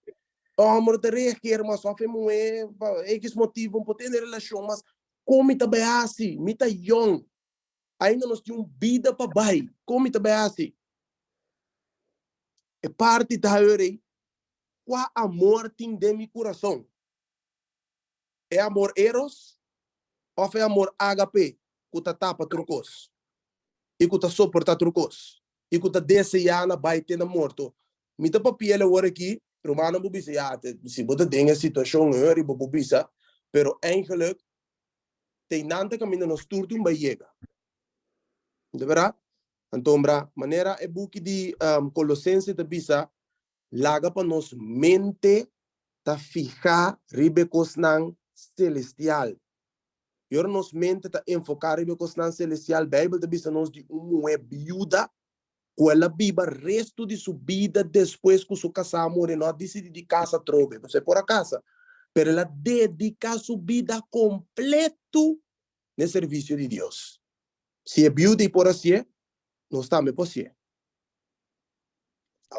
O amor te requer, mas só fez X motivo, não ter relação, mas como está bem assim, me está young. Ainda nós temos vida para baixo, como está bem assim. É parte da hora, qual amor tem de meu coração? É amor eros ou é amor HP, que está tapa trucos? E que está suportar trucos? E que está desejando vai ter morto? Me está papel agora aqui, romano bubisa, se você tem a situação e bubisa, pero eigenlijk tem nada caminho nos turtum vai chegar. De verdade? Então, maneira é book de Colossenses da bisa, laga para nos mente ta fijar ribecos nan celestial. E ora nos mente ta enfocar ribecos nan celestial. Bíblia da bisa nos de viúva, que ela viva resto de sua vida depois que su casa morre, não decide de casa trove, você por a casa, pero ela dedica sua vida completo no serviço de Deus. Se é viúva e por assim, não está me possie.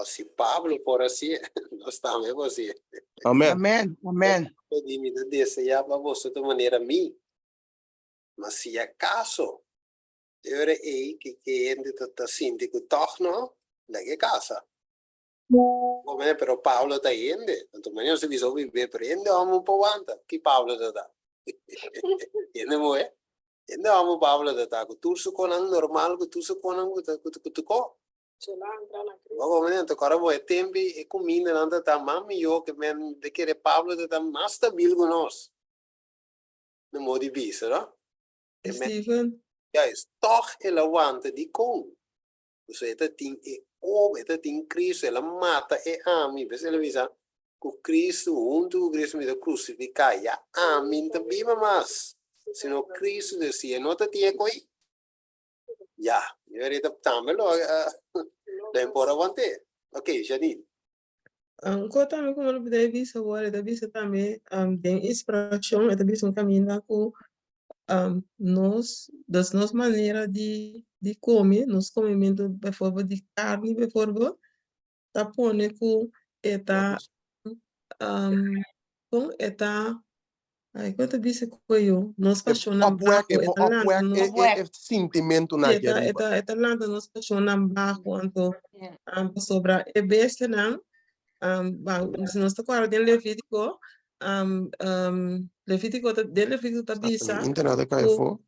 Se Pablo por assim, não está me possie. Amém. Amém. Amém. Me desejar para você de maneira a mim, mas se é caso, eu é que ainda está sentindo toch não, lege casa. Como é, pero Pablo está indo, então manhã se visou viver prende, vamos para o anda, que Pablo está. Ainda moe, Não, Pablo, tá com tudo isso normal, com tudo isso com Obviamente, agora o tempo e comida não está mais melhor que men de que Pablo está mais stabil com nós. No modo de vista, não? Steven, Ja, is toch elewante die kon. Dus het ding e op, het ding Cristo, ela mata e ami. Bes ela visa, ku Cristo, junto Cristo me crucificar, ja, amin te biba mas. Sino Cristo decía, no te tiene coi. Ja, je weet het tambe lo, dan por avante. Ok, Janine. Kota também como eu deve visa agora, deve visa também tem inspiração, deve visa um caminho com das nossas maneiras de comer, nos comimentos, por favor, de carne, por favor, tá pondo com eta com eta ai quanto disse coio nós apaixonamos bajo eta landa nós sentimento na eta landa nós apaixonamos bajo então sobre e besta não se nós está claro de Levítico Levítico tá bisa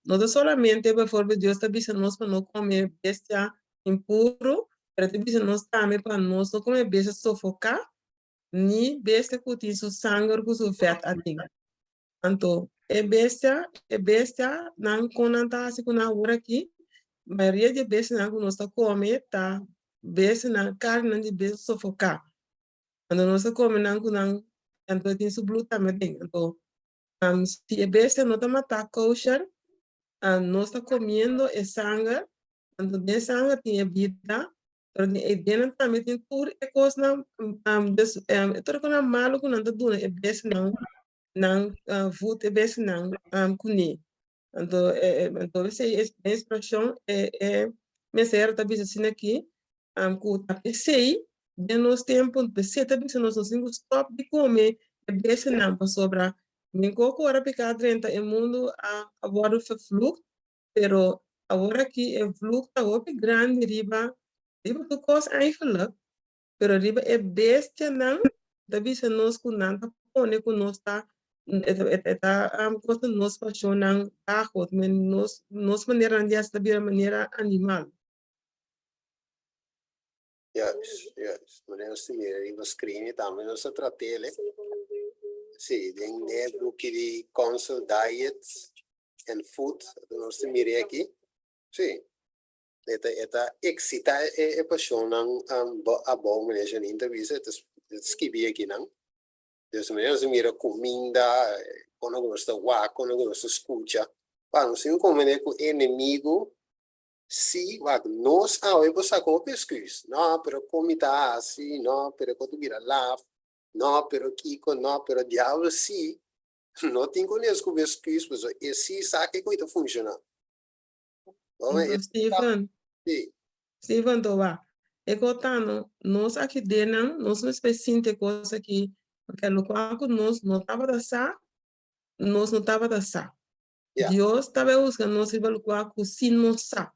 não solamente por favor Deus tá bisa nós para não comer bestia impuro para te bisa nós também para nós não comer bestia sufocar ni bestia que tem seu sangue com seu feto assim então é bestia não conanta assim com a hora aqui maioria de bestia não nós tá comer tá bestia não carne de bestia sufocar quando nós tá comer não então tem seu blue também então se a bestia não tá matar kosher nós está comendo e sangue, então de sangue tem vida, e dentro também tem tudo e coisa tudo que não malo que não tá dando é bem não food é bem não cuni, então essa expressão me serve também assim aqui, que tá pensei de nos tempos pensei também se nós não stop de comer é bem não para sobrar Min coco ora picar 30 e mundo a bordo vervloekt, pero agora que é vloekt ook grande riba tu kos eigenlijk, pero riba é bestia não, daí se nós kunanta pone com nós tá coisa nós paixonam bajo, mas nós maneira de esta maneira animal. Yes, maneira assim, riba screen também nós tratele. Sì, den book di Council Diet and Food, nós temos aqui. Sì, esta excita e paixona a bom manejo na entrevista, escrevi aqui não. Deus me nós mira comida, quando nós está lá, quando nós escuta, para nós não comer com inimigo. Sì, guarda, nós avevo sacco pesquisa, no, però comida assim, no, però quando mira lá. No, pero Kiko, no, pero diablo sim. Não tem conheço com isso, mas esse sabe que coisa funciona. Steven, Toba, é cotano, nós aqui dentro, nós não específica coisa aqui, porque o qual nós não estava da sa, nós não estava da sa. Deus estava usando nós para o qual se não sa.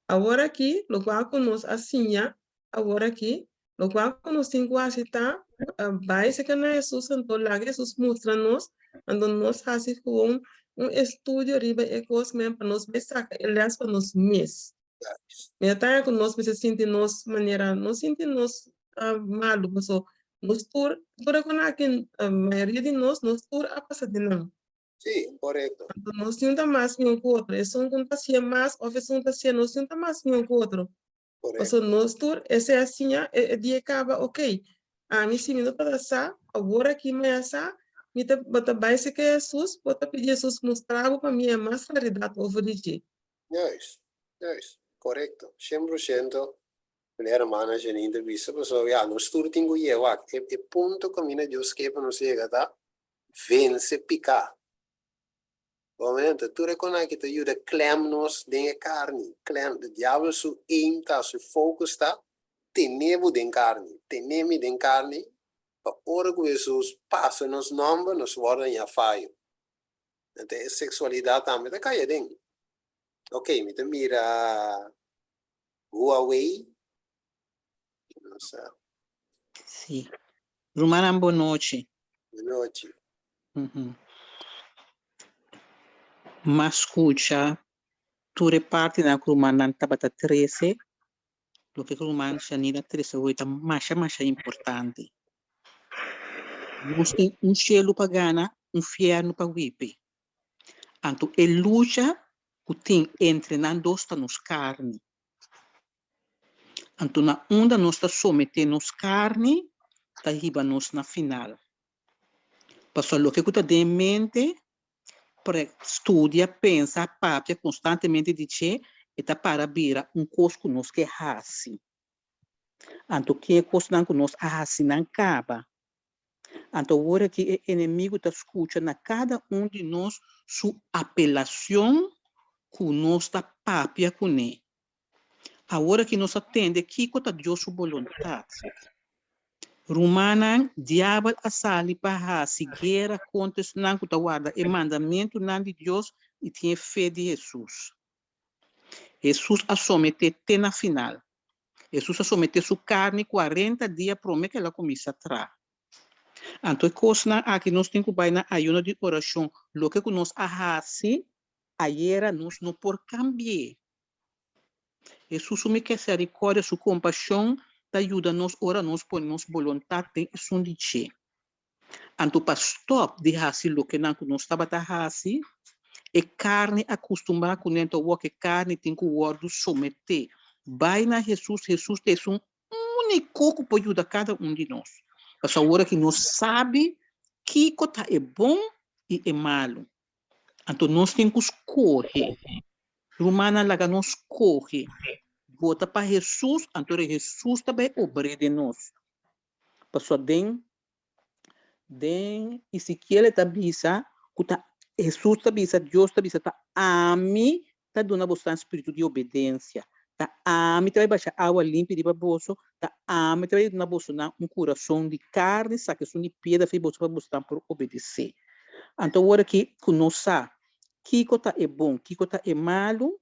Agora aqui, o qual nós assim, agora aqui, o qual nós temos que estar vai ser que Jesus então lá Jesus mostra-nos quando nós fazemos estudo riba e coisas mesmo para nós pensar aliás para nós mesmos mas tá que nós se sentimos maneira nós sentimos malo mas nós por com aqui a maioria de nós por a passar de não sim correto então nós temos mais um com outro isso não está se mais ou isso não está se nós temos mais um com outro mas nós por esse assim é de acaba ok me se me não para essa agora que me essa me tá bota base que Jesus bota pedir Jesus mostrar para mim mais claridade over de yes correto 100% mulher mana já nem entrevista pessoal já nós tudo tem que ir é ponto caminho Deus que para nós chegar tá vence picar momento tu reconhece que te ajuda clam-nos de carne clam o diabo su aim tá su focus tá tenemos de carne, a hora que Jesus passa nos nomes, nos guarda a falho. Então, a sexualidade também está caída dentro. Ok, me mira Huawei. Não sei. Sim. Romana, boa noite. Boa noite. mas escucha, tu reparte na Rumana tabata 13, lo que Rumana Shanina 13 hoje mais importante. Nós tem cielo pagana, inferno para wipe. Anto é luta que tem entre nós dois nos carne. Anto na onda nós está sometendo nos carne, tá riba nós na final. Passou lo que tu tem em mente, studia, pensa, papia constantemente dice e tá para vira coisa que nós que hasi. Anto que coisa não que nós hasi não acaba. Anto agora que o inimigo está escuta na cada de nós sua apelação que nós está papia com ele. Agora que nós atende que está Deus sua vontade. Romana, diabo a sali para a guerra contra o não que guarda o mandamento não de Deus e tem fé de Jesus. Jesus a someter na final. Jesus a someter sua carne 40 dias para que ela comece a trabalhar. Então, coisa aqui nós temos que ir na ayuno de oração. Lo que nós fazemos, ayer nós não por cambiar. Jesus me quer ser recorde sua compaixão, te ajuda nós ora nós por nós vontade tem isso de che. Então, para stop de fazer lo que nós estava a fazer, e carne acostumada com dentro o que carne tem que o someter. Vai na Jesus tem único que pode ajudar cada de nós. Essa hora que nós sabe que coisa é bom e é malo. Então, nós temos que escolher. Romana laga nós escolher. Vota para Jesus, então Jesus também obedece nós. Passou Ezequiel está bisa, Jesus está bisa, Deus está bisa, está ami, está dando você um espírito de obediência. Tá ami, vai baixar água limpa de baboso, tá ami, vai na bolsa coração de carne, saqueção de pedra, fez bolsa para você por obedecer. Então agora que nós sabe que coisa é bom, que coisa é malo,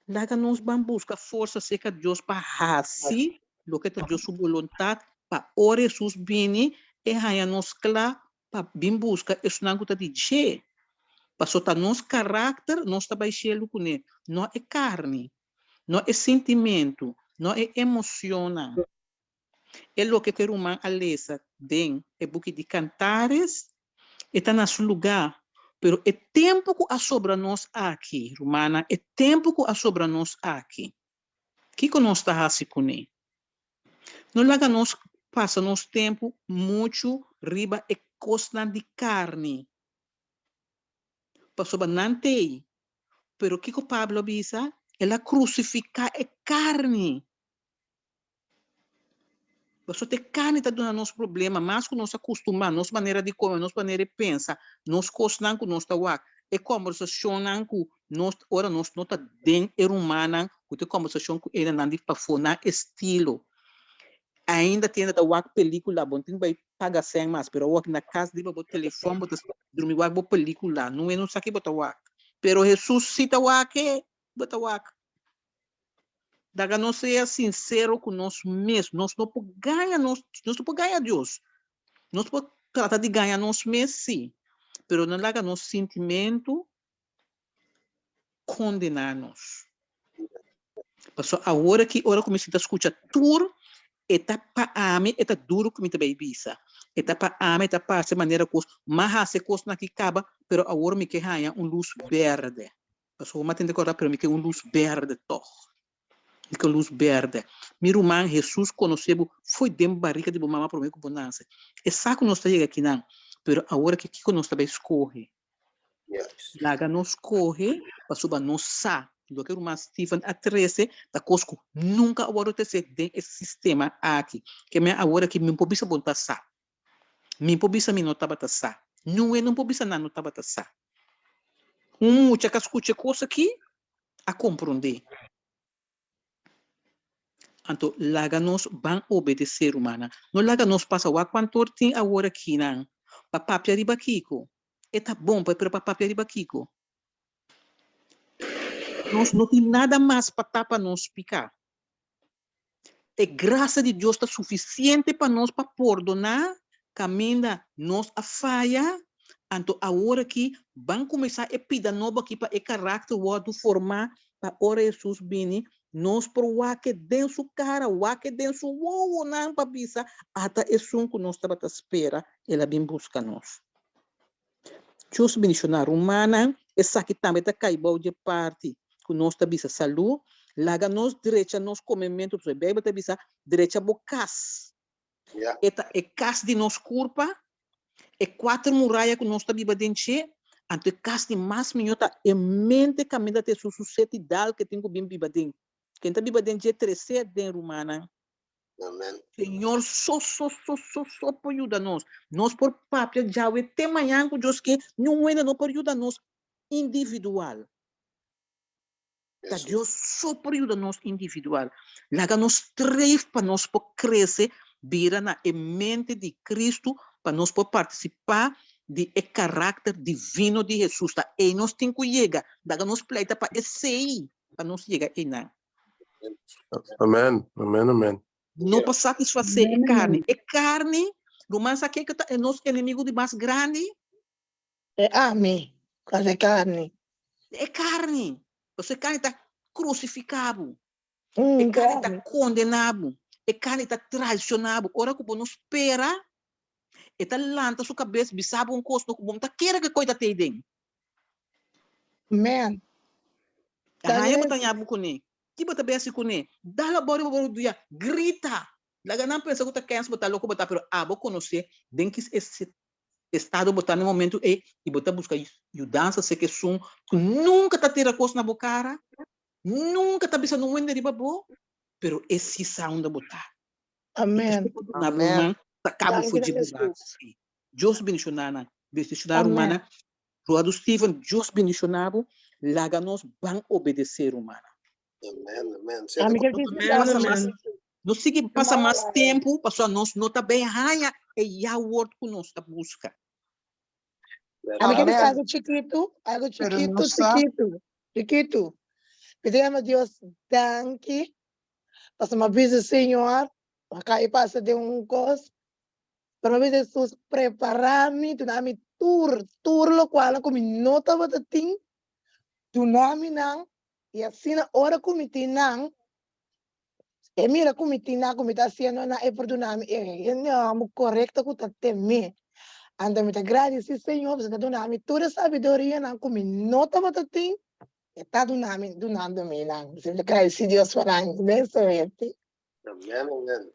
lá nós vamos buscar força seca de Deus para fazer o que é Deus sua vontade, para ora Jesus vir e raia nos claro para vir buscar isso não está de dizer. Para soltar nosso caráter, nós está baixando com ele, não é carne. Não é sentimento, não é emoção. É o que o humano alesa den é book de cantares, está no seu lugar. Pero é tempo que a sobra nós aqui, Romana, é tempo que a sobra nós aqui. O que nós está fazendo com ele? Não laga nós passa nosso tempo muito riba e costa de carne. Passou banante, pero o que o Pablo bisa? Ela crucificar é carne. Você tem carne está dando nosso problema, mas que nós acostumamos, nossa maneira de comer, nossa maneira de pensar, nós cozinhamos com nós tawa, é conversação com nós, ora nós não está dentro é humana, que tem conversação com ele não de para estilo. Ainda tem da wak película, bom, tem vai pagar sem mais, pero wak na casa de botar telefone, botar dormir wak botar película, não é não sabe botar wak. Pero Jesus cita wak bota wak. Daga nós ser sincero com nós mesmos, nós não podemos ganhar Deus. Nós podemos tratar de ganhar nós mesmos, sim. Pero não laga nosso sentimento condenar-nos. Porque agora que começa a escutar tudo, está para ame, está duro que me também bisa. Está para ame, está para essa maneira coisa, mas se coisa na que acaba, pero agora me quer ganhar luz verde. Porque eu matei de acordar, pero me quer luz verde toch. Que luz verde. Meu irmão Jesus conheceu, foi dentro da barriga de mamãe para mim com bonança. É saco nós chega aqui não, pero agora que nós também escorre. Laga nós escorre, para subir nós sa. Do que o irmão Stephen a 13, da cosco nunca agora te ser dentro esse sistema aqui. Que me agora que me pobisa bonta sa. Me pobisa me notava ta sa. Não pobisa não notava ta sa. Muita que escute coisa aqui a compreender. Então, laga nós vamos obedecer humana. Não laga nós passa o quanto tem agora aqui, não. Para papia riba kiko. É tá bom para papia riba kiko. Nós não tem nada mais para tapar nós picar. A graça de Deus está suficiente para nós para perdonar, caminha nós a falha, Anto agora aqui, vamos começar a pedir novo aqui para o caráter o formar para ora Jesus bini, nós por o que dentro cara, o que dentro o não para bisa, até esse que nós estava à espera, ela vem buscar nós. Deus bendicionar humana, essa aqui também está caindo de parte, que nós está bisa saúde, laga nós direita, nós comemos, você bebe está bisa direita bocas. Eta é cas de nós culpa, é 4 muralhas que nós está viva dentro, ante cas de mais minhota é mente caminha de sociedade que tem que bem viva dentro. Quem está viva dentro é 13 dentro humana. Amém. Senhor, só por ajudar nós. Nós por papel já o tem manhã com Deus que não ainda não por ajudar nós individual. Tá Deus só por ajudar nós individual. Laga nós três para nós por crescer, vira na mente de Cristo para nós por participar de caráter divino de Jesus. Tá? E nós temos que chegar, daga nós pleita para esse para nós chegar aí na. Amém, amém, amém. Não para satisfazer a carne. A carne, romance aqui que é nosso inimigo de mais grande. É amém. Quase carne. É carne. Você carne está crucificado. A Carne. carne está condenado. A carne está traicionado. Ora que não espera, está lanta sua cabeça, bisaba custo que bom, tá queira que coisa tem dentro. Amém. Ah, eu botar nhabu com ele. Que botar bem assim com ele. Dá la bora dia, grita. Laga não pensa que tá querendo botar louco botar, pero vou conhecer dentro que esse estado botar no momento e botar buscar mudança, sei que som, nunca tá tira coisa na boca, nunca tá pensando no wender babo, pero esse sound botar. Amém. Amém. Acabo foi de buscar. Deus bendicionar humana. Roado Stephen, Deus bendicionado, laga nós vão obedecer humana. Amém. Não siga passa mais tempo, passou nós não tá bem raia e já o word que nós tá busca. Amiga, algo chiquito. Pedimos a Deus, danke. Passa uma vez, Senhor, acá e passa de coisa. Para mim, Jesus, preparar-me, tu dá-me tour, lo qual, como não estava a ter, tu nome não, e assim, na hora como te não, e mira como te não, como está sendo, não é por tu nome, é não, correto, que está teme. Anda, me agradecer, Senhor, você está do nome, toda sabedoria, não, como não estava a ter, está do nome do me, não. Você agradecer, Deus, falando, bem, somente.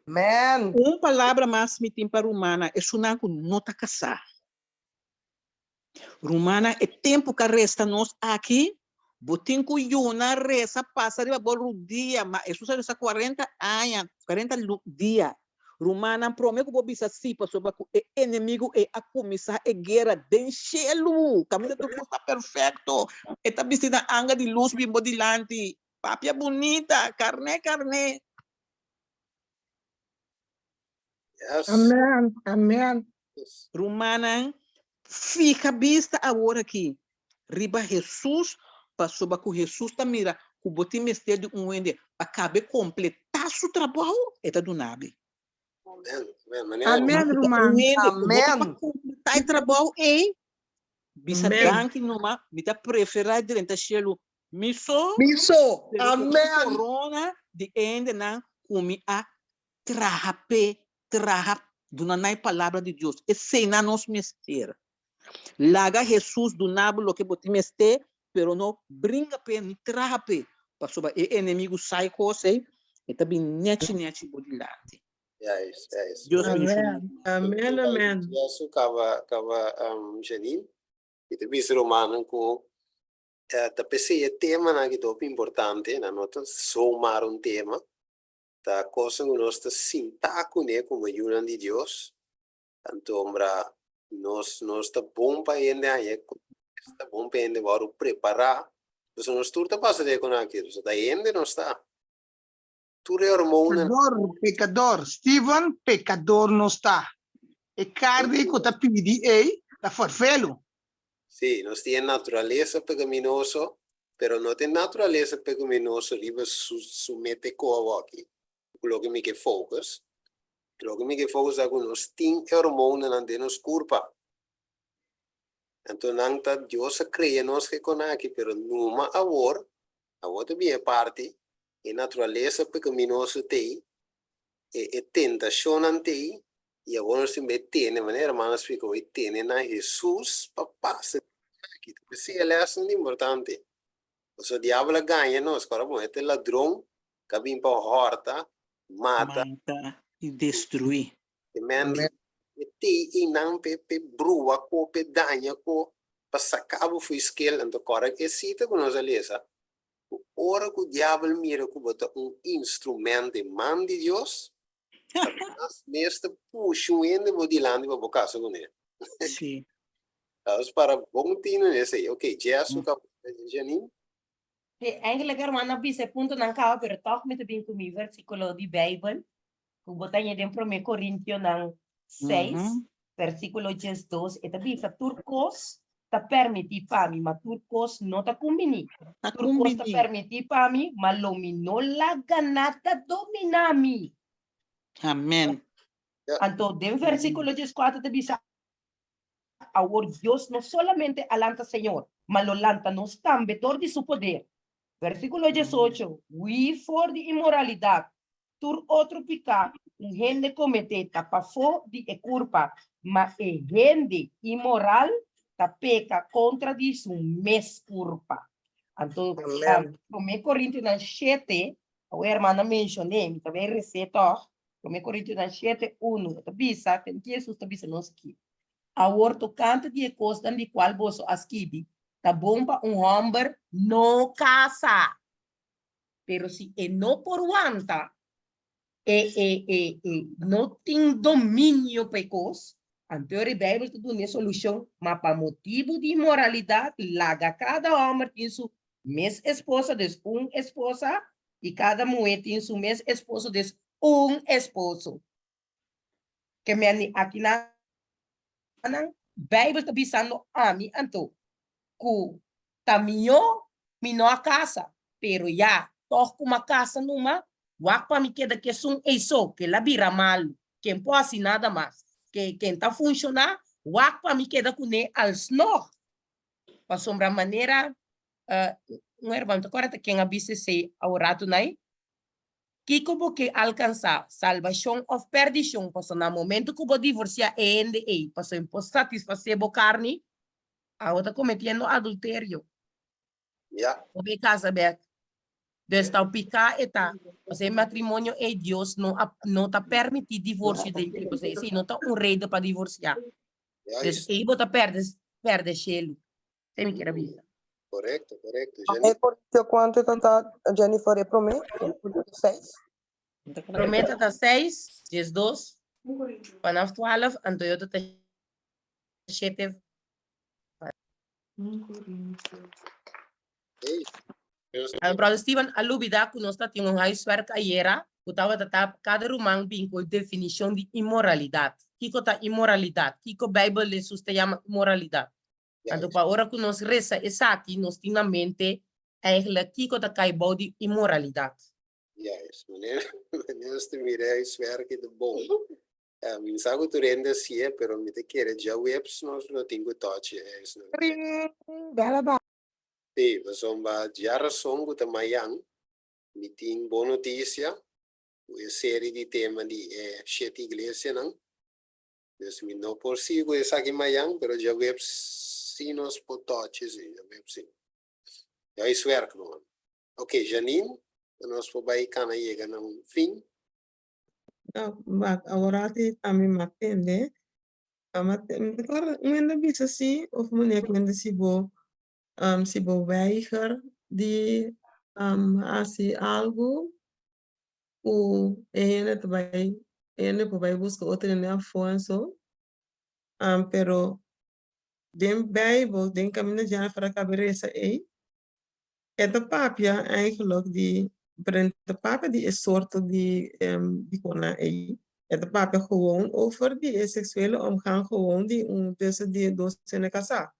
Man. Uma palavra mais me tem para humana é sunar com nota casar. Rumana é tempo que resta nós aqui, botem com uma resta passa de bolo dia, mas isso é 40 anos, 40 dias. Rumana promete que vou bisa assim, passou para o inimigo é a começar a guerra denchelo. Caminho do está perfeito. Está vestida anga de luz bem bodilante, papia bonita, carne. Yes. Amém. Rumana, fica vista agora aqui. Riba Jesus, passou para que Jesus tá mira, o botim mestre de ende, acabe completar seu trabalho, é do nabe. Amém, Rumana. Amém. Completar o trabalho e bisa danke numa, me tá preferir durante chelo. Miso. Amém. Corona de ende na comi a trahape. Do nanai palavra de Deus. Esse não nos mestre. Laga Jesus do nabo lo que bote mestre, pero não brinca pe ni trape. Passou ba inimigo sai coisa, e também nete bodilante. Yes. Deus bendicione. Amém. Jesus cava Janine. E te bis romano com da PC tema na que top importante, na nota somar tema. Ta cosa que nós está sintaco né como ajuda de Deus, tanto ombra nós está bom para ainda está bom para ainda agora preparar, então nós tudo passa de com aquilo, está ainda não está, tudo é hormona. Pecador, Steven, pecador não está, é carne que está pedindo está forfelo. Sim, nós temos natureza pecaminosa, pero não tem natureza pecaminosa riba submete coa aqui. Lo que me que focus é que nós temos hormônios na nos corpo. Então, não tá Deus cria nós que conaki, pero numa awor também é parte, e natureza pecaminosa tem, e tentação não tem, e agora nós também tem, de maneira, mas ficou e tem na Jesus, papá, se ele é assim importante. O diabo ganha nós, agora bom, é ladrão, que vem para horta, mata, e destruir. e manda, e não pe brua, ko pe danha, ko pasacabo foi esquela, então agora é cita com nós ali, sabe? Ora que o diabo mira que bota instrumento de mão de Deus, Satanás mesmo puxa ainda modilando para boca com ele. Sim. Então, para bom tino nesse aí, ok, Jesus, Janine. Eigenlijk er man bisa punto nang kao pero toch met bin kumi versículo di Bible. Kubotanya den 1 Corintio nang 6 versículo 2 eta bisa turcos ta permiti pami ma turcos no ta kumbini. Turcos ta permiti pami ma lomino la ganata dominami. Amen. Anto den versículo 4 te bisa our Dios no solamente alanta Señor, ma lo lanta nos tambe todo de su poder. Versículo 18, we for the imoralidad, tur outro picar, gente comete tapafo de culpa, mas gente imoral ta peca contra de su mes culpa. Então, 1 Coríntios 7, o hermana mencionei, me também receta, 1 Coríntios 7, 1, tabisa, tem que Jesus tabisa nos aqui. A orto canta de costa de qual boso asquibi, ta bomba homem no casa. Pero si no por wanta, no tem domínio pecos, anterior Bíblia te dá solução, mas para motivo de imoralidade, laga cada homem tem sua mesma esposa, des esposa, e cada mulher tem sua mesma esposa, des esposo. Que me aqui na Bíblia está dizendo a mim, então, que taminho, mino a casa, pero ya, toco uma casa numa, wapa me queda que são isso, que la vira mal, que não pode nada mais, que está funcionar, wapa me queda com ele al snor. Para sombra maneira, irmão, agora quem avisa se ao rato nai, que como que alcançar salvação ou perdição, para no momento que o divorciar ainda para satisfazer a carne, a outra cometendo adultério. O be casa aberta. Desde o picar eta, você matrimônio é Deus não tá permitido divórcio dentro, você se não tá rei para divorciar. Desde aí bota perde chelo. Você me quer avisar. Correcto. Corinthians quanto tanta Jennifer promete? 6. Promete tá 6, 2, para 12, Antoyo tá 7. Brother Steven, alubida que nós temos huiswerk ayer, que estava cada romano com definição de imoralidade. O que é imoralidade? O que a Bíblia chama imoralidade? Então, para a hora que nós reza essa aqui, nós temos na mente eigenlijk o que é caibou de imoralidade. Yes, maneira de mirar huiswerk é bom. Min sago tu rende sia, pero mi te quiere já webs nós não tenho touch. Bela ba. Sì, insomma, già rassongo da Mayang, mi tin buona notizia, una serie di temi di sette iglesie, no? Adesso mi non possiamo questa che Mayang, però già web sì non si può toccare, sì, già web sì. Ja, is werk no. Ok, Janine, dan ons voorbij kan llegar a un fin. Agora também matende. Ainda bisa assim, of meneer ainda se bo weiger de assim algo, o ele vai buscar outra na fonte, pero den Bijbel, den caminho já para a cabeça é de papia eigenlijk die brengt de papia die is soort die kona é de papia gewoon over die seksuele omgang gewoon die tussen die dos zijn casar.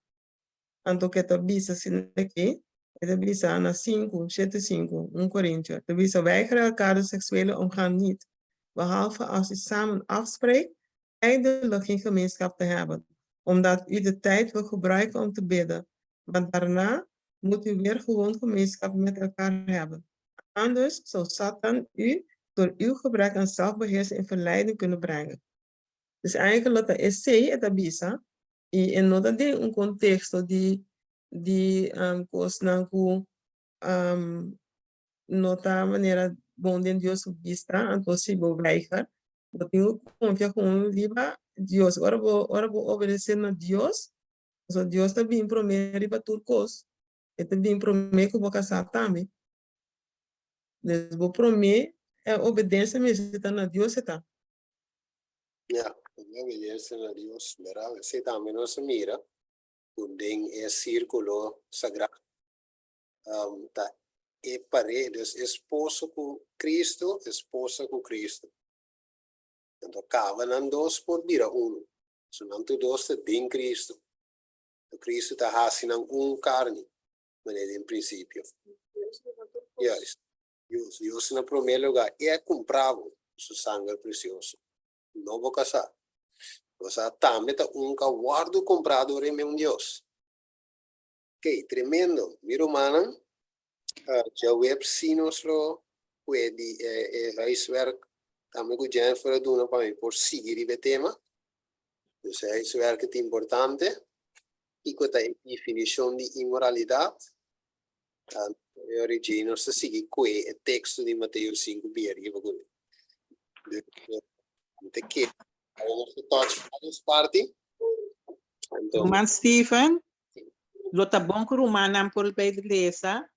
Anto que te bisa sin aqui, te bisa na 5:7:5, 1 Corinthians. Te bisa weigeren elkaar de seksuele omgang niet, behalve als je samen afspreekt eindelijk geen gemeenschap te hebben. omdat u de tijd wil gebruiken om te bidden. Maar daarna moet u weer gewoon gemeenschap met elkaar hebben. Anders zou Satan u door uw gebrek aan zelfbeheersing in verleiding kunnen brengen. Dus eigenlijk dat is het bisa. En nota de un contexto di cosnanku nota manera donde Dios vista entonces vou weiger. Eu tenho confia com liba Deus. Ora vou obedecer a Deus. So Deus também promete riba turcos. E também promete que vou casar também. Deus vou promete obediência mesmo na Deus está. Yeah, obediência a Deus, ¿verdad? Ese también nos mira, donde es círculo sagrado. Ta e paredes, esposo con Cristo, esposa con Cristo. Então, cavam dois por vira Sono dois tem Cristo. Cristo está assinando carne, mas em princípio. Yes. Deus, no primeiro lugar, comprado seu sangue precioso. Não vou casar. Você também está guardo comprado em meu Deus. Ok, tremendo. Miro, mano, já web sinoslo, puede huiswerk, também que já foi duna para mim, por seguir o tema. Então, huiswerk é importante. E quanto à definição de imoralidade, eu origino se seguir com o texto de Mateus 5, bem, de que vamos touch essa parte. Então, Irmão Stephen, lo tá bom que o Romano por a igreja,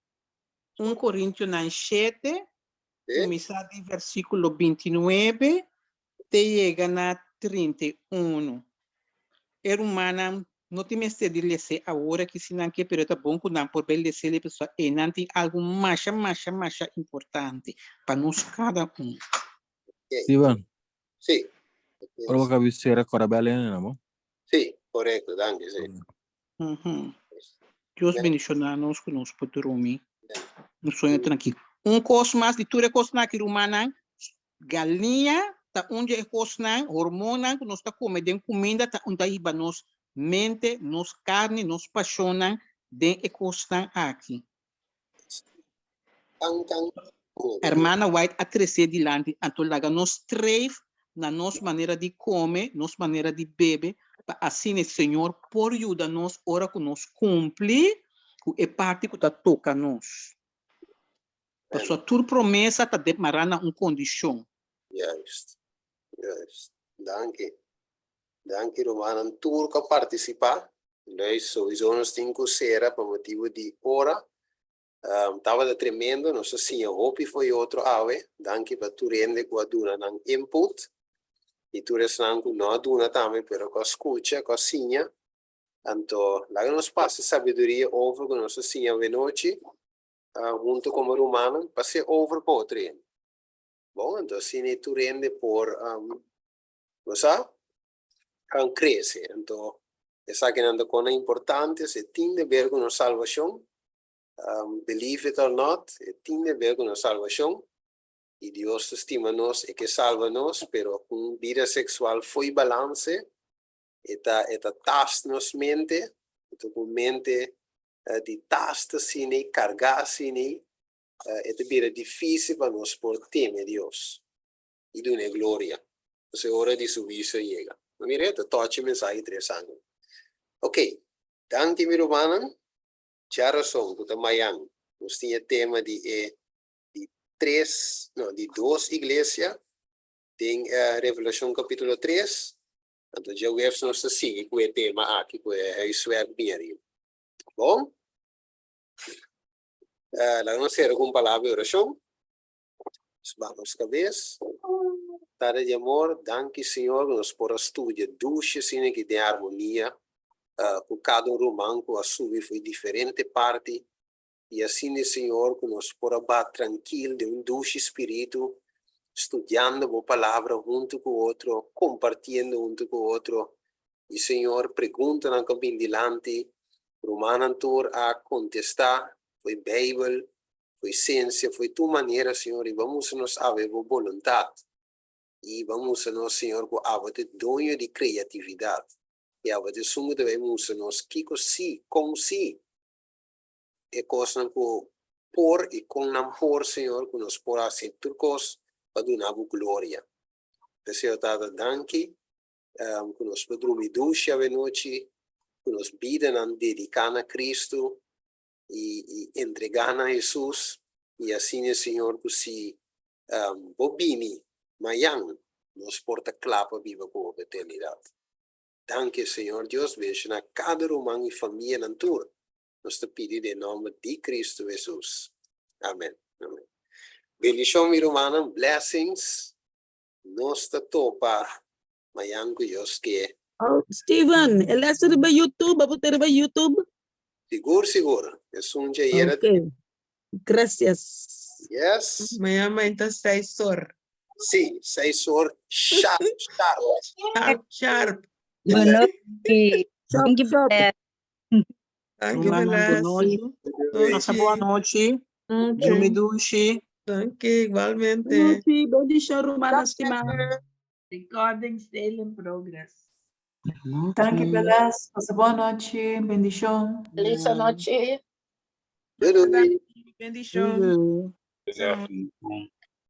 1 Coríntios 7, começar de versículo 29, te chega na 31. É Romano, não tem mais de ler agora que se não quer, pero tá bom que não por bem ler a pessoa e não tem algo mais importante para nós cada um. Steven. Sì. Ora che vi sera ancora bene, no? Sì, corretto, anche sì. Deus bendicionar-nos que nós podemos no sonho tranquilo. Coisa mais de tudo é coisa na que romana, galinha, tá onde é coisa na hormona que nós tá comendo comida, tá onde iba nos mente, nos carne, nos paixona, den é coisa aqui. Hermana White a crescer de lá, então lá nos treve na nossa maneira de comer, nossa maneira de beber, para assim o Senhor por ajudar-nos, ora que nós cumpre, que é parte que está toca nós. A sua tua promessa está demarando uma condição. Yes. Danke, Romana. Tu que participar, nós sowieso nos temos que ser para motivo de hora. Estava tremendo, não sei se eu hope foi outro ave. Danke para tu rende com a duna ng input. E tu resnan com não duna também, pero com a escuta, com a sinha. Então, lá nos passa sabedoria over com nossa sinha venoche, junto com o Romana, passe over para o treino. Bom, então, se tu rende por, você cresce. Então, essa que anda com a importante, se tem de ver com a salvação, believe it or not, tem de ver com a salvação. E Deus estima-nos e que salva-nos, pero com vida sexual foi balance, eta taste-nos mente, com mente de taste-se, cargar-se, eta vida difícil para nós por temer Deus. E de glória. Então, é hora de subir se chega. Mira, esta tocha mensagem interessante. Ok, danke, mi Romana. Já razão, que amanhã nós tínhamos tema de duas igrejas, tem Revelação capítulo 3, então já vemos nós seguir com o tema aqui, que é isso é bem. Bom? Lá nós temos uma palavra de oração. Vamos cabeça. Tada de amor, danke Senhor, nos por estudar duche, sine que tem harmonia, com cada romano que assume foi diferente parte. E assim, Senhor, que nós podemos tranquilo de duche espírito, estudando a palavra junto com o outro, compartilhando junto com o outro. E, Senhor, pergunta na caminho delante, Romano a contestar, foi Bíblia, foi ciência, foi tua maneira, Senhor, e vamos nos haver vontade. E vamos nos, Senhor, com a dono de criatividade. E a de sungo de musa nos kiko si, com si. E coisa que por e com nam por, Senhor, que nos por assim turcos, para donar glória. Senhor, tada danki, que nos podrumi ducha a noite, que nos vida nan dedicar a Cristo e entregar a Jesus, e assim, Senhor, que se bobini, mayang, nos porta clapa viva com a eternidade. Danke, Senhor Deus, veja na cada romano e família na tua. Nós te pedimos em nome de Cristo Jesus. Amém. Amém. Bendição, mi romana, blessings. Nós te topa, mayang ko Deus que. Oh, Steven, ela se ba YouTube, apoter ba YouTube? Seguro. É um dia. Okay. Gracias. Yes. Mayama enta 6 horas. Sim, 6 horas. Sharp. Boa noite. Thank you, Thank you, Nossa, boa noite. Jumidushi. Thank you, igualmente. Bendição, Romana, estimada. Recording still in progress. Thank you, Pelas. Passa boa noite. Bendição. Feliz noche. Bendição.